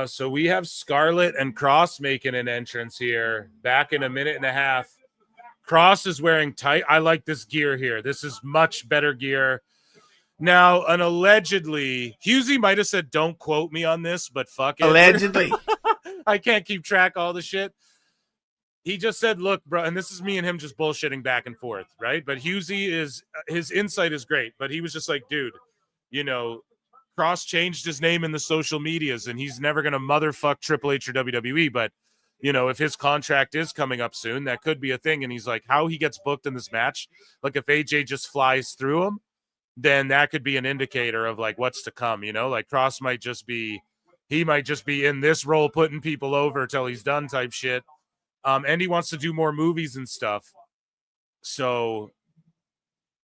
so we have Scarlett and Cross making an entrance here. Back in a minute and a half. Cross is wearing tight. I like this gear here. This is much better gear. Now, and allegedly, Husey might have said, don't quote me on this, but fuck it. Allegedly. I can't keep track of all the shit. He just said, look, bro, and this is me and him just bullshitting back and forth, right? But Husey his insight is great, but he was just like, dude, you know, Cross changed his name in the social medias, and he's never going to motherfuck Triple H or WWE, but you know, if his contract is coming up soon, that could be a thing. And he's like, how he gets booked in this match, like if AJ just flies through him, then that could be an indicator of like what's to come, you know, like Cross might just be in this role putting people over till he's done type shit. And he wants to do more movies and stuff. So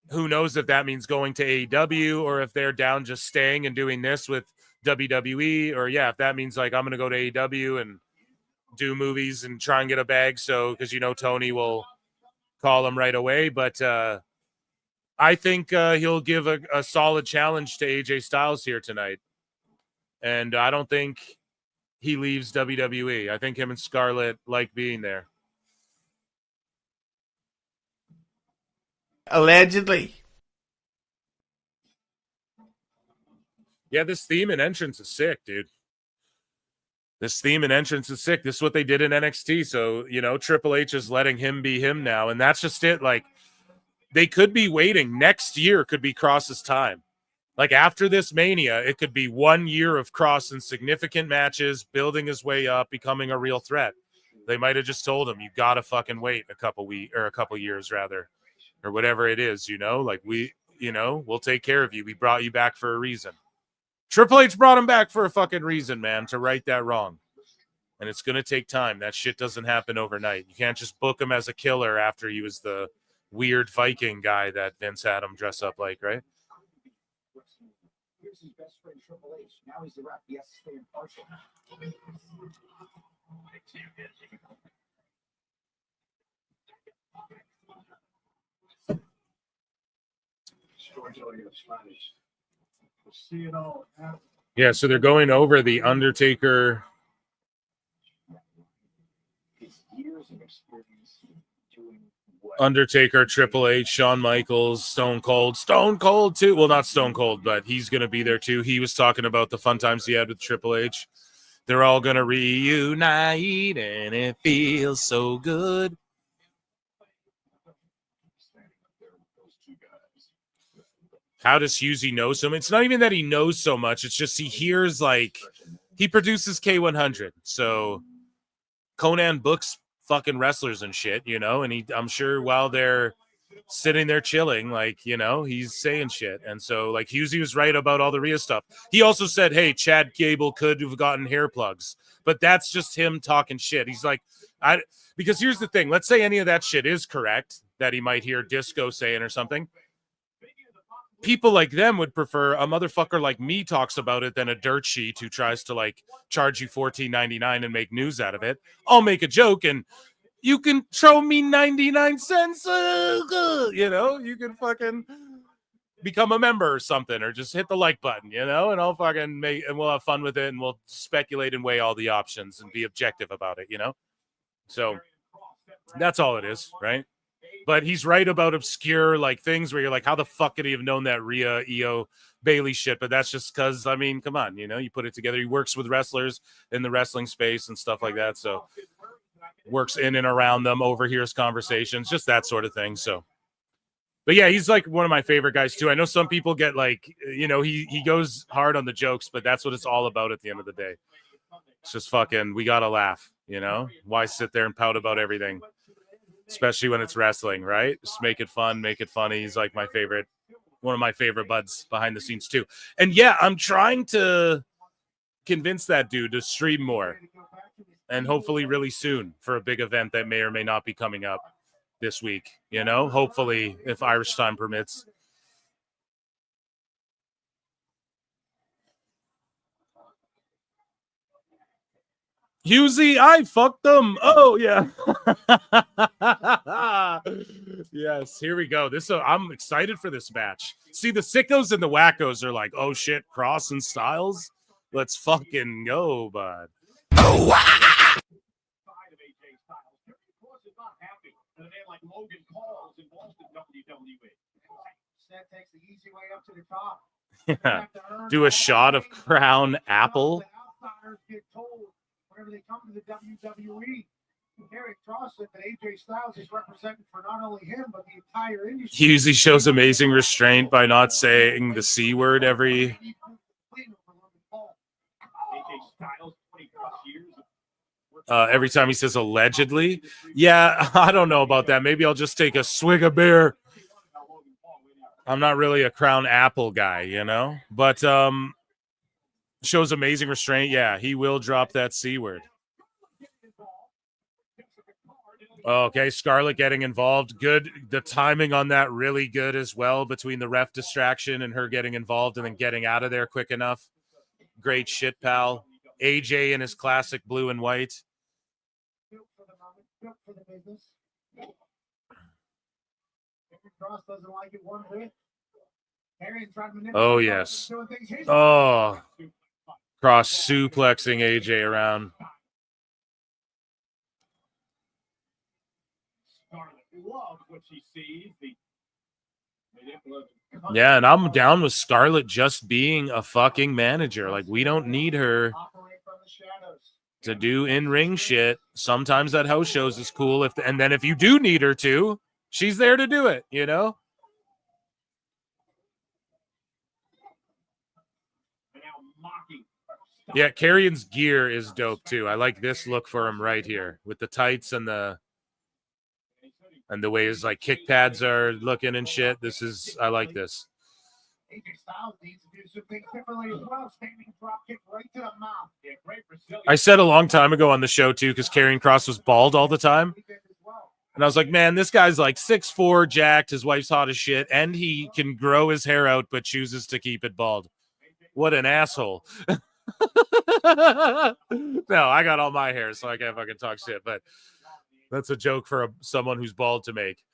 who knows if that means going to AEW or if they're down just staying and doing this with WWE, or yeah, if that means like I'm going to go to AEW and do movies and try and get a bag. So, because you know Tony will call him right away, but I think he'll give a solid challenge to AJ Styles here tonight, and I don't think he leaves WWE. I think him and Scarlett like being there. Allegedly. Yeah, this theme and entrance is sick, dude. This theme and entrance is sick. This is what they did in NXT. So, you know, Triple H is letting him be him now. And that's just it. Like, they could be waiting. Next year could be Cross's time. Like, after this Mania, it could be 1 year of Cross in significant matches, building his way up, becoming a real threat. They might have just told him, you got to fucking wait a couple years, rather, or whatever it is, you know? Like, we'll take care of you. We brought you back for a reason. Triple H brought him back for a fucking reason, man, to right that wrong. And it's going to take time. That shit doesn't happen overnight. You can't just book him as a killer after he was the weird Viking guy that Vince had him dress up like, right? Here's his best friend, Triple H. Now he's the ref. He has to stay impartial. Yeah, so they're going over the Undertaker. Undertaker, Triple H, Shawn Michaels, Stone Cold too. Well, not Stone Cold, but he's going to be there too. He was talking about the fun times he had with Triple H. They're all going to reunite, and it feels so good. How does Husey know so much? It's not even that he knows so much. It's just he hears, like, he produces K100. So Conan books fucking wrestlers and shit, you know, and I'm sure while they're sitting there chilling, like, you know, he's saying shit. And so, like, Husey was right about all the Rhea stuff. He also said, hey, Chad Gable could have gotten hair plugs, but that's just him talking shit. He's like, because here's the thing. Let's say any of that shit is correct that he might hear Disco saying or something. People like them would prefer a motherfucker like me talks about it than a dirt sheet who tries to like charge you $14.99 and make news out of it. I'll make a joke and you can throw me 99 cents. You know, you can fucking become a member or something, or just hit the like button, and I'll fucking and we'll have fun with it, and we'll speculate and weigh all the options and be objective about it, So that's all it is, right? But he's right about obscure things where you're like, how the fuck could he have known that Rhea, Io, Bailey shit? But that's just because, come on, you put it together. He works with wrestlers in the wrestling space and stuff like that. So works in and around them, overhears conversations, just that sort of thing. So, but yeah, he's one of my favorite guys too. I know some people get he goes hard on the jokes, but that's what it's all about at the end of the day. It's just fucking, we got to laugh, Why sit there and pout about everything? Especially when it's wrestling, right? Just make it fun, make it funny. He's one of my favorite buds behind the scenes too. And yeah, I'm trying to convince that dude to stream more, and hopefully really soon for a big event that may or may not be coming up this week, hopefully if Irish time permits. Husey, I fucked them. Oh yeah. Yes, here we go. I'm excited for this match. See, the sickos and the wackos are like, oh shit, Cross and Styles. Let's fucking go, bud. Yeah. Do a shot of Crown Apple. Whenever they come to the WWE, Eric Cross said that AJ Styles is representing for not only him but the entire industry. He usually shows amazing restraint by not saying the C word every time he says allegedly. Yeah, I don't know about that. Maybe I'll just take a swig of beer. I'm not really a Crown Apple guy, but shows amazing restraint. Yeah, he will drop that C word. Okay, Scarlett getting involved. Good. The timing on that really good as well, between the ref distraction and her getting involved and then getting out of there quick enough. Great shit, pal. AJ in his classic blue and white. Oh, yes. Oh. Cross suplexing AJ around. Yeah, and I'm down with Scarlett just being a fucking manager. We don't need her to do in-ring shit. Sometimes that house shows is cool. And then if you do need her to, she's there to do it, Yeah, Carrion's gear is dope too. I like this look for him right here with the tights and the way his kick pads are looking and shit. I like this. I said a long time ago on the show too, because Karrion Kross was bald all the time. And I was like, man, this guy's 6'4", jacked. His wife's hot as shit. And he can grow his hair out, but chooses to keep it bald. What an asshole. No, I got all my hair, so I can't fucking talk shit. But that's a joke for someone who's bald to make.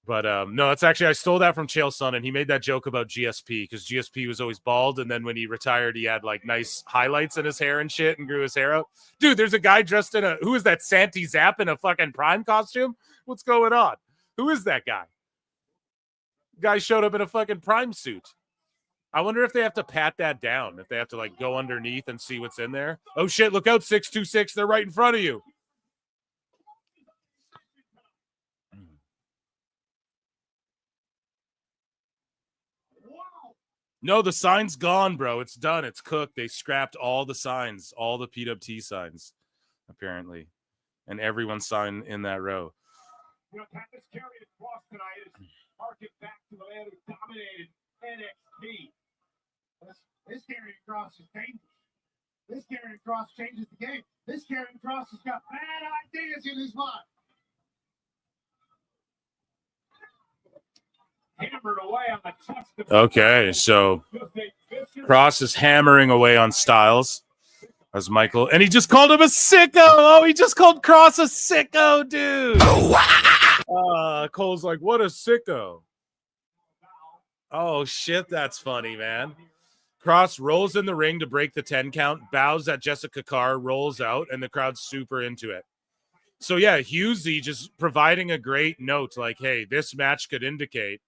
But no, it's actually, I stole that from Chael Sonnen, and he made that joke about GSP, because GSP was always bald, and then when he retired, he had nice highlights in his hair and shit and grew his hair out. Dude, there's a guy dressed in who is that, Santi Zapp in a fucking Prime costume? What's going on? Who is that guy? Guy showed up in a fucking Prime suit. I wonder if they have to pat that down, if they have to go underneath and see what's in there. Oh shit, look out, 626, they're right in front of you. No, the sign's gone, bro. It's done. It's cooked. They scrapped all the signs, all the PWT signs, apparently. And everyone's signed in that row. This Karrion Kross tonight is harking back to the man who dominated NXT. This Karrion Kross is dangerous. This Karrion Kross changes the game. This Karrion Kross has got bad ideas in his mind. Hammered away on the chest. Okay, so Kross is hammering away on Styles as Michael, and he just called him a sicko. Oh, he just called Kross a sicko, dude. Cole's like, what a sicko. Oh, shit, that's funny, man. Cross rolls in the ring to break the 10 count, bows at Jessica Carr, rolls out, and the crowd's super into it. So, yeah, Hughesy just providing a great note like, hey, this match could indicate,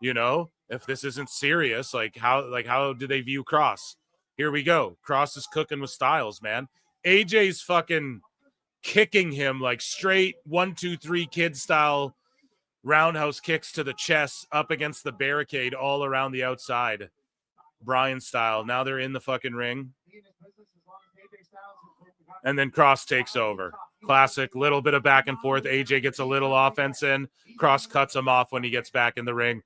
you know, if this isn't serious, like how do they view Cross? Here we go. Cross is cooking with Styles, man. AJ's fucking kicking him like straight 1, 2, 3 kid style roundhouse kicks to the chest up against the barricade all around the outside. Bryan style. Now they're in the fucking ring. And then Cross takes over. Classic, little bit of back and forth. AJ gets a little offense in. Cross cuts him off when he gets back in the ring.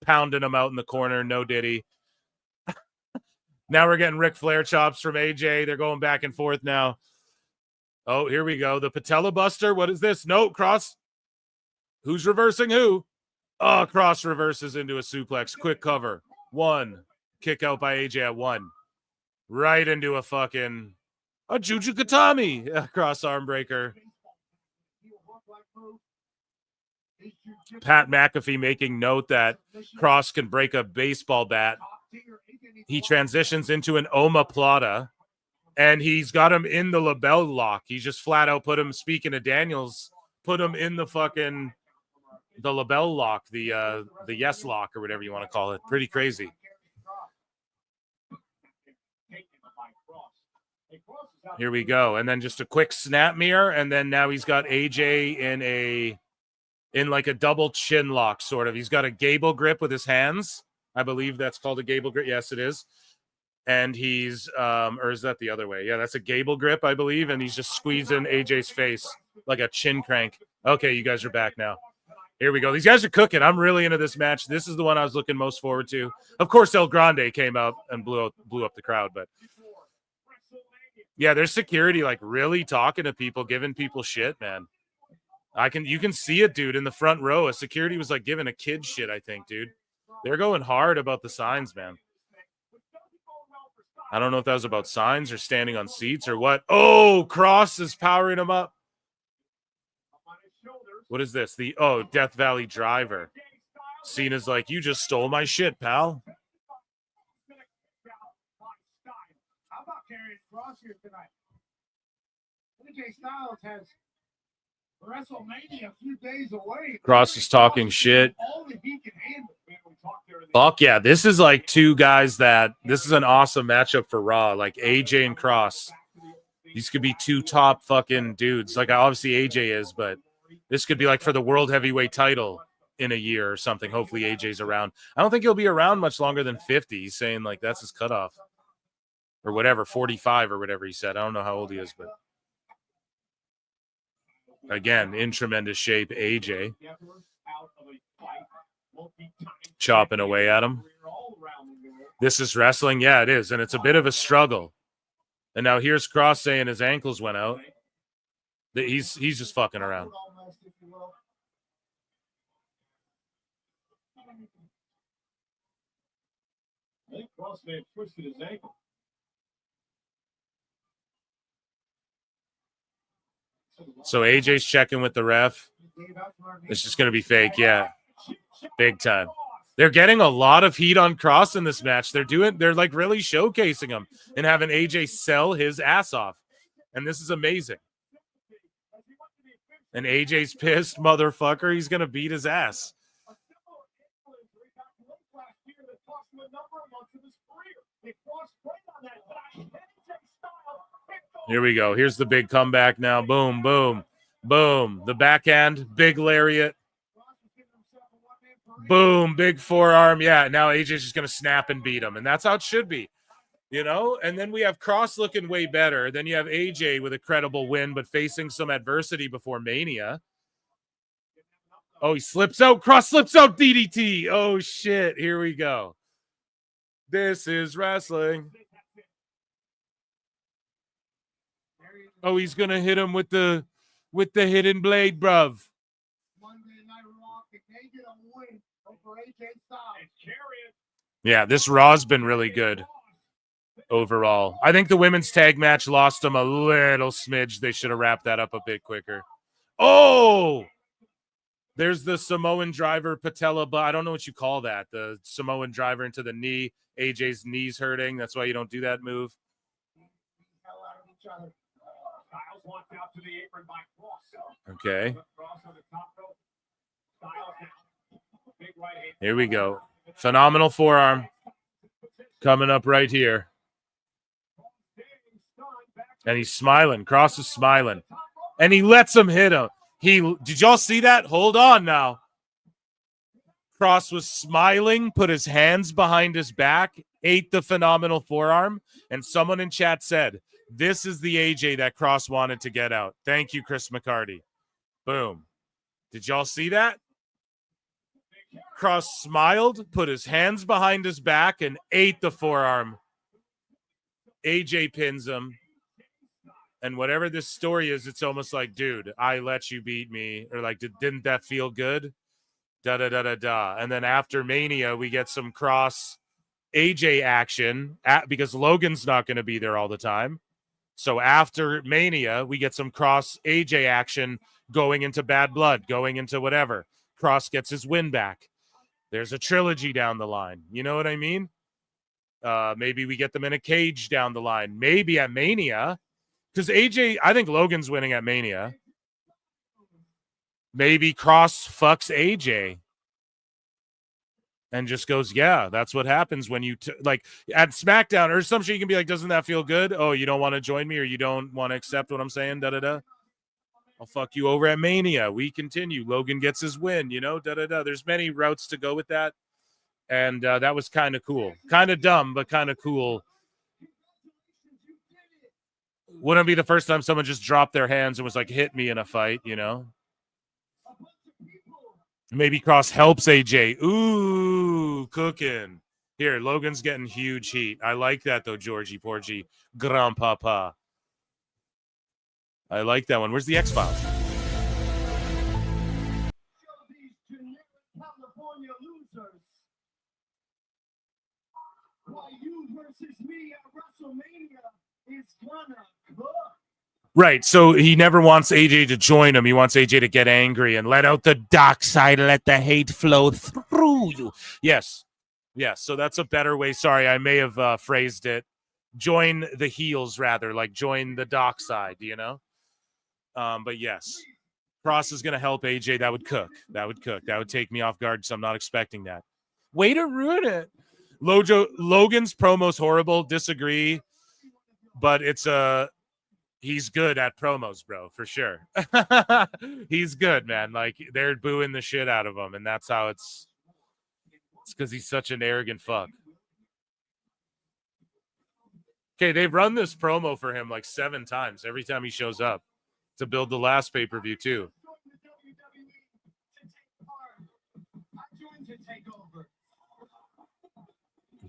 Pounding him out in the corner. No diddy. Now we're getting Ric Flair chops from AJ. They're going back and forth now. Oh, here we go. The Patella Buster. What is this? No, Cross. Who's reversing who? Oh, Cross reverses into a suplex. Quick cover. 1. Kick out by AJ at 1. Right into a fucking Juju Katami. Cross arm breaker. Pat McAfee making note that Cross can break a baseball bat. He transitions into an omoplata, and he's got him in the label lock. He just flat out put him, speaking of Daniels, put him in the fucking the label lock, the yes lock or whatever you want to call it. Pretty crazy. Here we go. And then just a quick snap mirror, and then now he's got AJ in like a double chin lock, sort of. He's got a gable grip with his hands. I believe that's called a gable grip. Yes, it is. And he's or is that the other way? Yeah, that's a gable grip, I believe, and he's just squeezing AJ's face like a chin crank. Okay, you guys are back now. Here we go. These guys are cooking. I'm really into this match. This is the one I was looking most forward to. Of course, El Grande came out and blew up the crowd, but yeah, there's security like really talking to people, giving people shit, man. You can see it, dude, in the front row. A security was like giving a kid shit, I think, dude. They're going hard about the signs, man. I don't know if that was about signs or standing on seats or what. Oh, Cross is powering him up. What is this? Death Valley Driver. Cena's like, you just stole my shit, pal. How about carrying Cross here tonight? AJ Styles has WrestleMania a few days away. Cross is talking shit. Fuck yeah. This is like two guys this is an awesome matchup for Raw. Like AJ and Cross. These could be two top fucking dudes. Like obviously AJ is, but this could be like for the world heavyweight title in a year or something. Hopefully AJ's around. I don't think he'll be around much longer than 50. He's saying like that's his cutoff. Or whatever, 45 or whatever he said. I don't know how old he is, but again, in tremendous shape, AJ. Chopping away at him. This is wrestling? Yeah, it is. And it's a bit of a struggle. And now here's Cross saying his ankles went out. He's just fucking around. I think Cross may have twisted his ankle. So AJ's checking with the ref. It's just going to be fake. Yeah. Big time. They're getting a lot of heat on Cross in this match. They're like really showcasing him and having AJ sell his ass off. And this is amazing. And AJ's pissed, motherfucker. He's going to beat his ass. Here we go. Here's the big comeback now. Boom, boom, boom. The backhand, big lariat. Boom, big forearm. Yeah, now AJ's just going to snap and beat him. And that's how it should be, you know? And then we have Cross looking way better. Then you have AJ with a credible win, but facing some adversity before Mania. Oh, he slips out. Cross slips out DDT. Oh, shit. Here we go. This is wrestling. Oh, he's going to hit him with the hidden blade, bruv. Yeah, this Raw's been really good overall. I think the women's tag match lost them a little smidge. They should have wrapped that up a bit quicker. Oh! There's the Samoan driver patella, but I don't know what you call that. The Samoan driver into the knee. AJ's knee's hurting. That's why you don't do that move. Okay. Here we go. Phenomenal forearm coming up right here. And he's smiling. Cross is smiling. And he lets him hit him. Did y'all see that? Hold on now. Cross was smiling, put his hands behind his back, ate the phenomenal forearm, and someone in chat said, this is the AJ that Cross wanted to get out. Thank you, Chris McCarty. Boom. Did y'all see that? Cross smiled, put his hands behind his back, and ate the forearm. AJ pins him. And whatever this story is, it's almost like, dude, I let you beat me. Or like, didn't that feel good? Da-da-da-da-da. And then after Mania, we get some Cross AJ action because Logan's not going to be there all the time. So after Mania, we get some Cross AJ action going into Bad Blood, going into whatever. Cross gets his win back. There's a trilogy down the line. You know what I mean? Maybe we get them in a cage down the line. Maybe at Mania. Because AJ, I think Logan's winning at Mania. Maybe Cross fucks AJ. And just goes, yeah, that's what happens when you, like, at SmackDown or some shit, you can be like, doesn't that feel good? Oh, you don't want to join me or you don't want to accept what I'm saying? Da-da-da. I'll fuck you over at Mania. We continue. Logan gets his win, you know? Da-da-da. There's many routes to go with that. And that was kind of cool. Kind of dumb, but kind of cool. Wouldn't be the first time someone just dropped their hands and was like, hit me in a fight, you know? Maybe Cross helps AJ. Ooh, cooking. Here, Logan's getting huge heat. I like that, though, Georgie Porgy. Grandpapa. I like that one. Where's the X-Files? Right, so he never wants AJ to join him. He wants AJ to get angry and let out the dark side, let the hate flow through you. Yes, so that's a better way. Sorry, I may have phrased it. Join the heels, rather, like join the dark side, you know? But yes, Cross is going to help AJ. That would cook. That would take me off guard, so I'm not expecting that. Way to ruin it. Logan's promo's horrible. Disagree. But it's he's good at promos, bro, for sure. He's good, man. Like, they're booing the shit out of him, and that's how it's because he's such an arrogant fuck. Okay, they've run this promo for him like 7 times every time he shows up to build the last pay-per-view, too.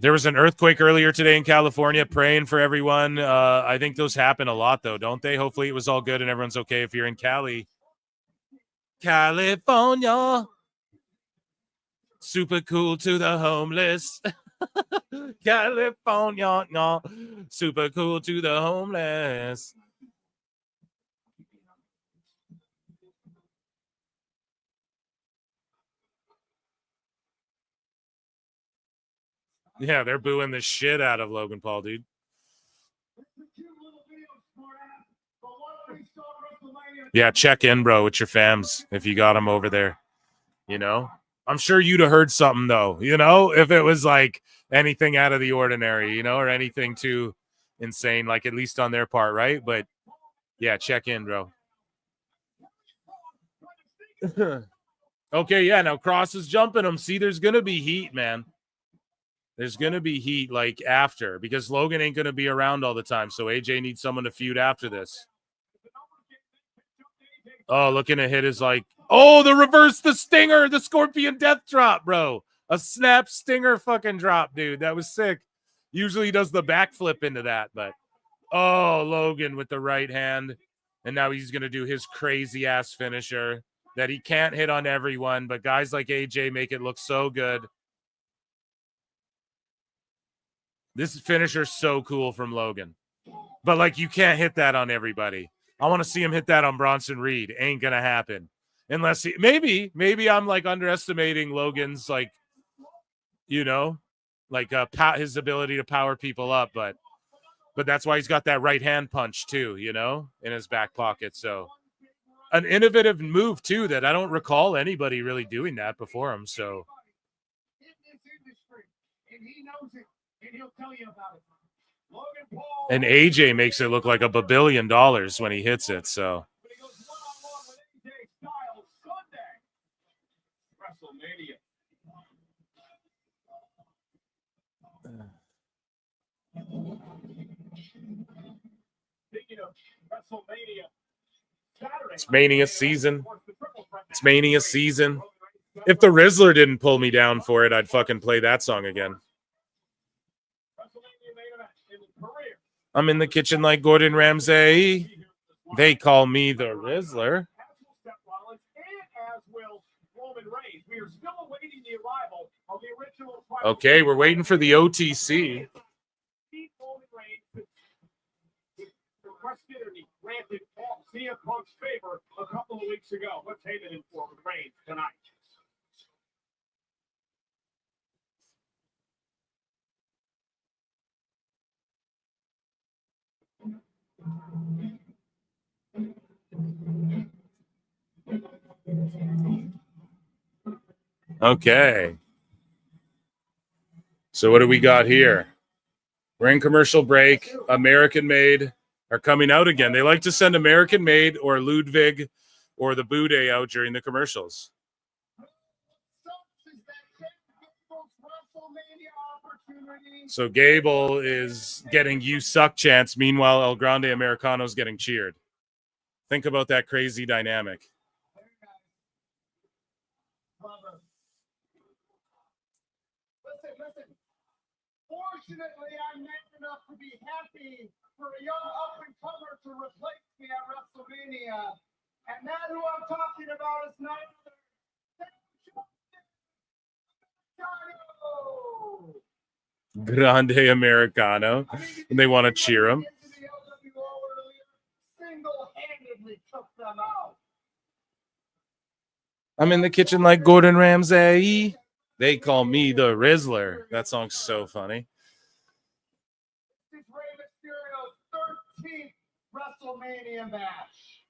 There was an earthquake earlier today in California, praying for everyone. I think those happen a lot, though, don't they? Hopefully it was all good and everyone's okay if you're in Cali. California. Super cool to the homeless. California. No. Super cool to the homeless. Yeah, they're booing the shit out of Logan Paul, dude. Yeah, check in, bro, with your fams if you got them over there. You know? I'm sure you'd have heard something, though, you know? If it was, like, anything out of the ordinary, you know, or anything too insane, like, at least on their part, right? But, yeah, check in, bro. Okay, yeah, now Cross is jumping him. See, there's going to be heat, man. There's going to be heat, like, after, because Logan ain't going to be around all the time, so AJ needs someone to feud after this. Oh, looking to hit is like, oh, the stinger, the Scorpion Death Drop, bro. A snap stinger fucking drop, dude. That was sick. Usually he does the backflip into that, but, oh, Logan with the right hand, and now he's going to do his crazy-ass finisher that he can't hit on everyone, but guys like AJ make it look so good. This finisher's so cool from Logan. But, like, you can't hit that on everybody. I want to see him hit that on Bronson Reed. Ain't going to happen. Unless maybe I'm like underestimating Logan's like, you know, like his ability to power people up, but that's why he's got that right hand punch too, you know, in his back pocket. So an innovative move too that I don't recall anybody really doing that before him. So and he knows it, and he'll tell you about it. Logan Paul. And AJ makes it look like $1 billion when he hits it. So WrestleMania. Speaking of WrestleMania, Saturday. it's Mania season. It's Mania season. If the Rizzler didn't pull me down for it, I'd fucking play that song again. I'm in the kitchen like Gordon Ramsay. They call me the Rizzler. Okay, we're waiting for the OTC. Granted CM Punk's favor a couple of weeks ago. Let's hate it in for Reigns tonight. Okay. So what do we got here? We're in commercial break. American Made are coming out again. They like to send American Made or Ludwig or the Bude out during the commercials. So Gable is getting "You Suck" chants. Meanwhile, El Grande Americano's getting cheered. Think about that crazy dynamic. Listen. Fortunately, I'm man enough to be happy for a young up-and-comer to replace me at WrestleMania. And that who I'm talking about is none other than Grande Americano. And they want to cheer him. Single-handedly took them out. I'm in the kitchen like Gordon Ramsay. They call me the Rizzler. That song's so funny. This is Rey Mysterio's 13th WrestleMania match.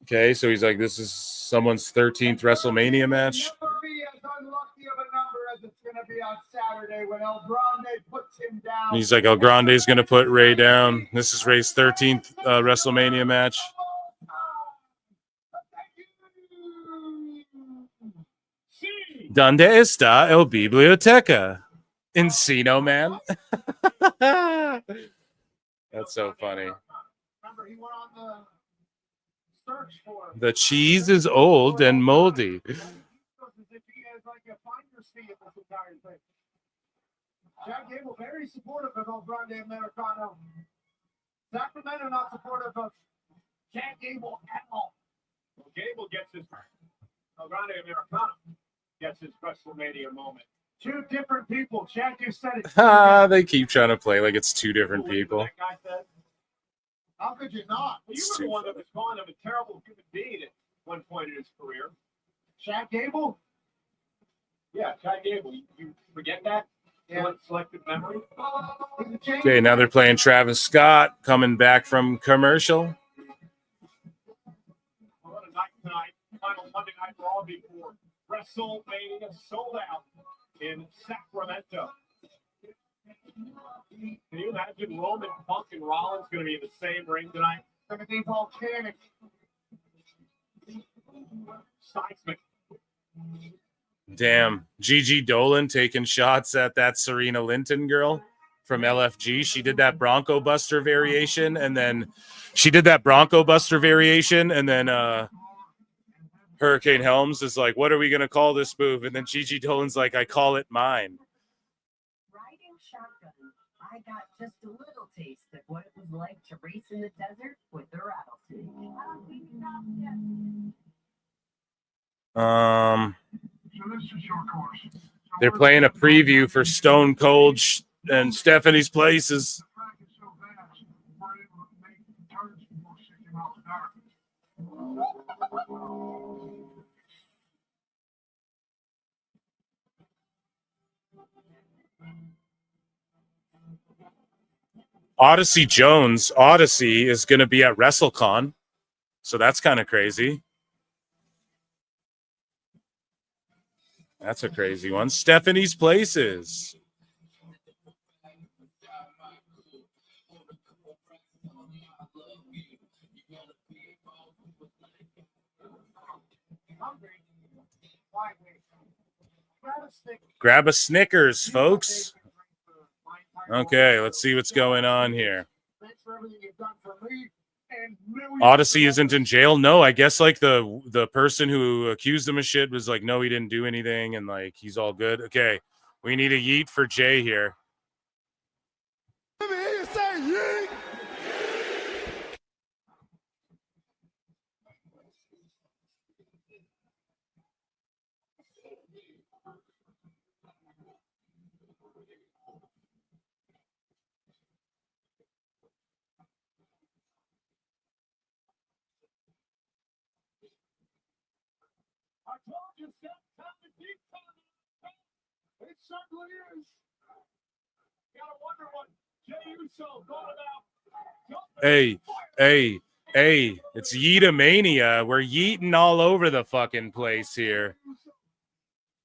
Okay, so he's like, this is someone's 13th WrestleMania match. Never be as unlucky of a number as it's going to be on Saturday when El Grande puts him down. He's like, El Grande's going to put Ray down. This is Ray's 13th WrestleMania match. ¿Dónde está el biblioteca? Encino Man. That's so funny. Remember, he went on the search for The cheese is old and moldy. Jack Gable very supportive of El Grande Americano. Sacramento not supportive of Jack Gable at all. Well, Gable gets his El Grande Americano gets his WrestleMania moment. Two different people. Jack just said it. They keep trying to play like it's two different people. That guy said, how could you not? well, you were the one that was calling him a terrible human being at one point in his career. Jack Gable? Yeah, Jack Gable. You forget that? Yeah. Selective memory. Okay, now they're playing Travis Scott coming back from commercial. What a night tonight. Final Monday Night Raw before WrestleMania sold out in Sacramento. Can you imagine Roman, Punk, and Rollins going to be in the same ring tonight? It's going to be volcanic. Seismic. Damn. Gigi Dolan taking shots at that Serena Linton girl from LFG. She did that Bronco Buster variation, and then Hurricane Helms is like, what are we going to call this move? And then Gigi Dolan's like, I call it mine. Riding shotgun, I got just a little taste of what it was like to race in the desert with the rattlesnake. They're playing a preview for Stone Cold and Stephanie's Places. Odyssey Jones. Odyssey is going to be at WrestleCon. So that's kind of crazy. That's a crazy one. Stephanie's Places. Grab a Snickers, folks. Okay, let's see what's going on here. Odyssey isn't in jail. No, I guess like the person who accused him of shit was like, no, he didn't do anything, and like he's all good. Okay, we need a yeet for Jay here. It certainly is. You gotta wonder what Jey Uso thought about. Hey, it's Yeetamania. We're yeeting all over the fucking place here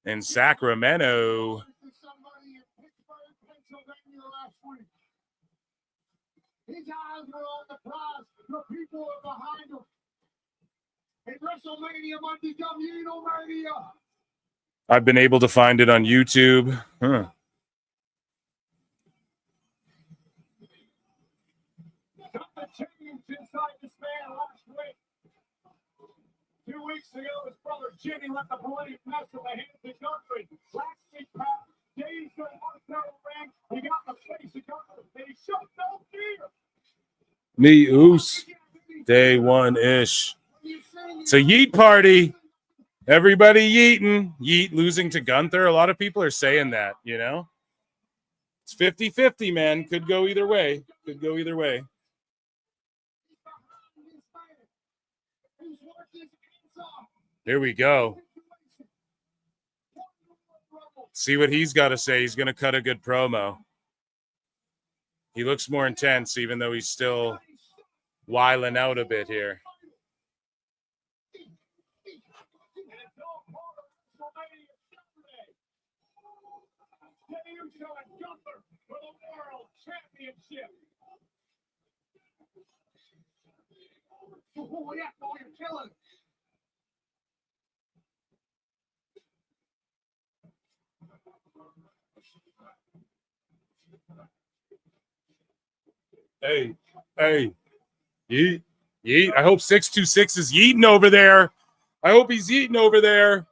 in Sacramento. His eyes were on the prize. The people are behind him. In WrestleMania might become Yeetamania. I've been able to find it on YouTube. Huh. Something changed inside this man last week. 2 weeks ago, his brother Jimmy let the police mess with the hands of country. Last week, Pat, Jay's going to ring. He got the face of country. And he showed no fear. Me oos. Day one-ish. It's a yeet party. Everybody yeeting. Yeet losing to Gunther. A lot of people are saying that, you know? It's 50-50, man. Could go either way. Could go either way. Here we go. See what he's got to say. He's going to cut a good promo. He looks more intense, even though he's still wiling out a bit here. Oh, yeah, boy, you're killing. Hey, yeet, yeet. I hope 626 is yeeting over there. I hope he's yeeting over there.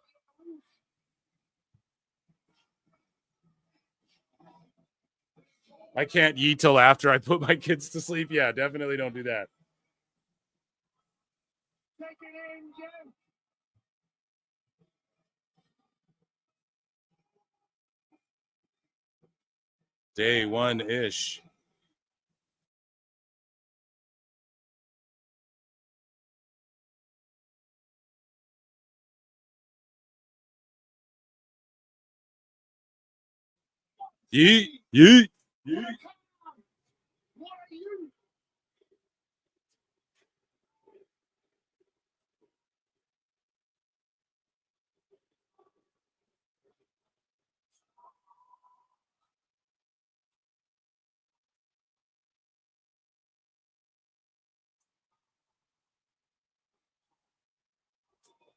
I can't yeet till after I put my kids to sleep. Yeah, definitely don't do that. Take it in, Jim. Day one-ish. Yeet, yeet, yeet. What are you?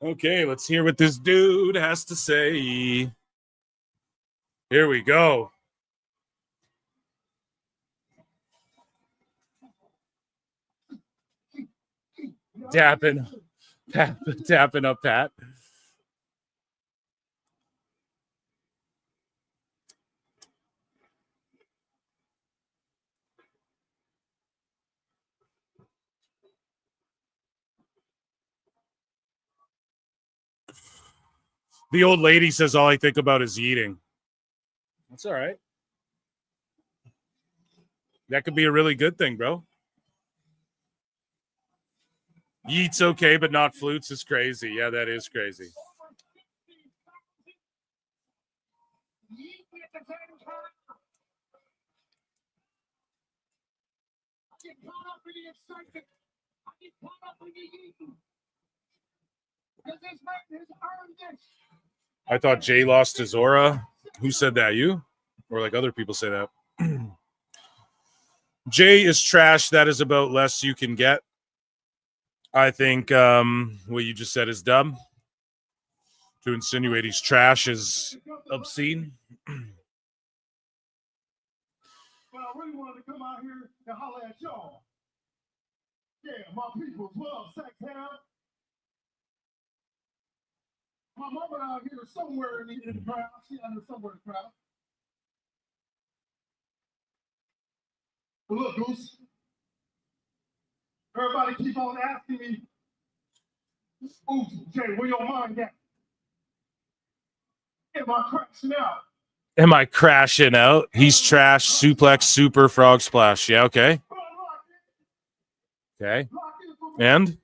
Okay, let's hear what this dude has to say. Here we go. Tapping up Pat. The old lady says all I think about is eating. That's all right. That could be a really good thing, bro. Yeet's okay, but not flutes is crazy. Yeah, that is crazy. get caught up in the excitement. I get caught up in the eating. Because this man has earned this. I thought Jay lost his aura. Who said that? You? Or like other people say that? Jay is trash. That is about less you can get. I think what you just said is dumb. To insinuate he's trash is obscene. But I really wanted to come out here to holler at y'all. Yeah, my people love sex ham. My mama out here somewhere in the crowd. She out here somewhere in the crowd. But look, Goose. Everybody keep on asking me, ooh, Jay, where your mind at? Am I crashing out? Am I crashing out? He's trash. Suplex, super, frog splash. Yeah, okay. Okay. And?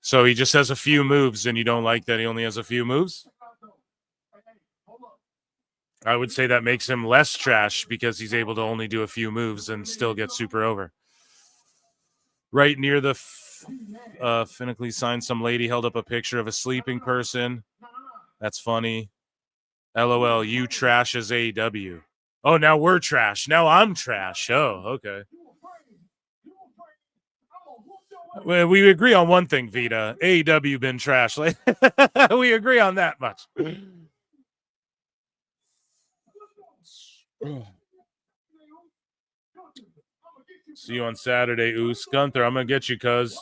So he just has a few moves, and you don't like that he only has a few moves? I would say that makes him less trash because he's able to only do a few moves and still get super over. Right near the Finneckley sign, some lady held up a picture of a sleeping person. That's funny. LOL, you trash as AEW. Oh, now we're trash. Now I'm trash. Oh, okay. Well, we agree on one thing, Vita. AEW been trash. We agree on that much. See you on Saturday, Oos. Gunther, I'm going to get you, cuz.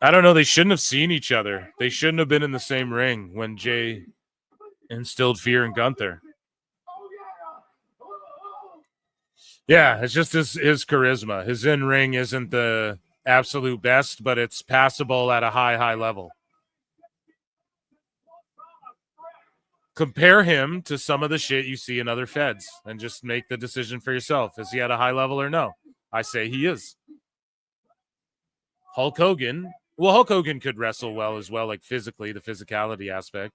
I don't know. They shouldn't have seen each other. They shouldn't have been in the same ring when Jay instilled fear in Gunther. Yeah, it's just his charisma. His in-ring isn't the absolute best, but it's passable at a high level. Compare him to some of the shit you see in other feds and just make the decision for yourself. Is he at a high level or no? I say he is. Hulk Hogan. Well, Hulk Hogan could wrestle well as well, like physically, the physicality aspect.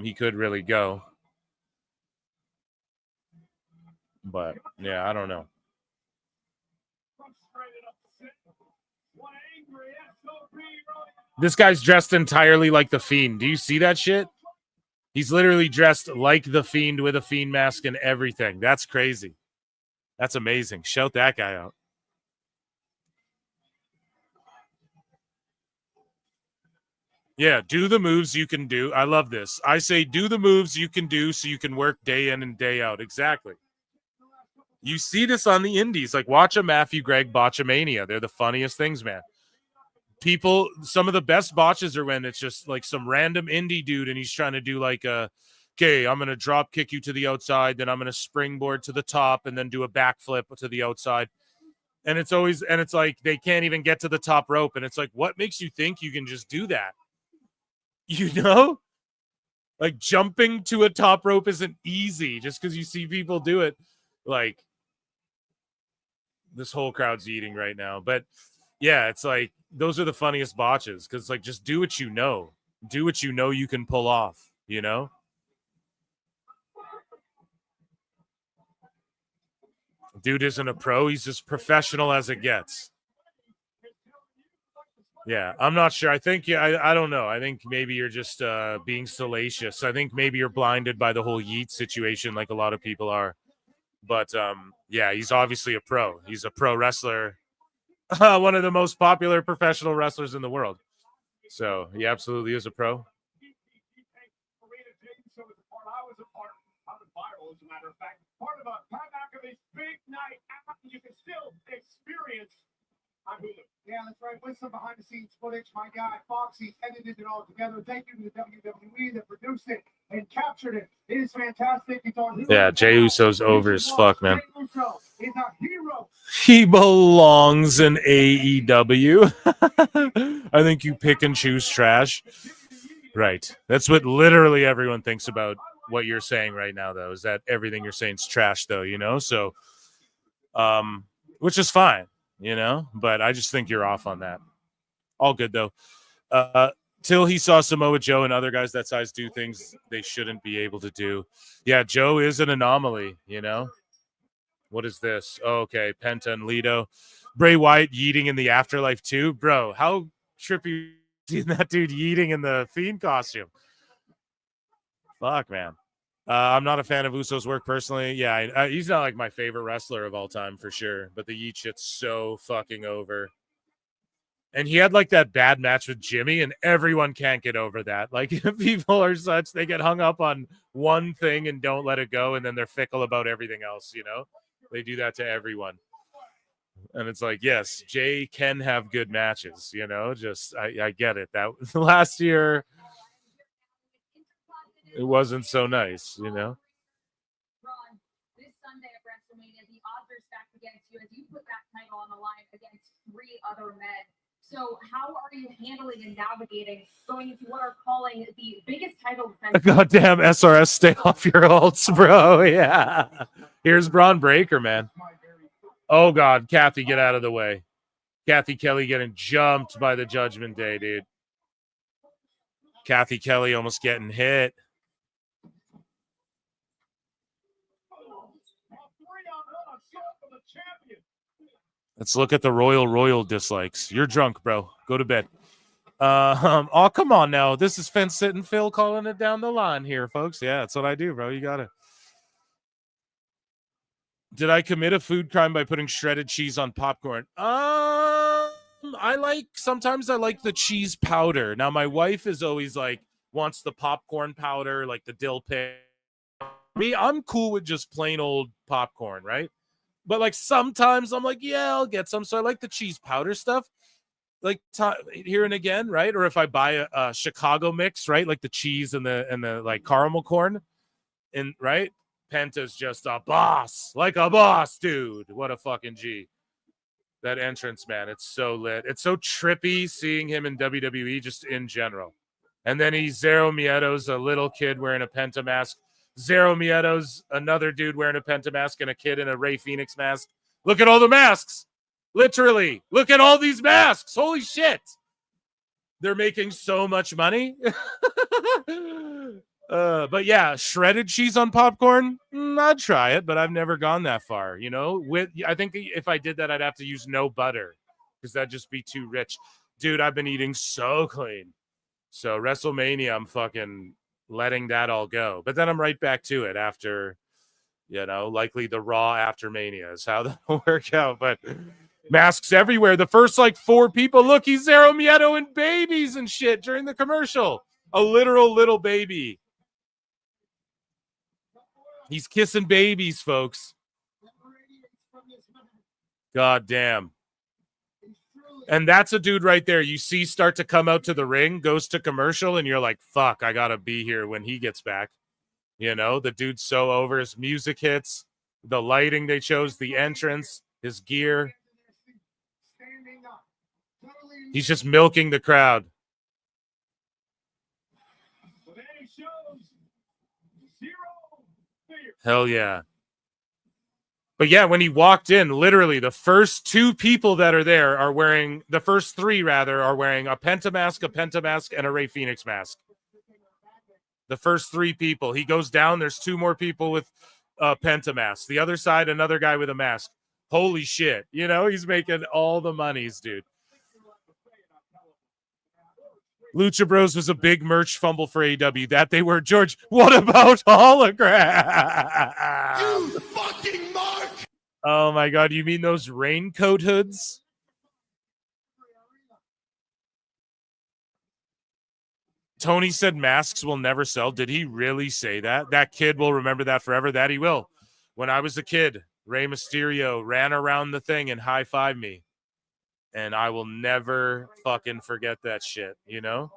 He could really go. But, yeah, I don't know. This guy's dressed entirely like the Fiend. Do you see that shit? He's literally dressed like the Fiend with a Fiend mask and everything. That's crazy. That's amazing. Shout that guy out. Yeah, do the moves you can do. I love this. I say do the moves you can do so you can work day in and day out. Exactly. You see this on the indies. Like, watch a Matthew Gregg botchamania. They're the funniest things, man. People, some of the best botches are when it's just like some random indie dude and he's trying to do like okay, I'm going to drop kick you to the outside, then I'm going to springboard to the top and then do a backflip to the outside. And it's like they can't even get to the top rope. And it's like, what makes you think you can just do that? You know? Like, jumping to a top rope isn't easy just because you see people do it. Like, this whole crowd's eating right now. But yeah, it's like, those are the funniest botches because, like, just do what you know. Do what you know you can pull off, you know? Dude isn't a pro. He's as professional as it gets. Yeah, I'm not sure. I think, I don't know. I think maybe you're just being salacious. I think maybe you're blinded by the whole Yeet situation like a lot of people are. But, yeah, he's obviously a pro. He's a pro wrestler. One of the most popular professional wrestlers in the world. So he absolutely is a pro. Part of a Pat McAfee's big night out, you can still experience on Hulu. Yeah, that's right. With some behind-the-scenes footage, my guy Foxy edited it all together. Thank you to the WWE that produced it and captured it. It is fantastic. It's on Hulu. Yeah, Jey Uso's over as fuck, man. Jey Uso is a hero. He belongs in AEW. I think you pick and choose trash. Right. That's what literally everyone thinks about what you're saying right now, though, is that everything you're saying is trash, though, you know? So, which is fine, you know? But I just think you're off on that. All good, though. till he saw Samoa Joe and other guys that size do things they shouldn't be able to do. Yeah, Joe is an anomaly, you know? What is this? Oh, okay, Penta and Lido. Bray Wyatt yeeting in the afterlife too? Bro, how trippy is that dude yeeting in the Fiend costume? Fuck, man. I'm not a fan of Uso's work personally. Yeah, he's not like my favorite wrestler of all time for sure, but the yeet shit's so fucking over. And he had like that bad match with Jimmy, and everyone can't get over that. Like, people are such, they get hung up on one thing and don't let it go, and then they're fickle about everything else, you know? They do that to everyone. And it's like, yes, Jay can have good matches, you know? Just, I get it. That last year, it wasn't so nice, you know? Ron, this Sunday at WrestleMania, the odds are stacked against you as you put that title on the line against 3 other men. So how are you handling and navigating going into what are calling the biggest title defense? Goddamn SRS, stay off your ults, bro. Yeah. Here's Braun Breaker, man. Oh, God. Kathy, get out of the way. Kathy Kelly getting jumped by the Judgment Day, dude. Kathy Kelly almost getting hit. Let's look at the Royal dislikes. You're drunk, bro. Go to bed. Oh, come on now. This is Fence Sitting Phil calling it down the line here, folks. Yeah, that's what I do, bro. You got to. Did I commit a food crime by putting shredded cheese on popcorn? Sometimes I like the cheese powder. Now, my wife is always like, wants the popcorn powder, like the dill pickle. Me, I'm cool with just plain old popcorn, right? But like sometimes I'm like, yeah, I'll get some. So I like the cheese powder stuff, like here and again, right? Or if I buy a Chicago mix, right, like the cheese and the like caramel corn, and right, Penta's just a boss, like a boss, dude. What a fucking G. That entrance, man, it's so lit. It's so trippy seeing him in WWE just in general. And then he's Zero Mieto's a little kid wearing a Penta mask. Zero Mieto's another dude wearing a Penta mask and a kid in a Rey Fenix mask. Look at all the masks. Literally. Look at all these masks. Holy shit. They're making so much money. But yeah, shredded cheese on popcorn, I'd try it, but I've never gone that far, you know? I think if I did that, I'd have to use no butter because that'd just be too rich. Dude, I've been eating so clean. So WrestleMania, I'm fucking letting that all go. But then I'm right back to it after, you know, likely the Raw after Mania is how that'll work out. But masks everywhere. The first like 4 people, look, he's Zero Mieto and babies and shit during the commercial. A literal little baby. He's kissing babies, folks. God damn. And that's a dude right there. You see start to come out to the ring, goes to commercial, and you're like, fuck, I got to be here when he gets back. You know, the dude's so over. His music hits, the lighting they chose, the entrance, his gear. He's just milking the crowd. Hell yeah. But yeah, when he walked in, literally the first 2 people that are there are wearing, the first 3 rather, are wearing a Penta mask, and a Rey Fenix mask. The first 3 people. He goes down, there's 2 more people with Penta masks. The other side, another guy with a mask. Holy shit. You know, he's making all the monies, dude. Lucha Bros was a big merch fumble for AEW. That they were. George, what about hologram? You fucking mark! Oh my God, you mean those raincoat hoods? Tony said masks will never sell. Did he really say that? That kid will remember that forever. That he will. When I was a kid, Rey Mysterio ran around the thing and high-fived me. And I will never fucking forget that shit, you know?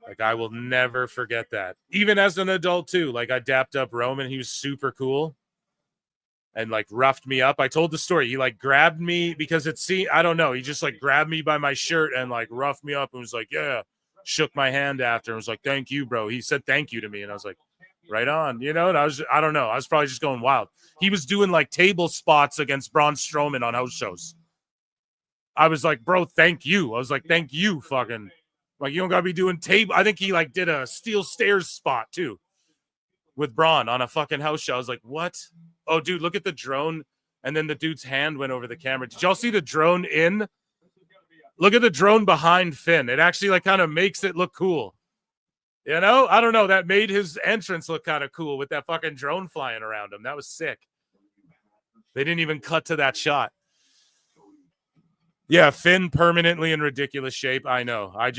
Like, I will never forget that. Even as an adult, too. Like, I dapped up Roman. He was super cool. And, like, roughed me up. I told the story. He, like, grabbed me because I don't know. He just, like, grabbed me by my shirt and, like, roughed me up and was like, yeah. Shook my hand after and was like, thank you, bro. He said thank you to me. And I was like, right on, you know? And I don't know. I was probably just going wild. He was doing, like, table spots against Braun Strowman on house shows. I was like, bro, thank you. I was like, thank you, fucking. Like, you don't gotta be doing table. I think he like did a steel stairs spot too with Braun on a fucking house show. I was like, what? Oh, dude, look at the drone. And then the dude's hand went over the camera. Did y'all see the drone in? Look at the drone behind Finn. It actually like kind of makes it look cool. You know, I don't know. That made his entrance look kind of cool with that fucking drone flying around him. That was sick. They didn't even cut to that shot. Yeah, Finn permanently in ridiculous shape. I know. I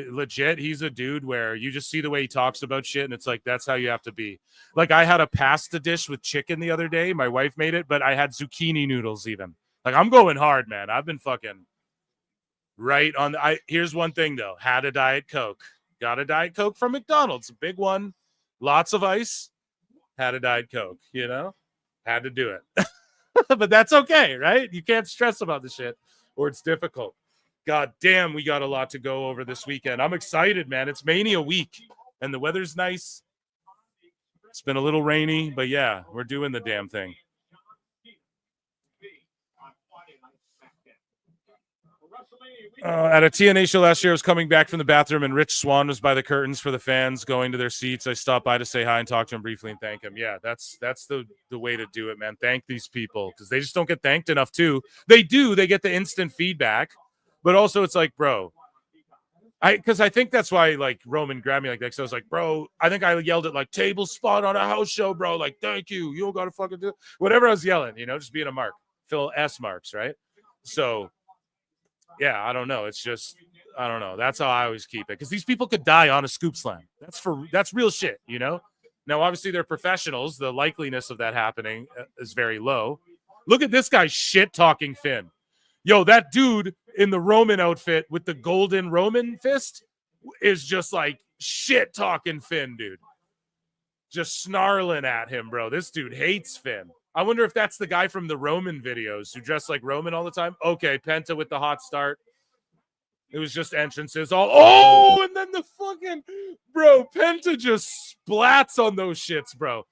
legit, he's a dude where you just see the way he talks about shit, and it's like, that's how you have to be. Like, I had a pasta dish with chicken the other day. My wife made it, but I had zucchini noodles even. Like, I'm going hard, man. I've been fucking right on. Here's one thing, though. Had a Diet Coke. Got a Diet Coke from McDonald's. A big one. Lots of ice. Had a Diet Coke, you know? Had to do it. But that's okay, right? You can't stress about the shit, or it's difficult. God damn, we got a lot to go over this weekend. I'm excited, man. It's Mania week, and the weather's nice. It's been a little rainy, but yeah, we're doing the damn thing. At a TNA show last year, I was coming back from the bathroom, and Rich Swann was by the curtains for the fans going to their seats. I stopped by to say hi and talk to him briefly and thank him. Yeah, that's the way to do it, man. Thank these people, because they just don't get thanked enough, too. They do. They get the instant feedback, but also it's like, bro, because I think that's why, like, Roman grabbed me like that. So I was like, bro, I think I yelled at, like, table spot on a house show, bro. Like, thank you. You don't got to fucking do it. Whatever I was yelling, you know, just being a mark. Phil S. Marks, right? So, yeah, I don't know. It's just, I don't know. That's how I always keep it. Because these people could die on a scoop slam. That's real shit, you know? Now, obviously, they're professionals. The likeliness of that happening is very low. Look at this guy shit-talking Finn. Yo, that dude in the Roman outfit with the golden Roman fist is just like shit-talking Finn, dude. Just snarling at him, bro. This dude hates Finn. I wonder if that's the guy from the Roman videos who dressed like Roman all the time. Okay, Penta with the hot start. It was just entrances. And then the fucking, bro, Penta just splats on those shits, bro.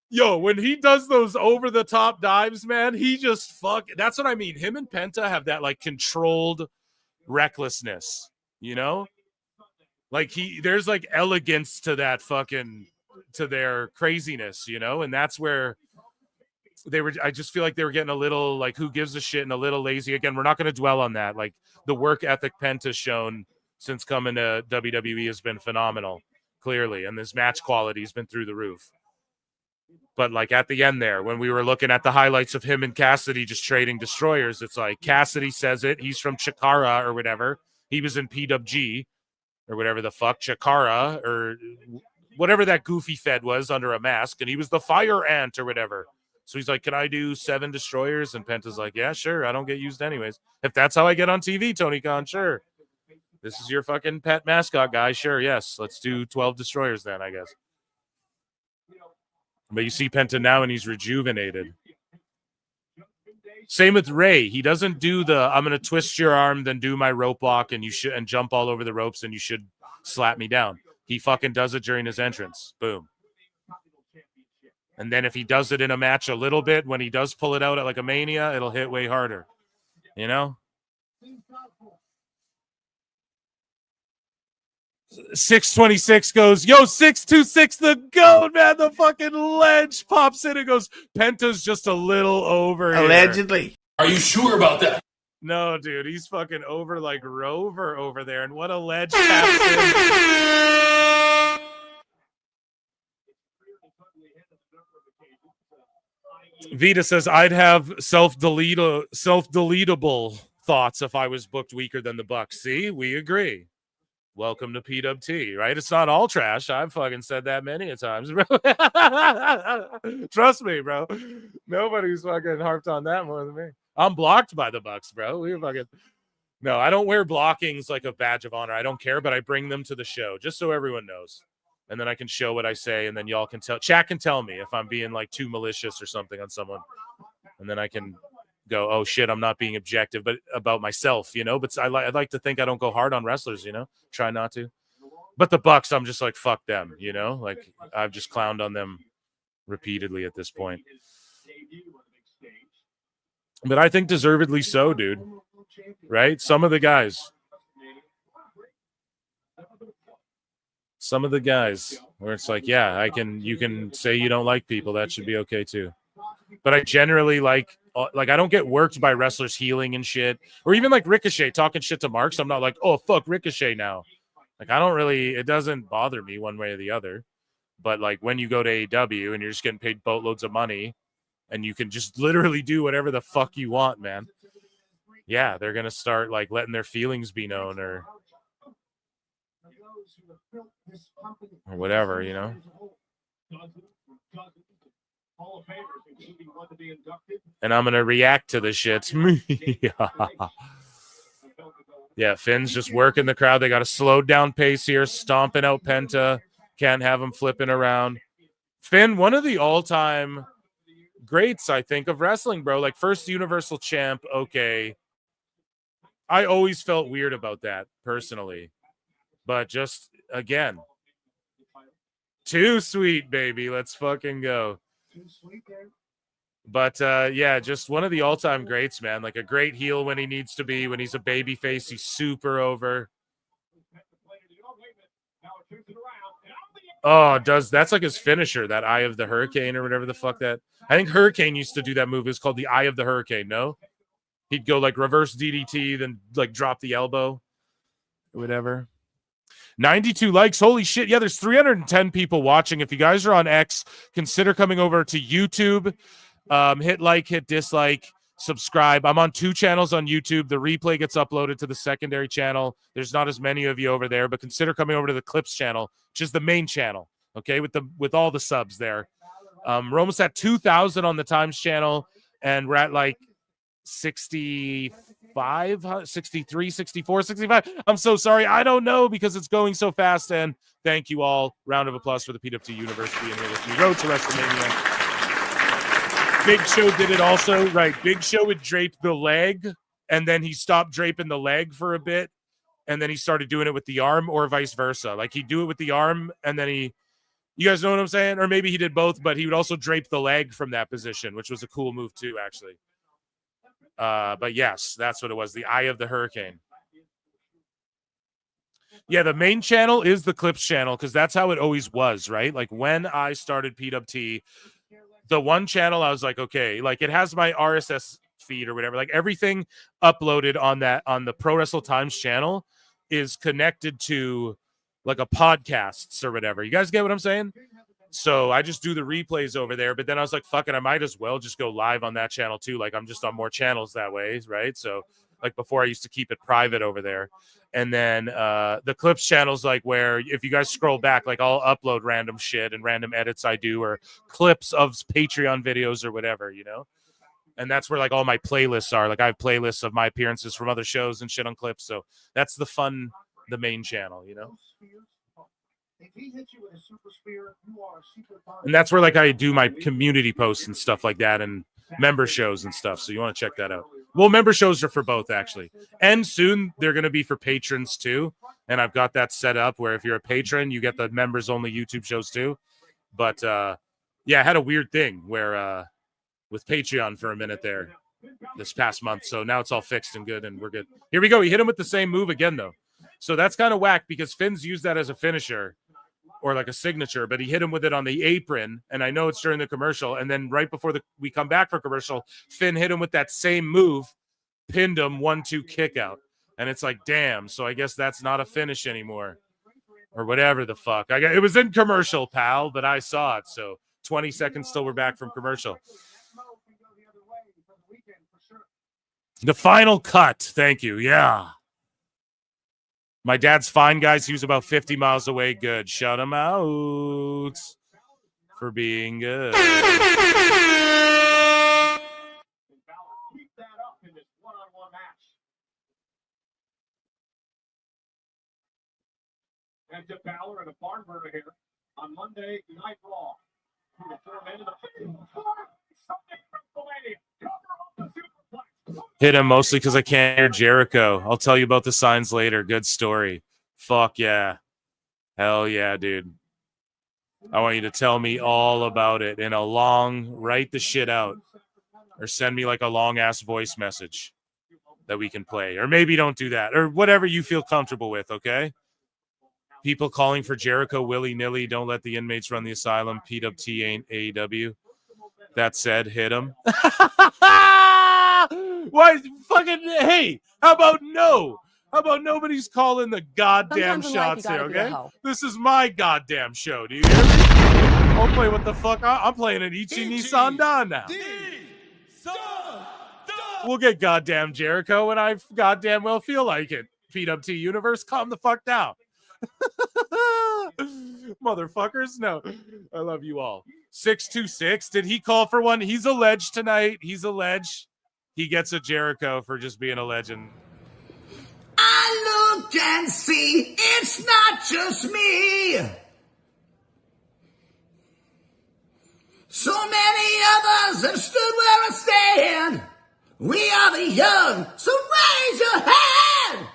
Yo, when he does those over-the-top dives, man, he just that's what I mean. Him and Penta have that, like, controlled recklessness, you know? Like, there's, like, elegance to that fucking, to their craziness, you know? And that's where I just feel like they were getting a little, like, who gives a shit and a little lazy. Again, we're not going to dwell on that. Like, the work ethic Penta's shown since coming to WWE has been phenomenal, clearly. And this match quality has been through the roof. But, like, at the end there, when we were looking at the highlights of him and Cassidy just trading destroyers, it's like Cassidy says it. He's from Chikara or whatever. He was in PWG or whatever the fuck, Chikara or whatever that goofy fed was under a mask. And he was the fire ant or whatever. So he's like, can I do 7 destroyers? And Penta's like, yeah, sure. I don't get used anyways. If that's how I get on TV, Tony Khan, sure. This is your fucking pet mascot guy. Sure, yes. Let's do 12 destroyers then, I guess. But you see Penta now, and he's rejuvenated. Same with Ray. He doesn't do the, I'm going to twist your arm, then do my rope walk, and jump all over the ropes, and you should slap me down. He fucking does it during his entrance. Boom. And then if he does it in a match a little bit, when he does pull it out at like a Mania, it'll hit way harder. You know? 626 goes, yo, 626 the GOAT, man. The fucking ledge pops in and goes, Penta's just a little over Allegedly. Here. Are you sure about that? No, dude. He's fucking over like Rover over there. And what a ledge taps in. Vita says, I'd have self-deletable thoughts if I was booked weaker than the Bucks. See, we agree. Welcome to PWT, right? It's not all trash. I've fucking said that many a times, bro. Trust me, bro. Nobody's fucking harped on that more than me. I'm blocked by the Bucks, bro. No, I don't wear blockings like a badge of honor. I don't care, but I bring them to the show just so everyone knows. And then I can show what I say, and then y'all can tell. Chat can tell me if I'm being like too malicious or something on someone, and then I can go, "Oh shit, I'm not being objective, but about myself, you know." But I like to think I don't go hard on wrestlers, you know. Try not to. But the Bucks, I'm just like, fuck them, you know. Like I've just clowned on them repeatedly at this point. But I think deservedly so, dude. right? Some of the guys where it's like, yeah, you can say you don't like people. That should be okay too. But I generally like I don't get worked by wrestlers healing and shit, or even like Ricochet talking shit to Mark. So I'm not like, oh, fuck Ricochet now. Like, I don't really, it doesn't bother me one way or the other. But like when you go to AEW and you're just getting paid boatloads of money and you can just literally do whatever the fuck you want, man. Yeah, they're going to start like letting their feelings be known or whatever, you know? And I'm going to react to the shit. Yeah, Finn's just working the crowd. They got a slowed down pace here, stomping out Penta. Can't have him flipping around. Finn, one of the all-time greats, I think, of wrestling, bro. Like, first Universal Champ, okay. I always felt weird about that, personally. But just, again, too sweet, baby. Let's fucking go. But, yeah, just one of the all-time greats, man. Like, a great heel when he needs to be. When he's a baby face, he's super over. Oh, that's like his finisher, that Eye of the Hurricane or whatever the fuck that. I think Hurricane used to do that move. It's called the Eye of the Hurricane, no? He'd go like reverse DDT, then like drop the elbow or whatever. 92 likes. Holy shit. Yeah, there's 310 people watching. If you guys are on X, consider coming over to YouTube. Hit like, hit dislike, subscribe. I'm on 2 channels on YouTube. The replay gets uploaded to the secondary channel. There's not as many of you over there, but consider coming over to the Clips channel, which is the main channel, okay, with all the subs there. We're almost at 2,000 on the Times channel, and we're at like 65, 63, 64, 65. I'm so sorry. I don't know because it's going so fast, and thank you all. Round of applause for the PWT University and here with me. Road to WrestleMania. Big Show did it also, right? Big Show would drape the leg, and then he stopped draping the leg for a bit, and then he started doing it with the arm, or vice versa. Like, he'd do it with the arm, and then you guys know what I'm saying? Or maybe he did both, but he would also drape the leg from that position, which was a cool move too, actually. But yes, that's what it was, the Eye of the Hurricane. Yeah, the main channel is the Clips channel, because that's how it always was, right? Like, when I started PWT, the one channel, I was like, okay, like, it has my RSS feed or whatever. Like, everything uploaded on the Pro Wrestle Times channel is connected to like a podcasts or whatever. You guys get what I'm saying? So I just do the replays over there. But then I was like, fuck it, I might as well just go live on that channel too. Like, I'm just on more channels that way, right? So like before, I used to keep it private over there. And then the Clips channel's like where if you guys scroll back, like I'll upload random shit and random edits I do or clips of Patreon videos or whatever, you know? And that's where like all my playlists are. Like I have playlists of my appearances from other shows and shit on Clips. So that's the fun, the main channel, you know? And that's where like I do my community posts and stuff like that and member shows and stuff. So you want to check that out. Well, member shows are for both actually. And soon they're going to be for patrons too. And I've got that set up where if you're a patron, you get the members only YouTube shows too. But yeah, I had a weird thing where with Patreon for a minute there this past month. So now it's all fixed and good and we're good. Here we go. He hit him with the same move again though. So that's kind of whack because Finn's used that as a finisher or like a signature, but he hit him with it on the apron. And I know it's during the commercial. And then right before we come back for commercial, Finn hit him with that same move, pinned him 1-2 kick out. And it's like, damn. So I guess that's not a finish anymore or whatever the fuck. It was in commercial, pal, but I saw it. So 20 seconds till we're back from commercial. The final cut. Thank you. Yeah. My dad's fine, guys. He was about 50 miles away. Good. Shut him out for being good. Keep that up in this one-on-one match. And to Balor and a barn burner here on Monday Night Raw. The 4 men of the Sunday WrestleMania. Cover up the Superplex. Hit him mostly because I can't hear Jericho. I'll tell you about the signs later. Good story. Fuck yeah. Hell yeah, dude. I want you to tell me all about it in a long, write the shit out. Or send me like a long-ass voice message. that we can play, or maybe don't do that, or whatever you feel comfortable with. Okay. People calling for Jericho willy-nilly. Don't let the inmates run the asylum. PWT ain't AEW. That said, hit him. What? Fucking, hey, how about no? How about nobody's calling the goddamn Sometimes in life, you shots here, gotta be a okay? hoe. This is my goddamn show. Do you hear me? I'll play what the fuck. I'm playing an Ichi Nissan Dan now. We'll get goddamn Jericho when I goddamn well feel like it. PWT Universe, calm the fuck down. Motherfuckers, no. I love you all. 626, did he call for one? He's alleged tonight. He's alleged. He gets a Jericho for just being a legend. I look and see it's not just me. So many others have stood where I stand. We are the young, so raise your hand.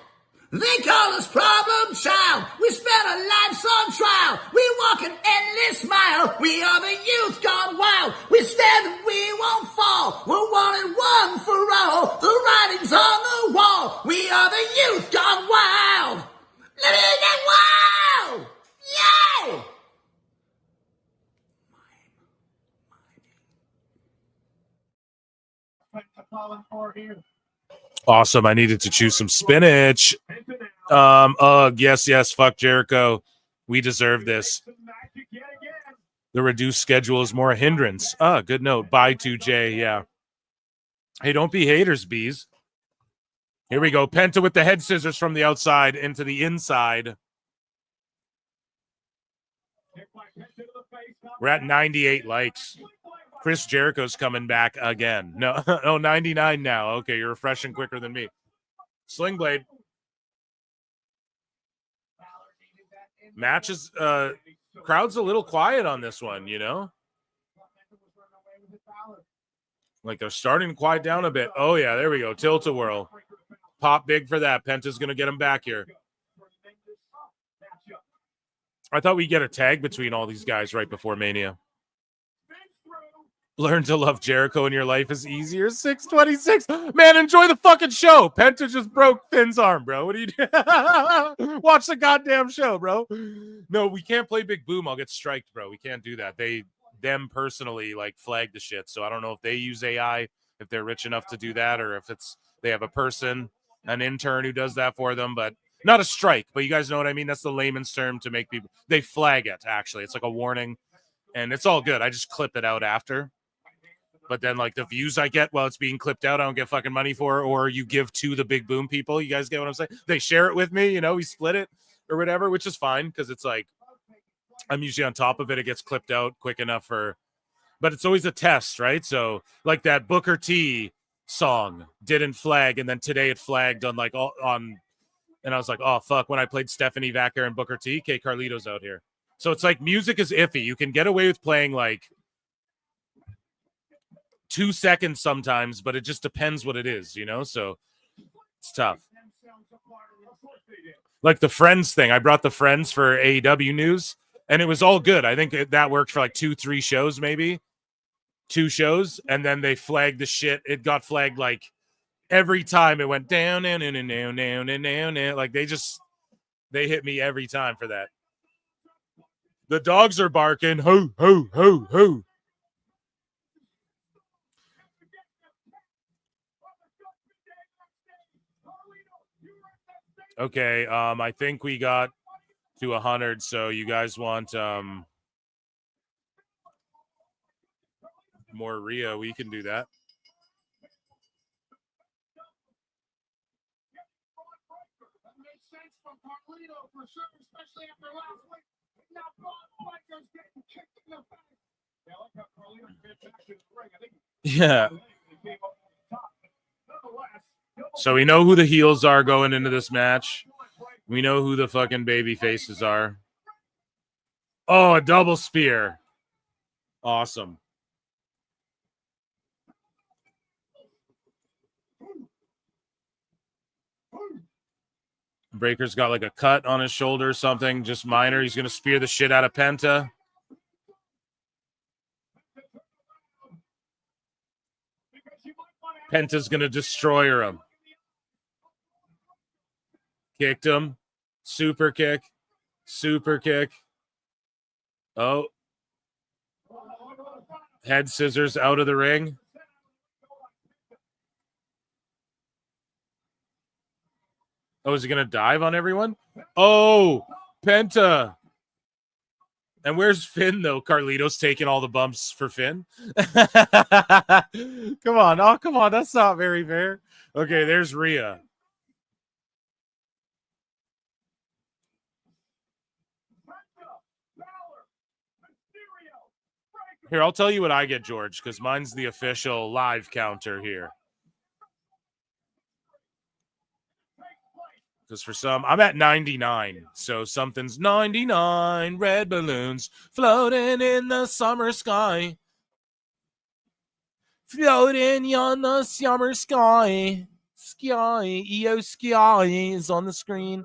They call us problem child. We spent our lives on trial. We walk an endless mile. We are the youth gone wild. We stand and we won't fall. We're one and one for all. The writing's on the wall. We are the youth gone wild. Let me get wild. Yay! Awesome. I needed to choose some spinach. Yes, fuck Jericho. We deserve this. The reduced schedule is more a hindrance. Good note. Bye 2J. Yeah. Hey, don't be haters, bees. Here we go. Penta with the head scissors from the outside into the inside. We're at 98 likes. Chris Jericho's coming back again. No, 99 now. Okay, you're refreshing quicker than me. Sling Blade. Matches, crowd's a little quiet on this one, you know? Like they're starting to quiet down a bit. Oh, yeah, there we go. Tilt-a-whirl. Pop big for that. Penta's going to get him back here. I thought we'd get a tag between all these guys right before Mania. Learn to love Jericho in your life is easier. 626. Man, enjoy the fucking show. Penta just broke Finn's arm, bro. What are you doing? Watch the goddamn show, bro. No, we can't play Big Boom. I'll get striked, bro. We can't do that. Them personally, like, flag the shit. So I don't know if they use AI, if they're rich enough to do that, or if they have a person, an intern who does that for them. But not a strike. But you guys know what I mean? That's the layman's term to make people. They flag it, actually. It's like a warning. And it's all good. I just clip it out after. But then, like, the views I get while it's being clipped out, I don't get fucking money for, or you give to the Big Boom people. You guys get what I'm saying? They share it with me, you know, we split it or whatever, which is fine because it's like I'm usually on top of it. It gets clipped out quick enough but it's always a test, right? So, like that Booker T song didn't flag, and then today it flagged on and I was like, oh, fuck, when I played Stephanie Vacker and Booker T, K Carlito's out here. So it's like music is iffy. You can get away with playing like 2 seconds sometimes, but it just depends what it is, you know? So it's tough. Like the Friends thing. I brought the Friends for AEW news, and it was all good. I think that worked for like 2-3 shows, maybe. 2 shows, and then they flagged the shit. It got flagged like every time it went down, and like they hit me every time for that. The dogs are barking. Ho, ho, ho, ho. Okay, I think we got to 100, so you guys want more Rhea, we can do that. Yeah. So we know who the heels are going into this match. We know who the fucking baby faces are. Oh, a double spear. Awesome. Breaker's got like a cut on his shoulder or something, just minor. He's going to spear the shit out of Penta. Penta's going to destroy him. Kicked him. Super kick. Super kick. Oh. Head scissors out of the ring. Oh, is he going to dive on everyone? Oh, Penta. And where's Finn, though? Carlito's taking all the bumps for Finn. Come on. Oh, come on. That's not very fair. Okay, there's Rhea. Here, I'll tell you what I get, George, because mine's the official live counter here. Because for some, I'm at 99. So something's 99 red balloons floating in the summer sky. Floating on the summer sky. Sky, EO Sky is on the screen.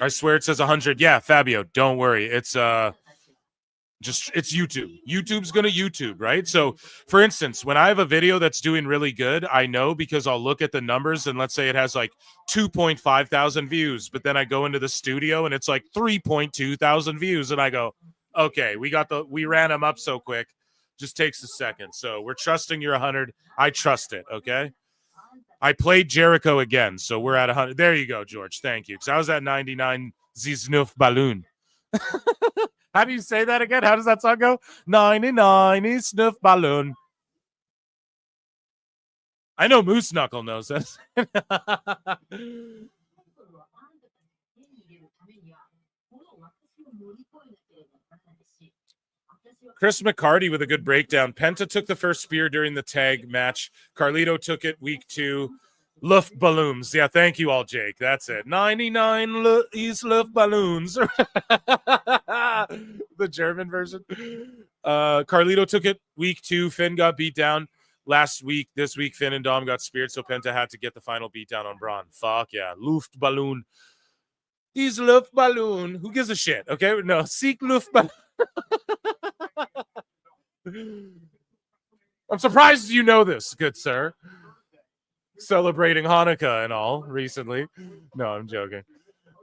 I swear it says 100. Yeah, Fabio, don't worry. It's it's YouTube. YouTube's gonna YouTube, right? So for instance, when I have a video that's doing really good, I know because I'll look at the numbers and let's say it has like 2.5 thousand views, but then I go into the studio and it's like 3.2 thousand views, and I go, okay, we ran them up so quick. Just takes a second. So we're trusting your 100. I trust it, okay? I played Jericho again, so we're at 100. There you go, George. Thank you. Because I was at 99 Zisnuf Balloon. How do you say that again? How does that song go? 99 is Snuff Balloon. I know Moose Knuckle knows this. Chris McCarty with a good breakdown. Penta took the first spear during the tag match. Carlito took it week 2. Luft balloons. Yeah, thank you all, Jake. That's it. 99 is Luft balloons. The German version. Carlito took it week 2. Finn got beat down last week. This week, Finn and Dom got speared, so Penta had to get the final beat down on Braun. Fuck yeah. Luft balloon. Is Luft balloon. Who gives a shit? Okay, no. Seek Luft balloon. I'm surprised you know this, good sir. Celebrating Hanukkah and all recently. No, I'm joking.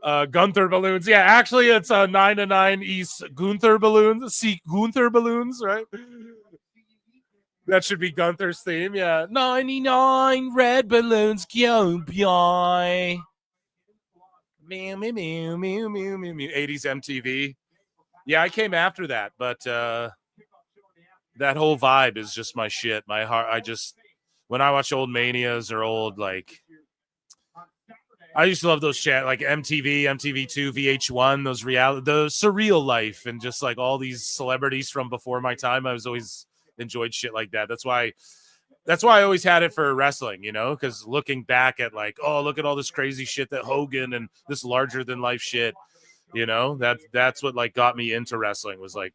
Gunther balloons. Yeah, actually, it's 9-9 East Gunther balloons. Seek Gunther balloons, right? That should be Gunther's theme. Yeah, 99 red balloons. Go, boy. Meow, meow, meow, meow, meow, meow, meow. 80s MTV. Yeah, I came after that, but that whole vibe is just my shit. My heart. When I watch old Manias or old, like, I used to love those chat, like MTV, MTV2, VH1, those the surreal life, and just like all these celebrities from before my time. I was always enjoyed shit like that. That's why I always had it for wrestling, you know, because looking back at like, oh, look at all this crazy shit that Hogan and this larger than life shit, you know, that's what like got me into wrestling, was like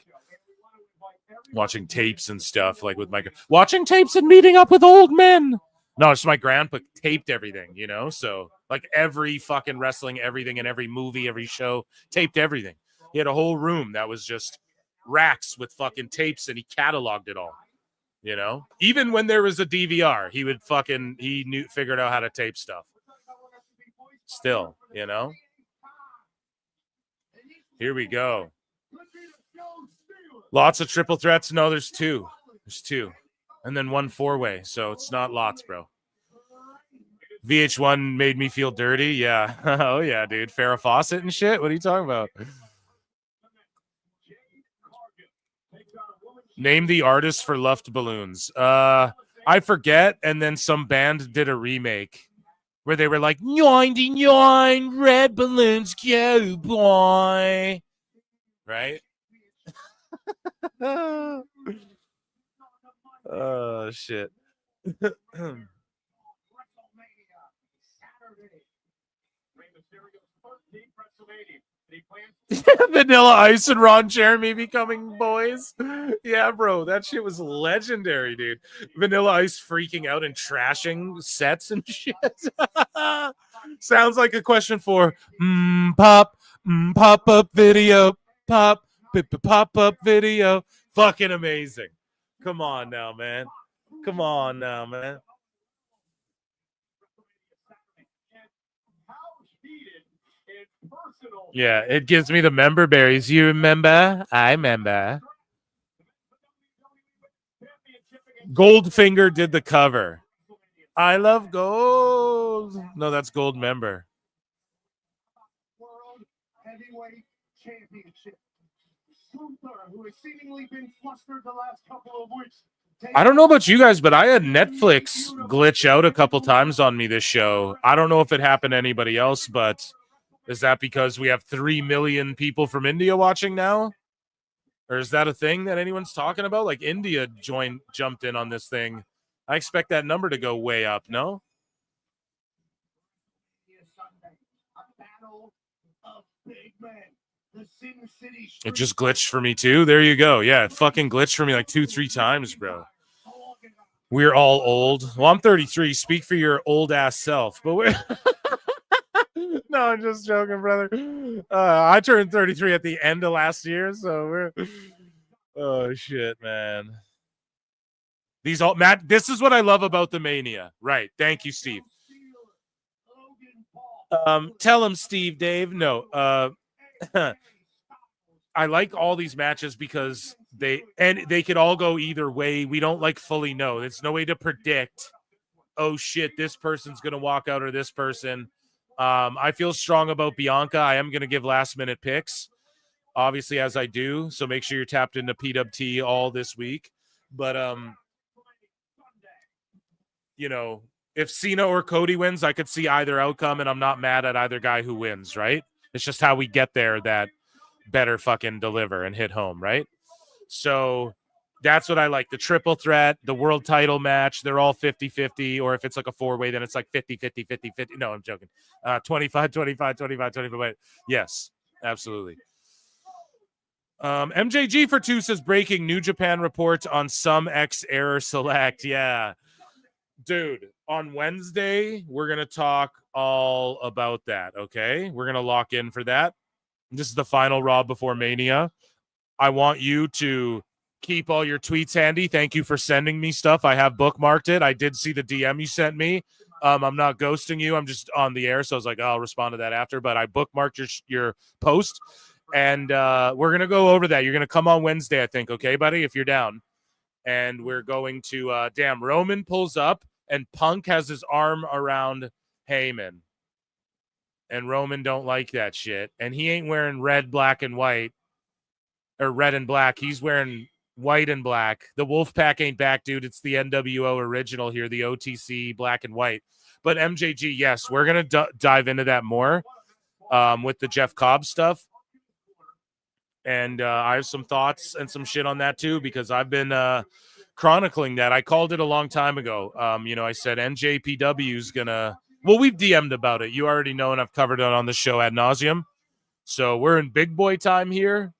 watching tapes and stuff, like with watching tapes and meeting up with old men. No, it's my grandpa taped everything, you know? So like every fucking wrestling, everything in every movie, every show, taped everything. He had a whole room that was just racks with fucking tapes, and he cataloged it all, you know? Even when there was a DVR, he figured out how to tape stuff. Still, you know? Here we go. Lots of triple threats. No, there's 2. There's 2. And then 1 4-way. So it's not lots, bro. VH1 made me feel dirty. Yeah. Oh, yeah, dude. Farrah Fawcett and shit. What are you talking about? Name the artist for Luft Balloons. I forget. And then some band did a remake where they were like, 99 red balloons, go, boy. Right? Oh, shit. Vanilla Ice and Ron Jeremy becoming boys. Yeah, bro, that shit was legendary, dude. Vanilla Ice freaking out and trashing sets and shit. Sounds like a question for pop-up video. Pop-up video. Fucking amazing. Come on now, man. Come on now, man. Yeah, it gives me the member berries. You remember? I remember. Goldfinger did the cover. I love gold. No, that's Gold member. World Heavyweight Championship. Gunther, who has seemingly been flustered the last couple of weeks. I don't know about you guys, but I had Netflix glitch out a couple times on me this show. I don't know if it happened to anybody else, but is that because we have 3 million people from India watching now? Or is that a thing that anyone's talking about? Like India jumped in on this thing. I expect that number to go way up, no? It just glitched for me too. There you go. Yeah, it fucking glitched for me like 2-3 times, bro. We're all old. Well, I'm 33. Speak for your old ass self. But we're no, I'm just joking, brother. I turned 33 at the end of last year, so we're oh shit, man. These all Matt, this is what I love about the Mania. Right. Thank you, Steve. Tell him, Steve, Dave. No. I like all these matches because they could all go either way. We don't like fully know. There's no way to predict, oh shit, this person's gonna walk out or this person. I feel strong about Bianca. I am gonna give last minute picks, obviously, as I do. So make sure you're tapped into PWT all this week. But you know, if Cena or Cody wins, I could see either outcome, and I'm not mad at either guy who wins, right? It's just how we get there that better fucking deliver and hit home, right? So that's what I like. The triple threat, the world title match, they're all 50-50, or if it's like a four-way, then it's like 50-50, 50-50. No, I'm joking. 25-25, 25-25. Yes, absolutely. MJG for 2 says breaking New Japan reports on some X error select. Yeah. Dude, on Wednesday, we're going to talk all about that, okay? We're going to lock in for that. This is the final Raw before Mania. I want you to keep all your tweets handy. Thank you for sending me stuff. I have bookmarked it. I did see the DM you sent me. I'm not ghosting you. I'm just on the air, so I was like, I'll respond to that after. But I bookmarked your post, and we're going to go over that. You're going to come on Wednesday, I think, okay, buddy, if you're down. And we're going to, Roman pulls up, and Punk has his arm around Heyman. And Roman don't like that shit. And he ain't wearing red, black, and white. Or red and black. He's wearing white and black. The Wolfpack ain't back, dude. It's the NWO original here, the OTC black and white. But MJG, yes, we're going to dive into that more with the Jeff Cobb stuff. And I have some thoughts and some shit on that too, because I've been chronicling that. I called it a long time ago. I said NJPW is going to... Well, we've DM'd about it. You already know, and I've covered it on the show ad nauseum. So we're in big boy time here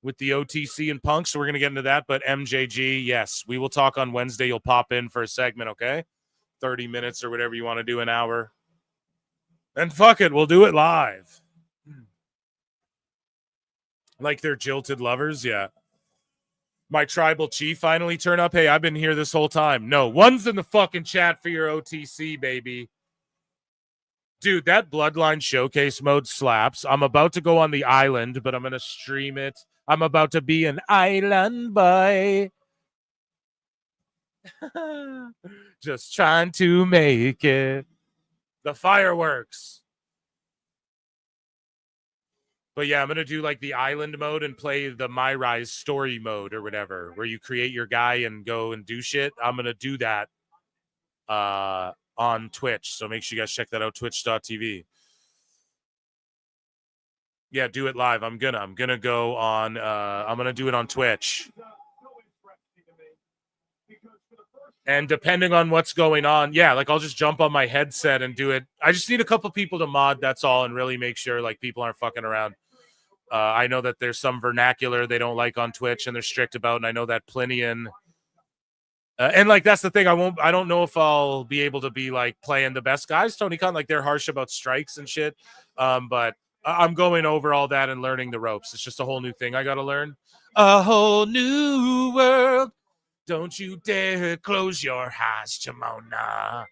with the OTC and Punk, so we're going to get into that. But MJG, yes, we will talk on Wednesday. You'll pop in for a segment, okay? 30 minutes or whatever you want to do, an hour. And fuck it, we'll do it live. Like they're jilted lovers, yeah. My tribal chief finally turned up. Hey, I've been here this whole time. No, one's in the fucking chat for your OTC, baby. Dude, that Bloodline Showcase mode slaps. I'm about to go on the island, but I'm going to stream it. I'm about to be an island boy. Just trying to make it. The fireworks. But yeah, I'm going to do like the island mode and play the My Rise story mode or whatever, where you create your guy and go and do shit. I'm going to do that on Twitch. So make sure you guys check that out, twitch.tv. Yeah, do it live. I'm gonna go on I'm gonna do it on Twitch. And depending on what's going on, yeah, like I'll just jump on my headset and do it. I just need a couple people to mod, that's all, and really make sure like people aren't fucking around. I know that there's some vernacular they don't like on Twitch and they're strict about, and I know that Plinian and like that's the thing. I don't know if I'll be able to be like playing the best guys, Tony Khan. Like they're harsh about strikes and shit. But I'm going over all that and learning the ropes. It's just a whole new thing I got to learn. A whole new world. Don't you dare close your eyes, Jamona.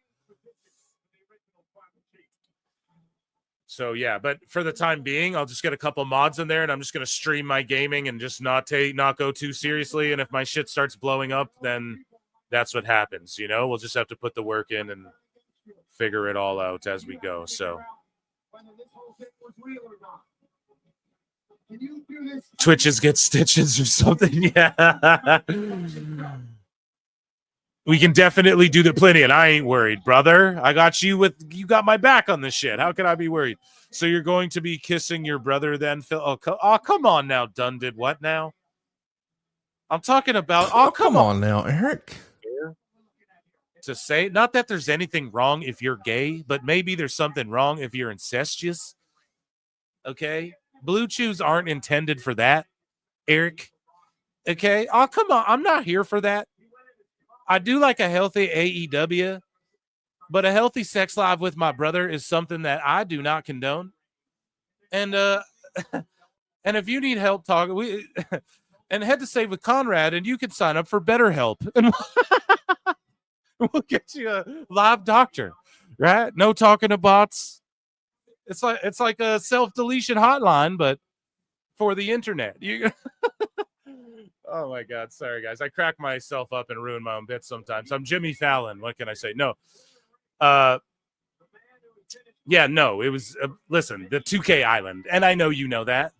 So yeah, but for the time being, I'll just get a couple mods in there, and I'm just gonna stream my gaming and just not go too seriously. And if my shit starts blowing up, then that's what happens. You know, we'll just have to put the work in and figure it all out as we go. So Twitches get stitches or something. Yeah. We can definitely do the plenty, and I ain't worried, brother. I got you got my back on this shit. How can I be worried? So you're going to be kissing your brother then, Phil? Oh, come on now. Dunn did what now? I'm talking about. Oh, come on now, Eric. To say, not that there's anything wrong if you're gay, but maybe there's something wrong if you're incestuous. Okay? Blue chews aren't intended for that, Eric. Okay? Oh, come on. I'm not here for that. I do like a healthy AEW, but a healthy sex life with my brother is something that I do not condone. And and if you need help talking, and head to Save with Conrad, and you can sign up for BetterHelp, and we'll get you a live doctor, right? No talking to bots. It's like a self-deletion hotline, but for the internet. Oh my God. Sorry, guys. I crack myself up and ruin my own bits sometimes. I'm Jimmy Fallon. What can I say? No. Yeah, no, it was, listen, the 2K Island. And I know you know that.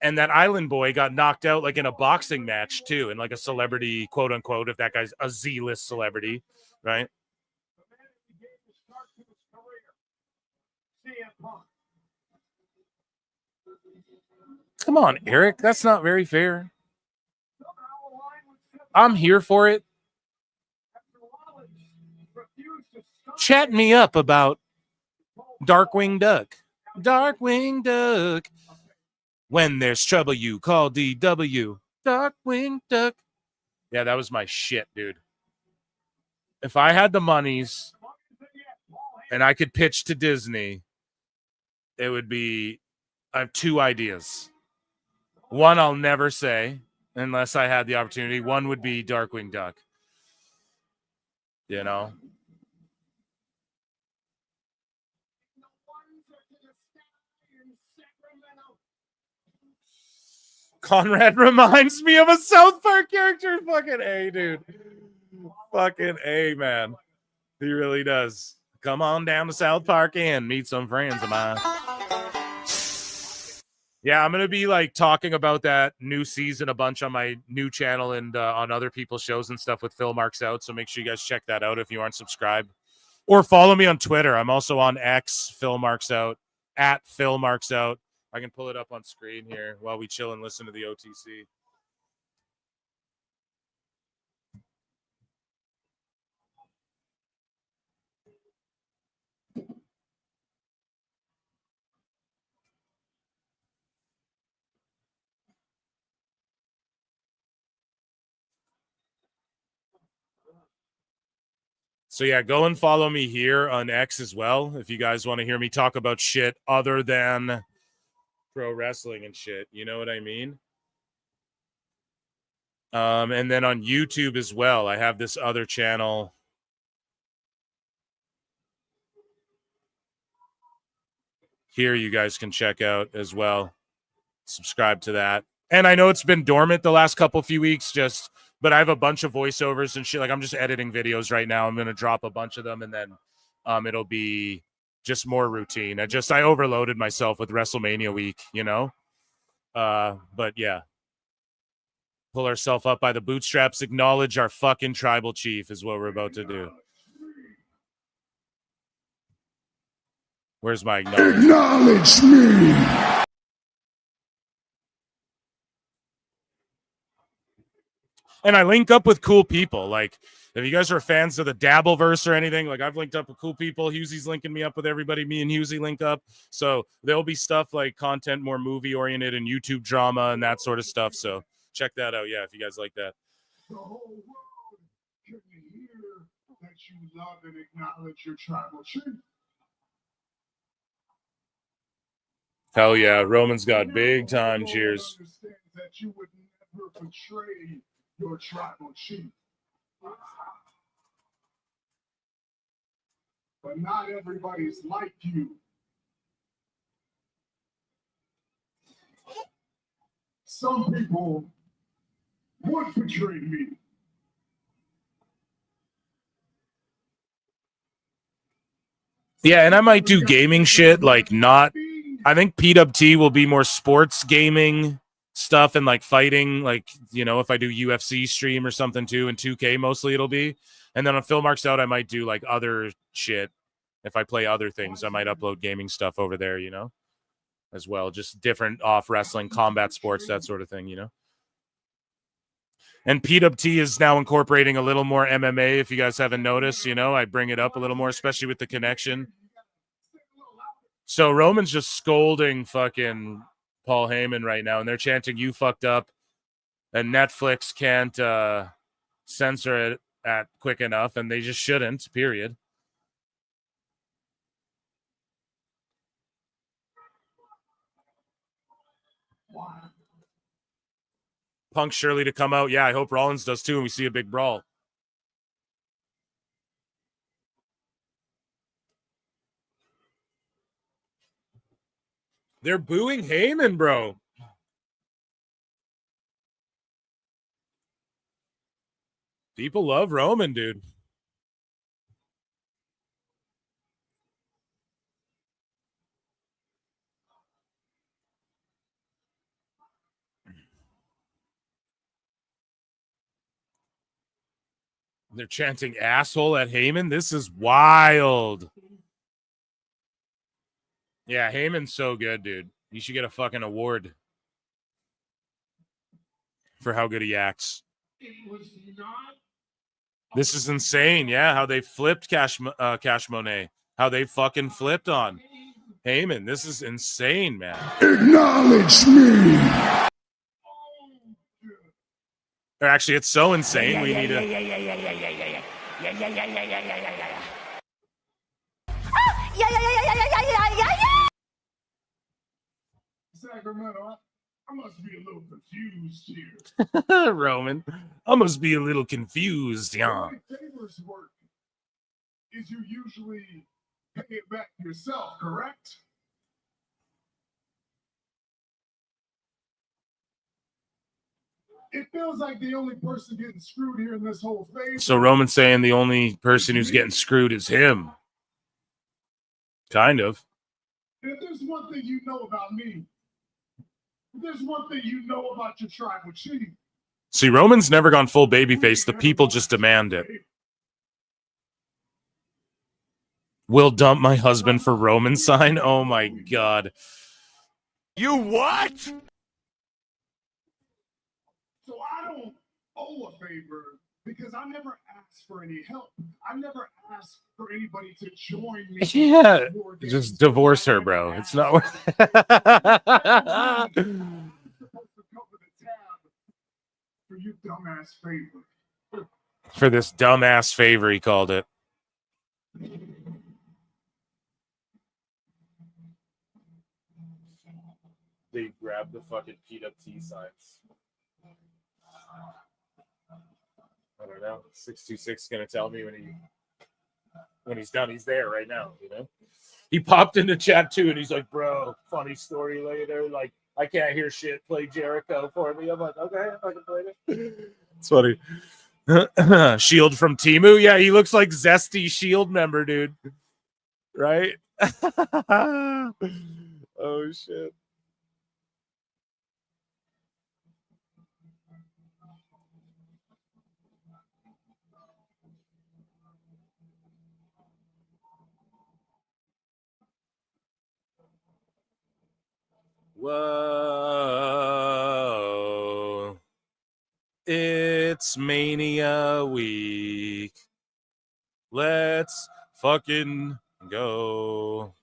And that Island boy got knocked out like in a boxing match too. And like a celebrity, quote unquote, if that guy's a Z-list celebrity, right? Come on, Eric. That's not very fair. I'm here for it. Chat me up about Darkwing Duck. Darkwing Duck. When there's trouble, you call DW. Darkwing Duck. Yeah, that was my shit, dude. If I had the monies and I could pitch to Disney, it would be, I have two ideas. One I'll never say unless I had the opportunity. One would be Darkwing Duck. You know? Conrad reminds me of a South Park character. Fucking A, dude. Fucking A, man. He really does. Come on down to South Park and meet some friends of mine. Yeah, I'm going to be like talking about that new season a bunch on my new channel and on other people's shows and stuff with Phil Marks Out. So make sure you guys check that out if you aren't subscribed. Or follow me on Twitter. I'm also on X, Phil Marks Out, at Phil Marks Out. I can pull it up on screen here while we chill and listen to the OTC. So yeah, go and follow me here on X as well if you guys want to hear me talk about shit other than pro wrestling and shit. You know what I mean? And then on YouTube as well, I have this other channel. Here you guys can check out as well. Subscribe to that. And I know it's been dormant the last few weeks, but I have a bunch of voiceovers and shit. Like I'm just editing videos right now. I'm going to drop a bunch of them and then it'll be just more routine. I overloaded myself with WrestleMania week, you know? But yeah. Pull ourselves up by the bootstraps, acknowledge our fucking tribal chief is what we're about to do. Where's my acknowledge? Acknowledge me! And I link up with cool people. Like, if you guys are fans of the Dabbleverse or anything, like I've linked up with cool people. Hughesy's linking me up with everybody. Me and Hughesy link up. So there'll be stuff like content more movie-oriented and YouTube drama and that sort of stuff. So check that out, yeah, if you guys like that. The whole world can hear that you love and acknowledge your tribal chief. Hell yeah, Roman's got big time cheers. That you would never betray your tribal chief. But not everybody's like you. some people would betray me. Yeah, and I might do gaming shit, like not. I think PWT will be more sports gaming stuff and like fighting, like, you know, if I do UFC stream or something too, and 2K mostly it'll be. And then on Phil Marks Out, I might do like other shit. If I play other things, I might upload gaming stuff over there, you know, as well. Just different off wrestling, combat sports, that sort of thing, you know. And PWT is now incorporating a little more MMA. If you guys haven't noticed, you know, I bring it up a little more, especially with the connection. So Roman's just scolding fucking Paul Heyman right now, and they're chanting, "You fucked up," and Netflix can't censor it at quick enough, and they just shouldn't, period. Punk Shirley to come out. Yeah, I hope Rollins does too, and we see a big brawl. They're booing Heyman, bro. People love Roman, dude. They're chanting asshole at Heyman. This is wild. Yeah, Heyman's so good, dude. You should get a fucking award for how good he acts. This is insane. Yeah, how they flipped Cash Monet. How they fucking flipped on Heyman. This is insane, man. Acknowledge me. Or actually, it's so insane. We need to. Sacramento, I must be a little confused here. Roman, I must be a little confused, yeah. The way favors work is you usually pay it back yourself, correct? It feels like the only person getting screwed here in this whole phase. So Roman's saying the only person who's getting screwed is him. Kind of. If there's one thing you know about me, if there's one thing you know about your tribal chief. See, Roman's never gone full babyface. The people just demand it. Will dump my husband for Roman sign? Oh my God. You what? So I don't owe a favor because I never asked for any help. I never asked for anybody to join me. Yeah. Just divorce her, bro. It's not worth it. For your dumbass favor. For this dumbass favor, he called it. They grabbed the fucking PWT signs. I don't know. 626 is gonna tell me when he's done. He's there right now, you know. He popped into chat too, and he's like, "Bro, funny story later. Like, I can't hear shit. Play Jericho for me." I'm like, "Okay, I can play it." It's funny. Shield from Temu. Yeah, he looks like Zesty Shield member, dude. Right? Oh shit. Whoa. It's Mania week. Let's fucking go.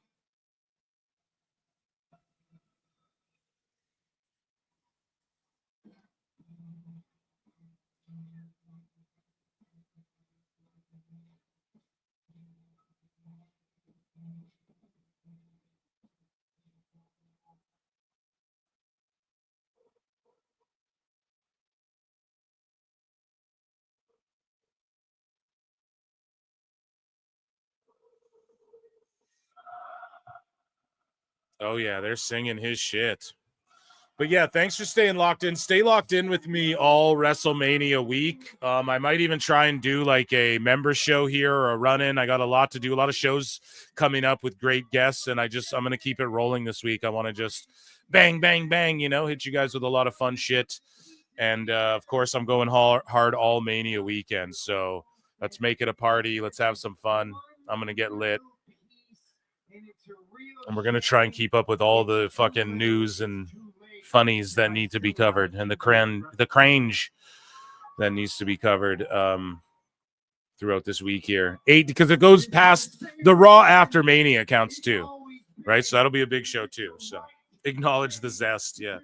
Oh, yeah, they're singing his shit. But yeah, thanks for staying locked in. Stay locked in with me all WrestleMania week. I might even try and do like a member show here or a run-in. I got a lot to do, a lot of shows coming up with great guests, and I'm going to keep it rolling this week. I want to just bang, bang, bang, hit you guys with a lot of fun shit. And, of course, I'm going hard all Mania weekend. So let's make it a party. Let's have some fun. I'm going to get lit. And we're going to try and keep up with all the fucking news and funnies that need to be covered, and the cringe that needs to be covered throughout this week here. 8, because it goes past the Raw after Mania counts too, right? So that'll be a big show too. So acknowledge the zest, yeah.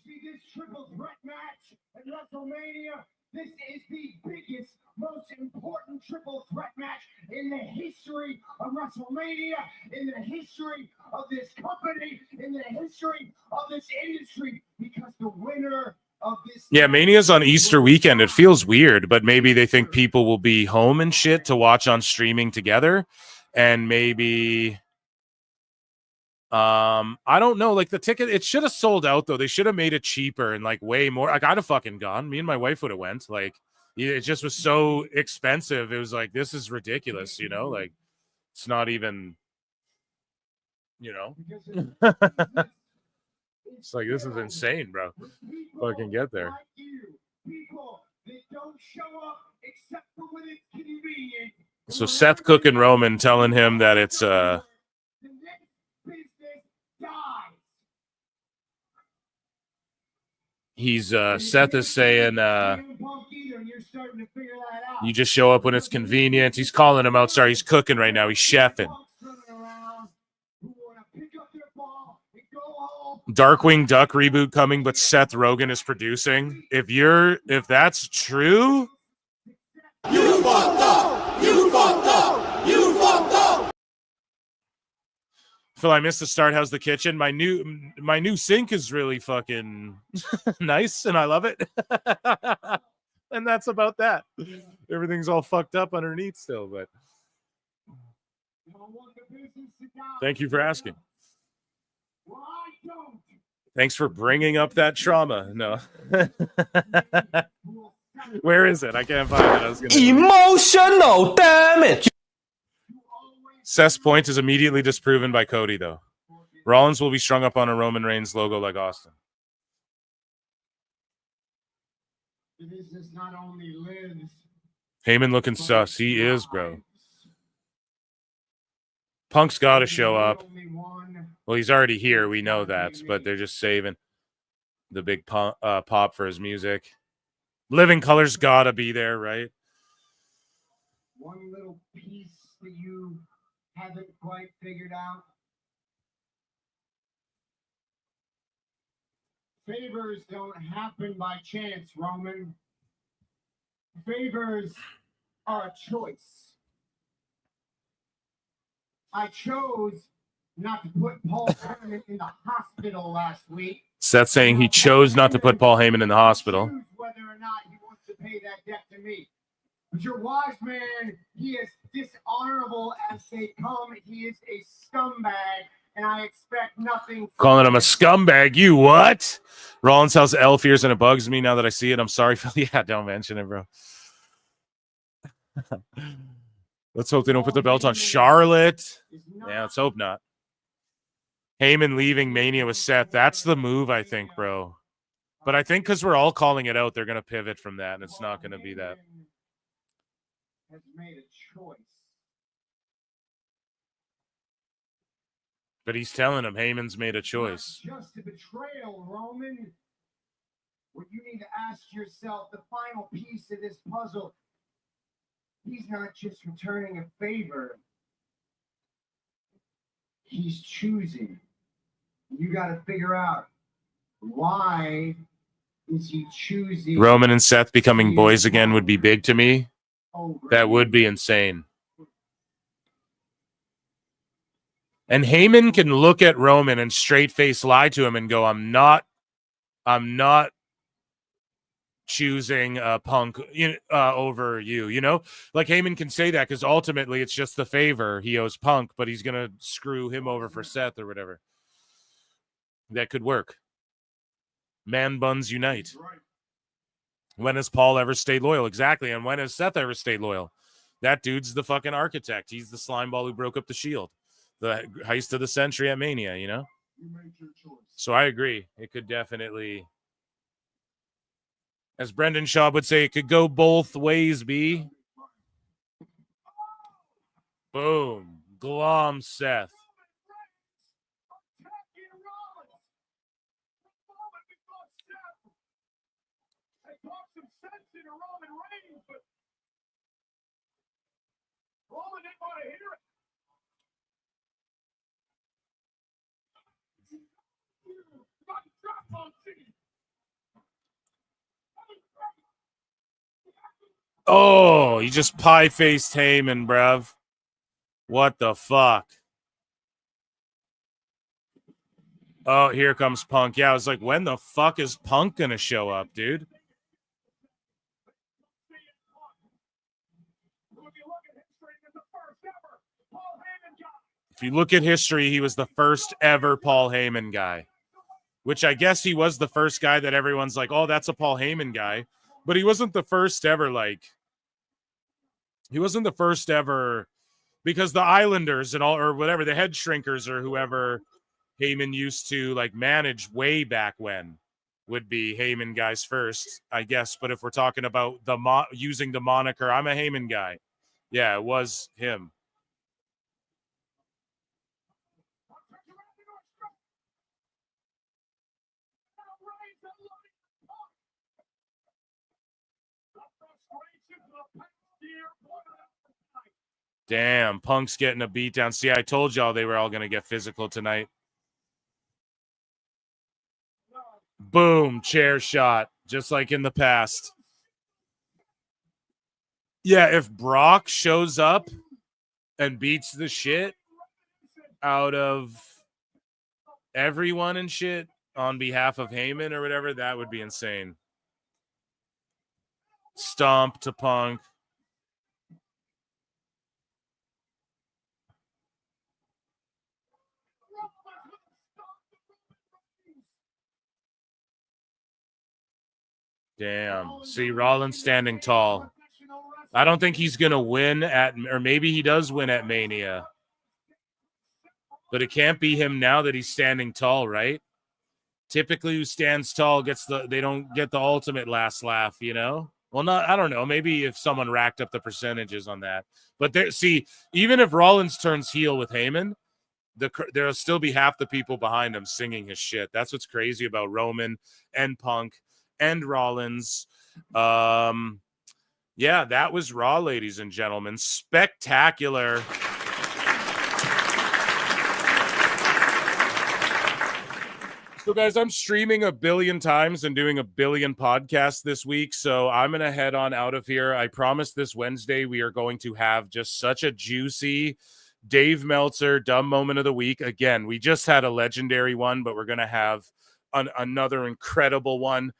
See this triple threat match at WrestleMania. This is the biggest, most important triple threat match in the history of WrestleMania, in the history of this company, in the history of this industry, because the winner of this... Yeah, Mania's on Easter weekend. It feels weird, but maybe they think people will be home and shit to watch on streaming together, and maybe... I don't know. Like the ticket, it should have sold out though. They should have made it cheaper and like way more. Like I'd have fucking gone. Me and my wife would have went. Like it just was so expensive. It was like, this is ridiculous, like it's not even, it's like, this is insane, bro. Fucking get there. So Seth Cook and Roman telling him that it's Seth is saying you just show up when it's convenient. He's calling him out. Sorry, he's cooking right now. He's chefing. Darkwing Duck reboot coming, but Seth Rogen is producing. If that's true, You fucked up! You fucked up! You fucked up! Phil, I missed the start. How's the kitchen? My new sink is really fucking nice, and I love it. And that's about that. Everything's all fucked up underneath still, but thank you for asking. Thanks for bringing up that trauma. No. Where is it? I can't find it. I was gonna... Emotional damage. Seth's point is immediately disproven by Cody, though. Rollins will be strung up on a Roman Reigns logo like Austin. Heyman looking sus. He is, bro. Punk's got to show up. Well, he's already here. We know that, but they're just saving the big pop for his music. Living Color's got to be there, right? One little piece that you haven't quite figured out. Favors don't happen by chance, Roman. Favors are a choice. I chose not to put Paul Heyman in the hospital last week. Seth saying he chose not to put Paul Heyman in the hospital. Whether or not he wants to pay that debt to me. But your wise man, he is dishonorable as they come. He is a scumbag, and I expect nothing. Calling him a scumbag. You what? Rollins has L fears, and it bugs me now that I see it. I'm sorry, Phil. Yeah, don't mention it, bro. Let's hope they don't put the belt on Charlotte. Yeah, let's hope not. Heyman leaving Mania with Seth. That's the move, I think, bro. But I think because we're all calling it out, they're going to pivot from that, and it's not going to be that. Has made a choice. But he's telling him Heyman's made a choice. Not just a betrayal, Roman. What you need to ask yourself, the final piece of this puzzle, he's not just returning a favor. He's choosing. You got to figure out why is he choosing. Roman and Seth becoming boys again would be big to me. That would be insane. And Heyman can look at Roman and straight face lie to him and go, I'm not choosing Punk over you, like Heyman can say that because ultimately it's just the favor he owes Punk, but he's going to screw him over for Seth or whatever. that could work. Man buns unite. When has Paul ever stayed loyal? Exactly. And when has Seth ever stayed loyal? That dude's the fucking architect. He's the slime ball who broke up the Shield. The heist of the century at Mania, you know? So I agree. It could definitely, as Brendan Schaub would say, it could go both ways, B. Boom. Glom Seth. Oh, he just pie-faced Heyman, bruv. What the fuck? Oh, here comes Punk. Yeah, I was like, when the fuck is Punk gonna show up, dude? If you look at history, he was the first ever Paul Heyman guy, which I guess he was the first guy that everyone's like, oh, that's a Paul Heyman guy. But he wasn't the first ever, he wasn't the first ever, because the Islanders and all, or whatever, the Head Shrinkers or whoever Heyman used to manage way back when would be Heyman guys first, I guess. But if we're talking about using the moniker, I'm a Heyman guy. Yeah, it was him. Damn, Punk's getting a beat down. See, I told y'all they were all going to get physical tonight. Boom, chair shot, just like in the past. Yeah, if Brock shows up and beats the shit out of everyone and shit on behalf of Heyman or whatever, that would be insane. Stomp to Punk. Damn. See, Rollins standing tall. I don't think he's going to win or maybe he does win at Mania. But it can't be him now that he's standing tall, right? Typically who stands tall they don't get the ultimate last laugh, you know? Well, I don't know. Maybe if someone racked up the percentages on that. But even if Rollins turns heel with Heyman, there'll still be half the people behind him singing his shit. That's what's crazy about Roman and Punk and Rollins. Yeah, that was Raw, ladies and gentlemen. Spectacular. So, guys, I'm streaming 1 billion times and doing 1 billion podcasts this week, so I'm going to head on out of here. I promise this Wednesday we are going to have just such a juicy Dave Meltzer dumb moment of the week. Again, we just had a legendary one, but we're going to have another incredible one.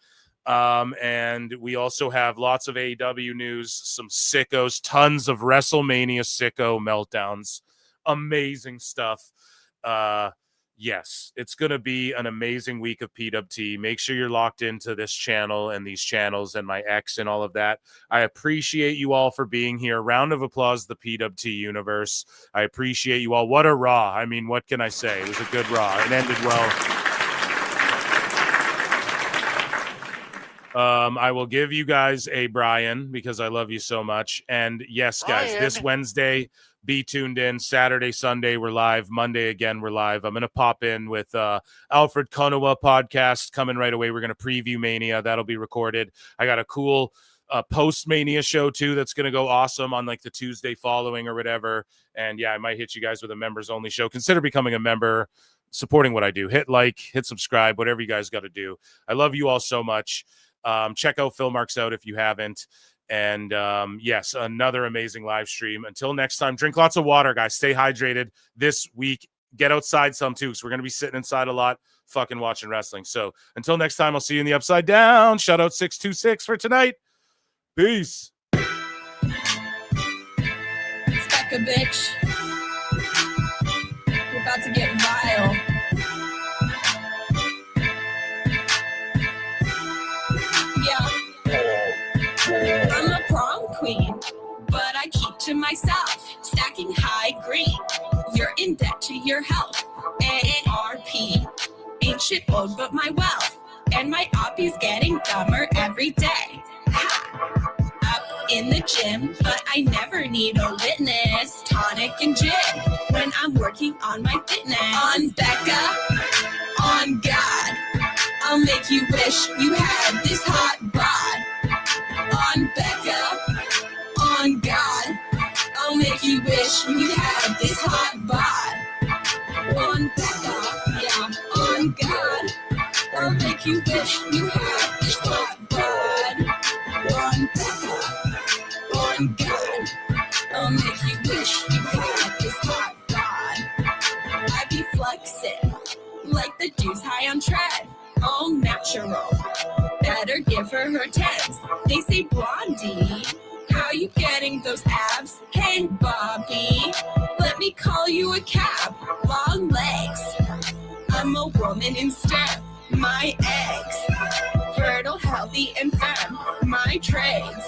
And we also have lots of AEW news, some sickos, tons of WrestleMania sicko meltdowns, amazing stuff. Yes, it's going to be an amazing week of PWT. Make sure you're locked into this channel and these channels and my X and all of that. I appreciate you all for being here. Round of applause, the PWT universe. I appreciate you all. What a Raw. I mean, what can I say? It was a good Raw. It ended well. I will give you guys a Brian because I love you so much. And yes, guys, this Wednesday, be tuned in. Saturday, Sunday, we're live. Monday, again, we're live. I'm going to pop in with Alfred Konuwa podcast coming right away. We're going to preview Mania. That'll be recorded. I got a cool post-Mania show, too, that's going to go awesome on the Tuesday following or whatever. And, yeah, I might hit you guys with a members-only show. Consider becoming a member, supporting what I do. Hit like, hit subscribe, whatever you guys got to do. I love you all so much. Check out Phil Marks Out if you haven't. And yes, another amazing live stream. Until next time, drink lots of water, guys. Stay hydrated this week. Get outside some too, because we're going to be sitting inside a lot fucking watching wrestling. So until next time, I'll see you in the Upside Down. Shout out 626 for tonight. Peace. It's back a bitch. We're about to get vile. to myself, stacking high green. You're in debt to your health. AARP. Ain't shit old but my wealth. And my oppie's getting dumber every day. Ha! Up in the gym, but I never need a witness. Tonic and gin when I'm working on my fitness. On Becca, on God, I'll make you wish you had this hot bod. On Becca, on God, I'll make you wish you had this hot bod. On Becca, yeah, on God, I'll make you wish you had this hot bod. On Becca, on God, I'll make you wish you had this hot bod. I be flexing like the dudes high on tread, all natural. Better give her tens. They say, Blondie, how you getting those abs? Hey, Bobby, let me call you a cab. Long legs, I'm a woman in STEM. My eggs, fertile, healthy, and femme. My trades,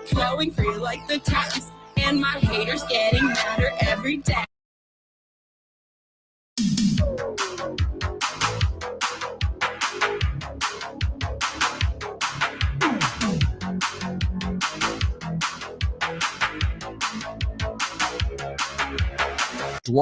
flowing free like the Thames. And my haters getting madder every day.